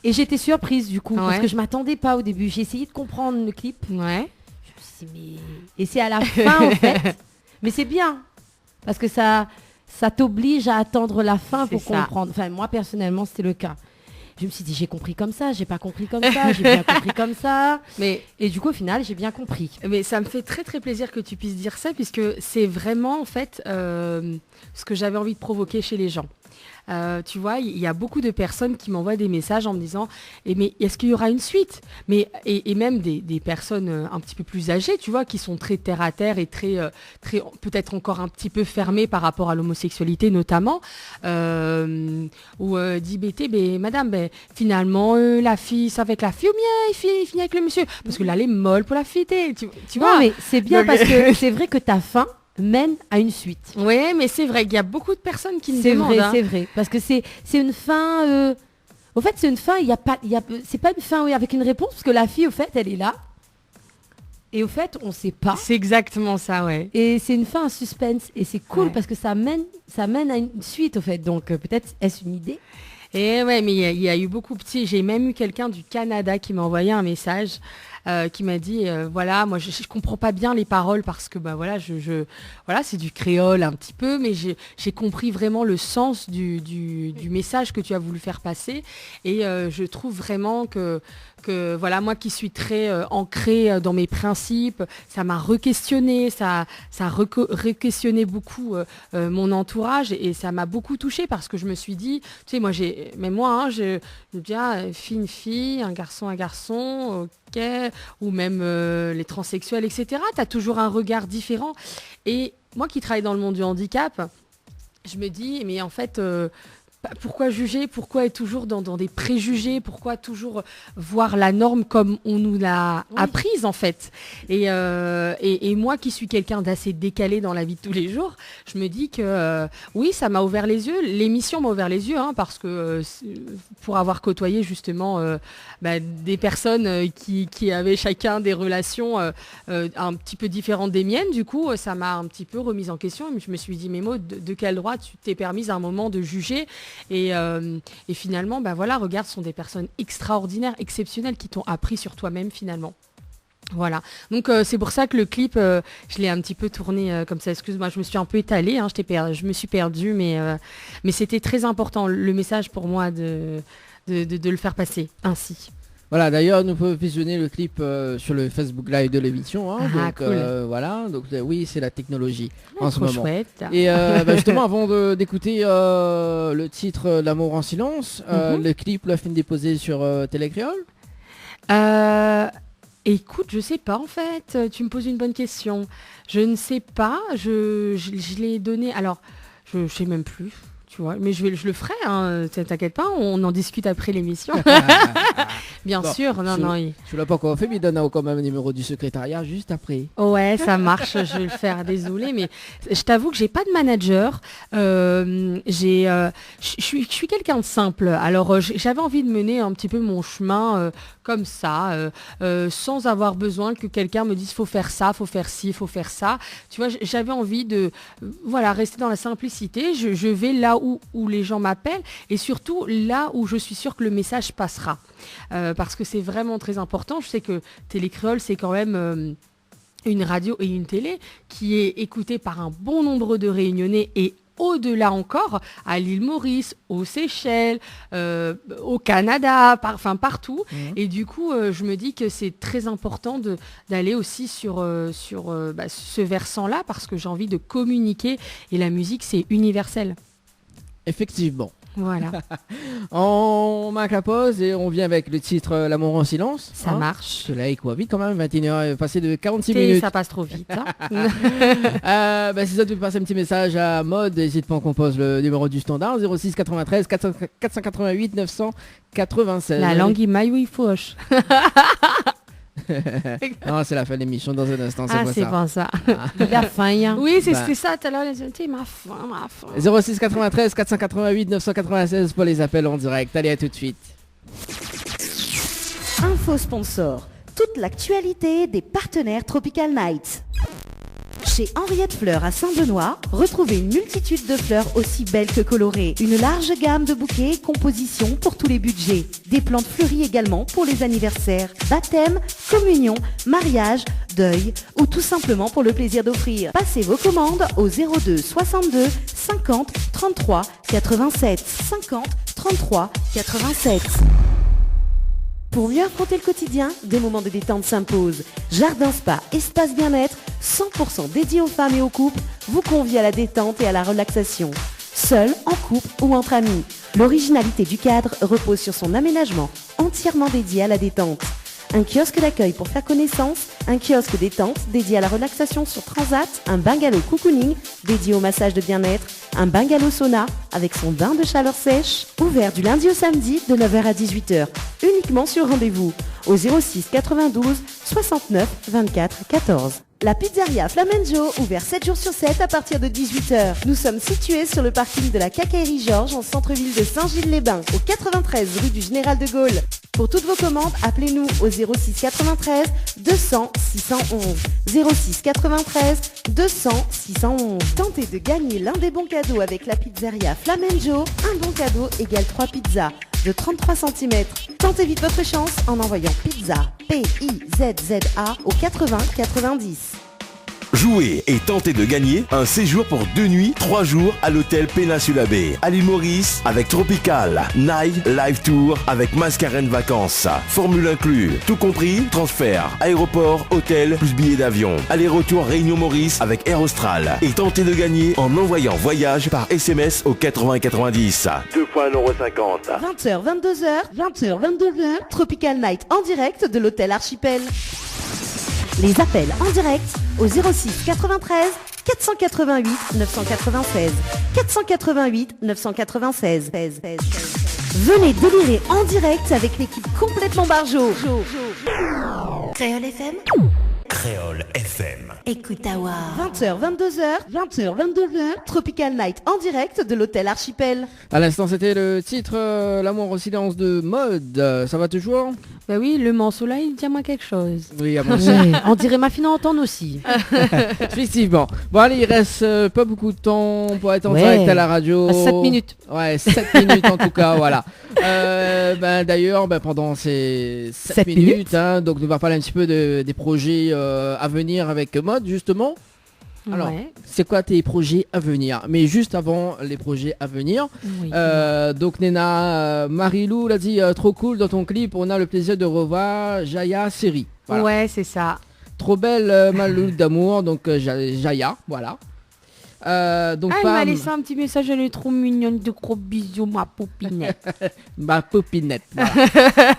Et j'étais surprise, du coup, parce Ouais. que je ne m'attendais pas au début. J'ai essayé de comprendre le clip. Ouais. Je me suis dit, et c'est à la fin, en fait. Mais c'est bien. Parce que ça t'oblige à attendre la fin pour C'est ça. comprendre. Enfin, moi, personnellement, c'était le cas. Je me suis dit, j'ai compris comme ça, j'ai pas compris comme ça, j'ai bien compris comme ça. Et du coup, au final, j'ai bien compris. Mais ça me fait très très plaisir que tu puisses dire ça, puisque c'est vraiment en fait ce que j'avais envie de provoquer chez les gens. Tu vois, il y a beaucoup de personnes qui m'envoient des messages en me disant mais est-ce qu'il y aura une suite, et même des personnes un petit peu plus âgées, tu vois, qui sont très terre à terre et très peut-être encore un petit peu fermées par rapport à l'homosexualité notamment, ou dit madame, finalement la fille c'est avec la fille ou bien il finit avec le monsieur, parce que là elle est molle pour la fille, tu Non, vois. mais c'est bien Donc- parce que c'est vrai que ta fin mène à une suite. Oui, mais c'est vrai qu'il y a beaucoup de personnes qui me C'est demandent. vrai, c'est vrai. Parce que c'est une fin. Au fait, c'est une fin. C'est pas une fin avec une réponse, parce que la fille, au fait, elle est là. Et au fait, on sait pas. C'est exactement ça, ouais. Et c'est une fin à suspense. Et c'est cool Ouais. parce que ça mène à une suite, au fait. Donc peut-être est-ce une idée. Et ouais, mais il y a eu beaucoup petit. J'ai même eu quelqu'un du Canada qui m'a envoyé un message qui m'a dit voilà, moi je comprends pas bien les paroles parce que voilà, voilà, c'est du créole un petit peu, mais j'ai compris vraiment le sens du message que tu as voulu faire passer, et je trouve vraiment que voilà, moi qui suis très ancrée dans mes principes, ça m'a re-questionné, ça a re-questionné beaucoup mon entourage, et ça m'a beaucoup touchée parce que je me suis dit, tu sais, moi je me dis, fille, une fille, un garçon, ok, ou même les transsexuels, etc. Tu as toujours un regard différent. Et moi qui travaille dans le monde du handicap, je me dis, mais en fait, pourquoi juger? Pourquoi être toujours dans des préjugés? Pourquoi toujours voir la norme comme on nous l'a apprise, en fait? Et moi qui suis quelqu'un d'assez décalé dans la vie de tous les jours, je me dis que oui, ça m'a ouvert les yeux. L'émission m'a ouvert les yeux, parce que pour avoir côtoyé justement des personnes qui avaient chacun des relations un petit peu différentes des miennes, du coup, ça m'a un petit peu remise en question. Et je me suis dit, mais Maud, de quel droit tu t'es permise à un moment de juger? Et finalement, voilà, regarde, ce sont des personnes extraordinaires, exceptionnelles, qui t'ont appris sur toi-même finalement. Voilà, donc c'est pour ça que le clip, je l'ai un petit peu tourné comme ça. Excuse-moi, je me suis un peu étalée, je me suis perdue, mais c'était très important, le message pour moi de le faire passer ainsi. Voilà, d'ailleurs, nous pouvons visionner le clip sur le Facebook Live de l'émission. Hein, Ah, donc, cool. voilà, donc oui, c'est la technologie en ce Trop moment. chouette. Et justement, avant d'écouter le titre L'amour en silence, le clip l'a fait déposer sur Télécréole. Écoute, je sais pas en fait. Tu me poses une bonne question. Je ne sais pas. Je l'ai donné. Alors, je sais même plus. Tu vois, mais je le ferai. Hein, t'inquiète pas. On en discute après l'émission. Bien Bon, sûr. Non. Je l'ai pas encore fait, mais il donne quand même le numéro du secrétariat juste après. Ouais, ça marche, je vais le faire, désolé, mais je t'avoue que j'ai pas de manager. Je suis quelqu'un de simple. Alors, j'avais envie de mener un petit peu mon chemin comme ça, sans avoir besoin que quelqu'un me dise faut faire ça, faut faire ci, faut faire ça. Tu vois, j'avais envie de rester dans la simplicité. Je vais là où les gens m'appellent et surtout là où je suis sûre que le message passera. Parce que c'est vraiment très important. Je sais que Télécréole, c'est quand même une radio et une télé qui est écoutée par un bon nombre de Réunionnais et au-delà encore, à l'île Maurice, aux Seychelles, au Canada, partout. Et du coup, je me dis que c'est très important d'aller aussi sur ce versant-là parce que j'ai envie de communiquer et la musique, c'est universel. Effectivement. Voilà. On marque la pause et on vient avec le titre L'amour en silence. Ça marche. Cela est quoi vite quand même, 21h passé de 46 minutes. Ça passe trop vite. Hein. Si ça tu peux passer un petit message à Mode, n'hésite pas, on compose le numéro du standard 06 93 488 996. La langue il maille ou il fauche. Non, c'est la fin de l'émission dans un instant, c'est Ah, pas c'est ça. pas ça. La faim. Hein. Oui, Bah. c'était ça tout à l'heure. Ma faim. 06 93 488 996 pour les appels en direct. Allez, à tout de suite. Info sponsor. Toute l'actualité des partenaires Tropical Night. Chez Henriette Fleurs à Saint-Benoît, retrouvez une multitude de fleurs aussi belles que colorées. Une large gamme de bouquets et compositions pour tous les budgets. Des plantes fleuries également pour les anniversaires, baptêmes, communions, mariages, deuil ou tout simplement pour le plaisir d'offrir. Passez vos commandes au 02 62 50 33 87 50 33 87. Pour mieux affronter le quotidien, des moments de détente s'imposent. Jardin Spa, espace bien-être, 100% dédié aux femmes et aux couples, vous convie à la détente et à la relaxation. Seul, en couple ou entre amis. L'originalité du cadre repose sur son aménagement, entièrement dédié à la détente. Un kiosque d'accueil pour faire connaissance, un kiosque détente dédié à la relaxation sur Transat, un bungalow cocooning dédié au massage de bien-être, un bungalow sauna avec son bain de chaleur sèche, ouvert du lundi au samedi de 9h à 18h, uniquement sur rendez-vous, au 06 92 69 24 14. La pizzeria Flamenjo, ouvert 7 jours sur 7 à partir de 18h. Nous sommes situés sur le parking de la Quincaillerie Georges en centre-ville de Saint-Gilles-les-Bains, au 93 rue du Général de Gaulle. Pour toutes vos commandes, appelez-nous au 06 93 200 611. 06 93 200 611. Tentez de gagner l'un des bons cadeaux avec la pizzeria Flamenjo. Un bon cadeau égale 3 pizzas de 33 cm. Tentez vite votre chance en envoyant pizza, P-I-Z-Z-A au 80 90. Jouez et tentez de gagner un séjour pour 2 nuits, 3 jours à l'hôtel Péninsula Bay, à l'île Maurice, avec Tropical, Night, Live Tour, avec Mascarène Vacances. Formule inclus, tout compris, transfert, aéroport, hôtel, plus billets d'avion. Aller-retour Réunion Maurice avec Air Austral. Et tentez de gagner en envoyant voyage par SMS au 80 90. 2 fois 1,50 €. 20h, 22h, Tropical Night en direct de l'hôtel Archipel. Les appels en direct au 06 93 488 996. 488 996. Venez délirer en direct avec l'équipe complètement barjo. Créole FM. Créole FM. Écoute Awa. 20h, 22h, Tropical Night en direct de l'hôtel Archipel. À l'instant, c'était le titre L'amour au silence de Mode. Ça va toujours? Bah oui, le morceau là, il dit à moi quelque chose. Oui, à mon Ouais, on dirait ma fille entendre aussi. Effectivement. Bon, allez, il reste pas beaucoup de temps pour être en Ouais. direct à la radio. 7 minutes. Ouais, 7 minutes en tout cas, voilà. D'ailleurs, pendant ces 7 minutes, hein, donc nous va parler un petit peu des projets à venir avec Mode, justement. Alors, Ouais. c'est quoi tes projets à venir? Mais juste avant les projets à venir, Oui. donc Nena, Marilou l'a dit, trop cool dans ton clip, on a le plaisir de revoir Jaya Seri. Voilà. Ouais, c'est ça. Trop belle Malou d'amour, donc Jaya, voilà. Donc Ah, elle m'a Pam, laissé un petit message, elle est trop mignonne, de gros bisous, ma poupinette. ma popinette. Voilà.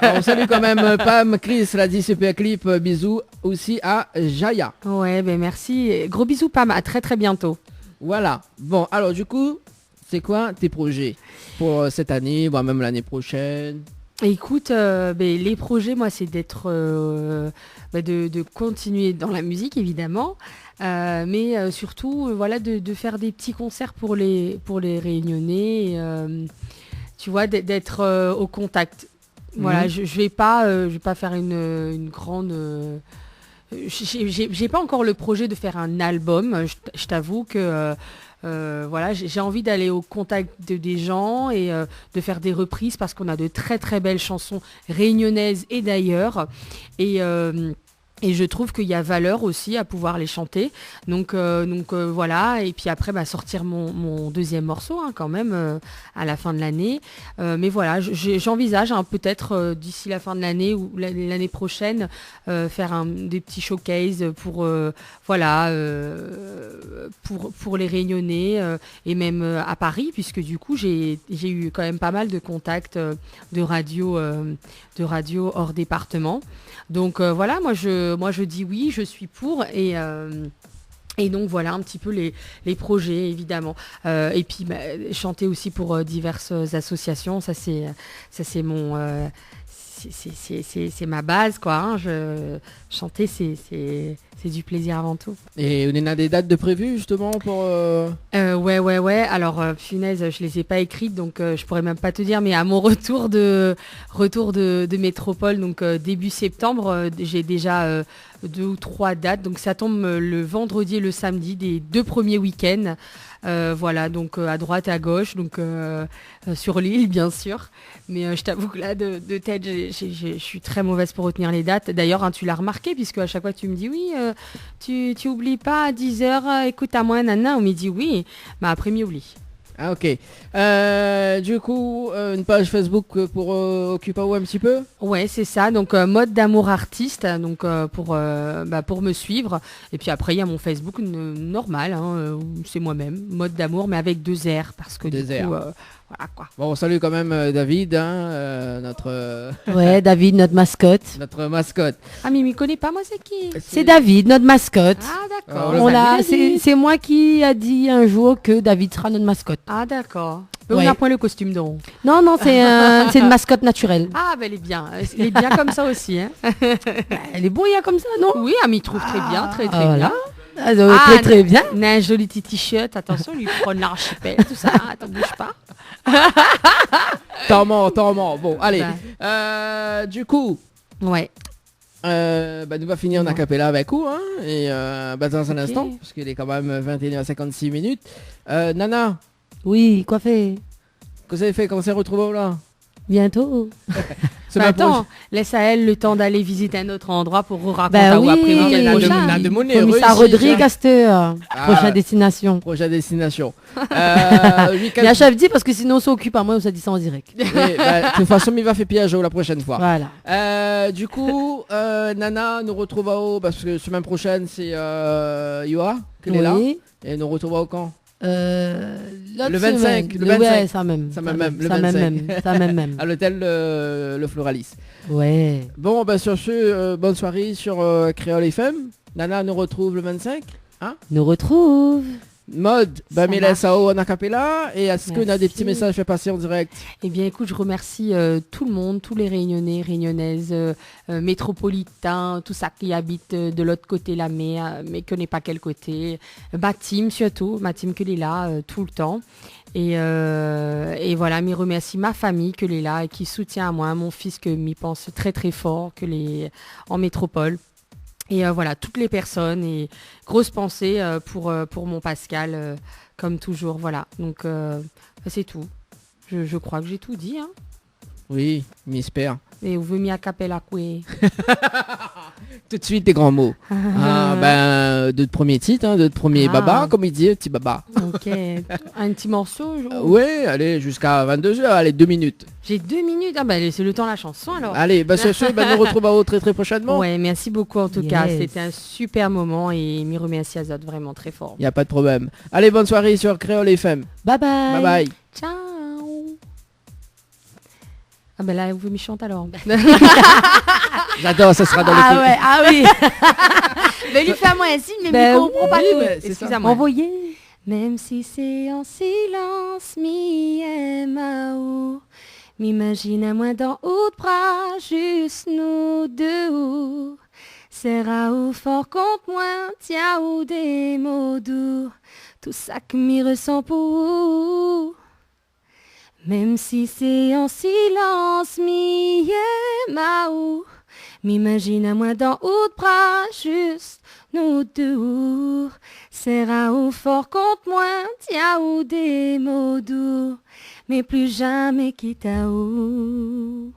Alors, on salue quand même Pam, Chris l'a dit, super clip, bisous aussi à Jaya. Ouais, ben merci. Gros bisous, Pam, à très très bientôt. Voilà. Bon, alors du coup, c'est quoi tes projets pour cette année, voire même l'année prochaine? Écoute, les projets, moi, c'est d'être, de continuer dans la musique, évidemment, mais surtout, voilà, de faire des petits concerts pour les Réunionnais, tu vois, d'être au contact. Voilà, je vais pas faire une grande. J'ai pas encore le projet de faire un album. Je t'avoue que. Voilà, j'ai envie d'aller au contact des gens et de faire des reprises parce qu'on a de très très belles chansons réunionnaises et d'ailleurs. Et je trouve qu'il y a valeur aussi à pouvoir les chanter. Donc voilà, et puis après sortir mon deuxième morceau quand même à la fin de l'année. Mais voilà, j'envisage peut-être d'ici la fin de l'année ou l'année prochaine faire des petits showcases pour pour les Réunionnais et même à Paris, puisque du coup j'ai eu quand même pas mal de contacts de radio hors département. Donc voilà, moi je dis oui, je suis pour et donc voilà un petit peu les projets évidemment. Et puis chanter aussi pour diverses associations, ça c'est mon c'est ma base quoi. Hein. Chanter c'est du plaisir avant tout. Et on a des dates de prévues justement pour... Ouais. Alors, punaise, je les ai pas écrites, donc je pourrais même pas te dire. Mais à mon retour de métropole, donc début septembre, j'ai déjà 2 ou 3 dates. Donc ça tombe le vendredi et le samedi des 2 premiers week-ends. Voilà, donc à droite, à gauche, donc sur l'île bien sûr. Mais je t'avoue que là, de tête, je suis très mauvaise pour retenir les dates. D'ailleurs, tu l'as remarqué, puisque à chaque fois tu me dis oui, tu oublies pas à 10h, écoute à moi, nana, on me dit oui, mais après m'oublie. Ah ok. Du coup, une page Facebook pour occuper un petit peu? Ouais, c'est ça. Donc mode d'amour artiste, donc pour me suivre. Et puis après il y a mon Facebook normal, hein, c'est moi-même, mode d'amour, mais avec 2 R parce que du coup, voilà quoi. Bon, on salue quand même David, hein, notre. Ouais, David, notre mascotte. Notre mascotte. Ah mais il me connaît pas, moi c'est qui? C'est David, notre mascotte. Ah d'accord. C'est moi qui a dit un jour que David sera notre mascotte. Ah d'accord. Ouais. On n'a point le costume donc. Non, c'est une mascotte naturelle. Ah elle est bien. Elle est bien comme ça aussi. Hein. Elle est brouillée comme ça, non? Oui, il trouve très bien, très voilà. bien. Très bien. On a un joli petit t-shirt, attention, lui prendre l'archipel, tout ça, attends, bouge pas. T'en mens. Bon, allez. Du coup. Ouais. Nous va finir en acapella avec vous, hein, et dans un instant, parce qu'il est quand même 21h56 minutes. Nana. Oui, quoi fait? Qu'est-ce que vous avez fait? Comment s'est retrouvé là? Bientôt. Attends, laisse à elle le temps d'aller visiter un autre endroit pour raconter oui, après ça Rodrigue Asteur. Prochaine destination. Prochaine destination. Mais à chaque dit parce que sinon on s'occupe à moi, on se dit ça en direct. De toute façon, il va faire piège la prochaine fois. Voilà. Du coup, Nana nous retrouve à haut parce que semaine prochaine c'est Yoa qui est là. Et nous retrouve au camp. Le 25. Le 25. Ouais, ça même. Ça même. À l'hôtel le Floralis. Ouais. Bon, sur ce, bonne soirée sur Créole FM. Nana nous retrouve le 25. Hein? Nous retrouve. Mode, Bamila Sao en acapella. Et est-ce qu'on a des petits messages à passer en direct? Eh bien écoute, je remercie tout le monde, tous les Réunionnais, Réunionnaises, métropolitains, tout ça qui habite de l'autre côté de la mer, mais qui n'est pas quel côté. Ma team surtout, ma team que est là tout le temps. Et voilà, me remercie ma famille que est là et qui soutient à moi, mon fils que m'y pense très très fort, que les en métropole. Et voilà, toutes les personnes et grosse pensée pour mon Pascal, comme toujours, voilà. Donc c'est tout. Je crois que j'ai tout dit. Hein. Oui, m'espère. Et vous mis à capella quoi. Tout de suite des grands mots. De premiers titres, de premiers baba, comme il dit, petit baba. Ok, un petit morceau. Ouais, allez, jusqu'à 22h, allez, 2 minutes. J'ai 2 minutes. Ah bah c'est le temps de la chanson alors. Allez, sur ce, nous retrouvons très très prochainement. Ouais, merci beaucoup en tout cas. C'était un super moment et m'y remercie Azot vraiment très fort. Il n'y a pas de problème. Allez, bonne soirée sur Créole FM. Bye bye. Bye bye. Ciao. Ah ben là, vous me chantez alors. J'adore, ça sera dans le Ah ouais, ah oui. Mais lui fait à moi un signe, mais Ben il comprend pas oui, tout. mais c'est Excusez-moi. Envoyez. Même si c'est en silence, mi aime à ou. M'imagine à moi dans ou de bras, juste nous deux. Sera ou fort contre moi, tiens ou des mots doux. Tout ça que m'y ressent pour. Même si c'est en silence, mi aime à ou. M'imagine à moi dans ou de bras, juste nous deux. Sera ou fort contre moi, tiens ou des mots doux. Mais plus jamais quitte à ou.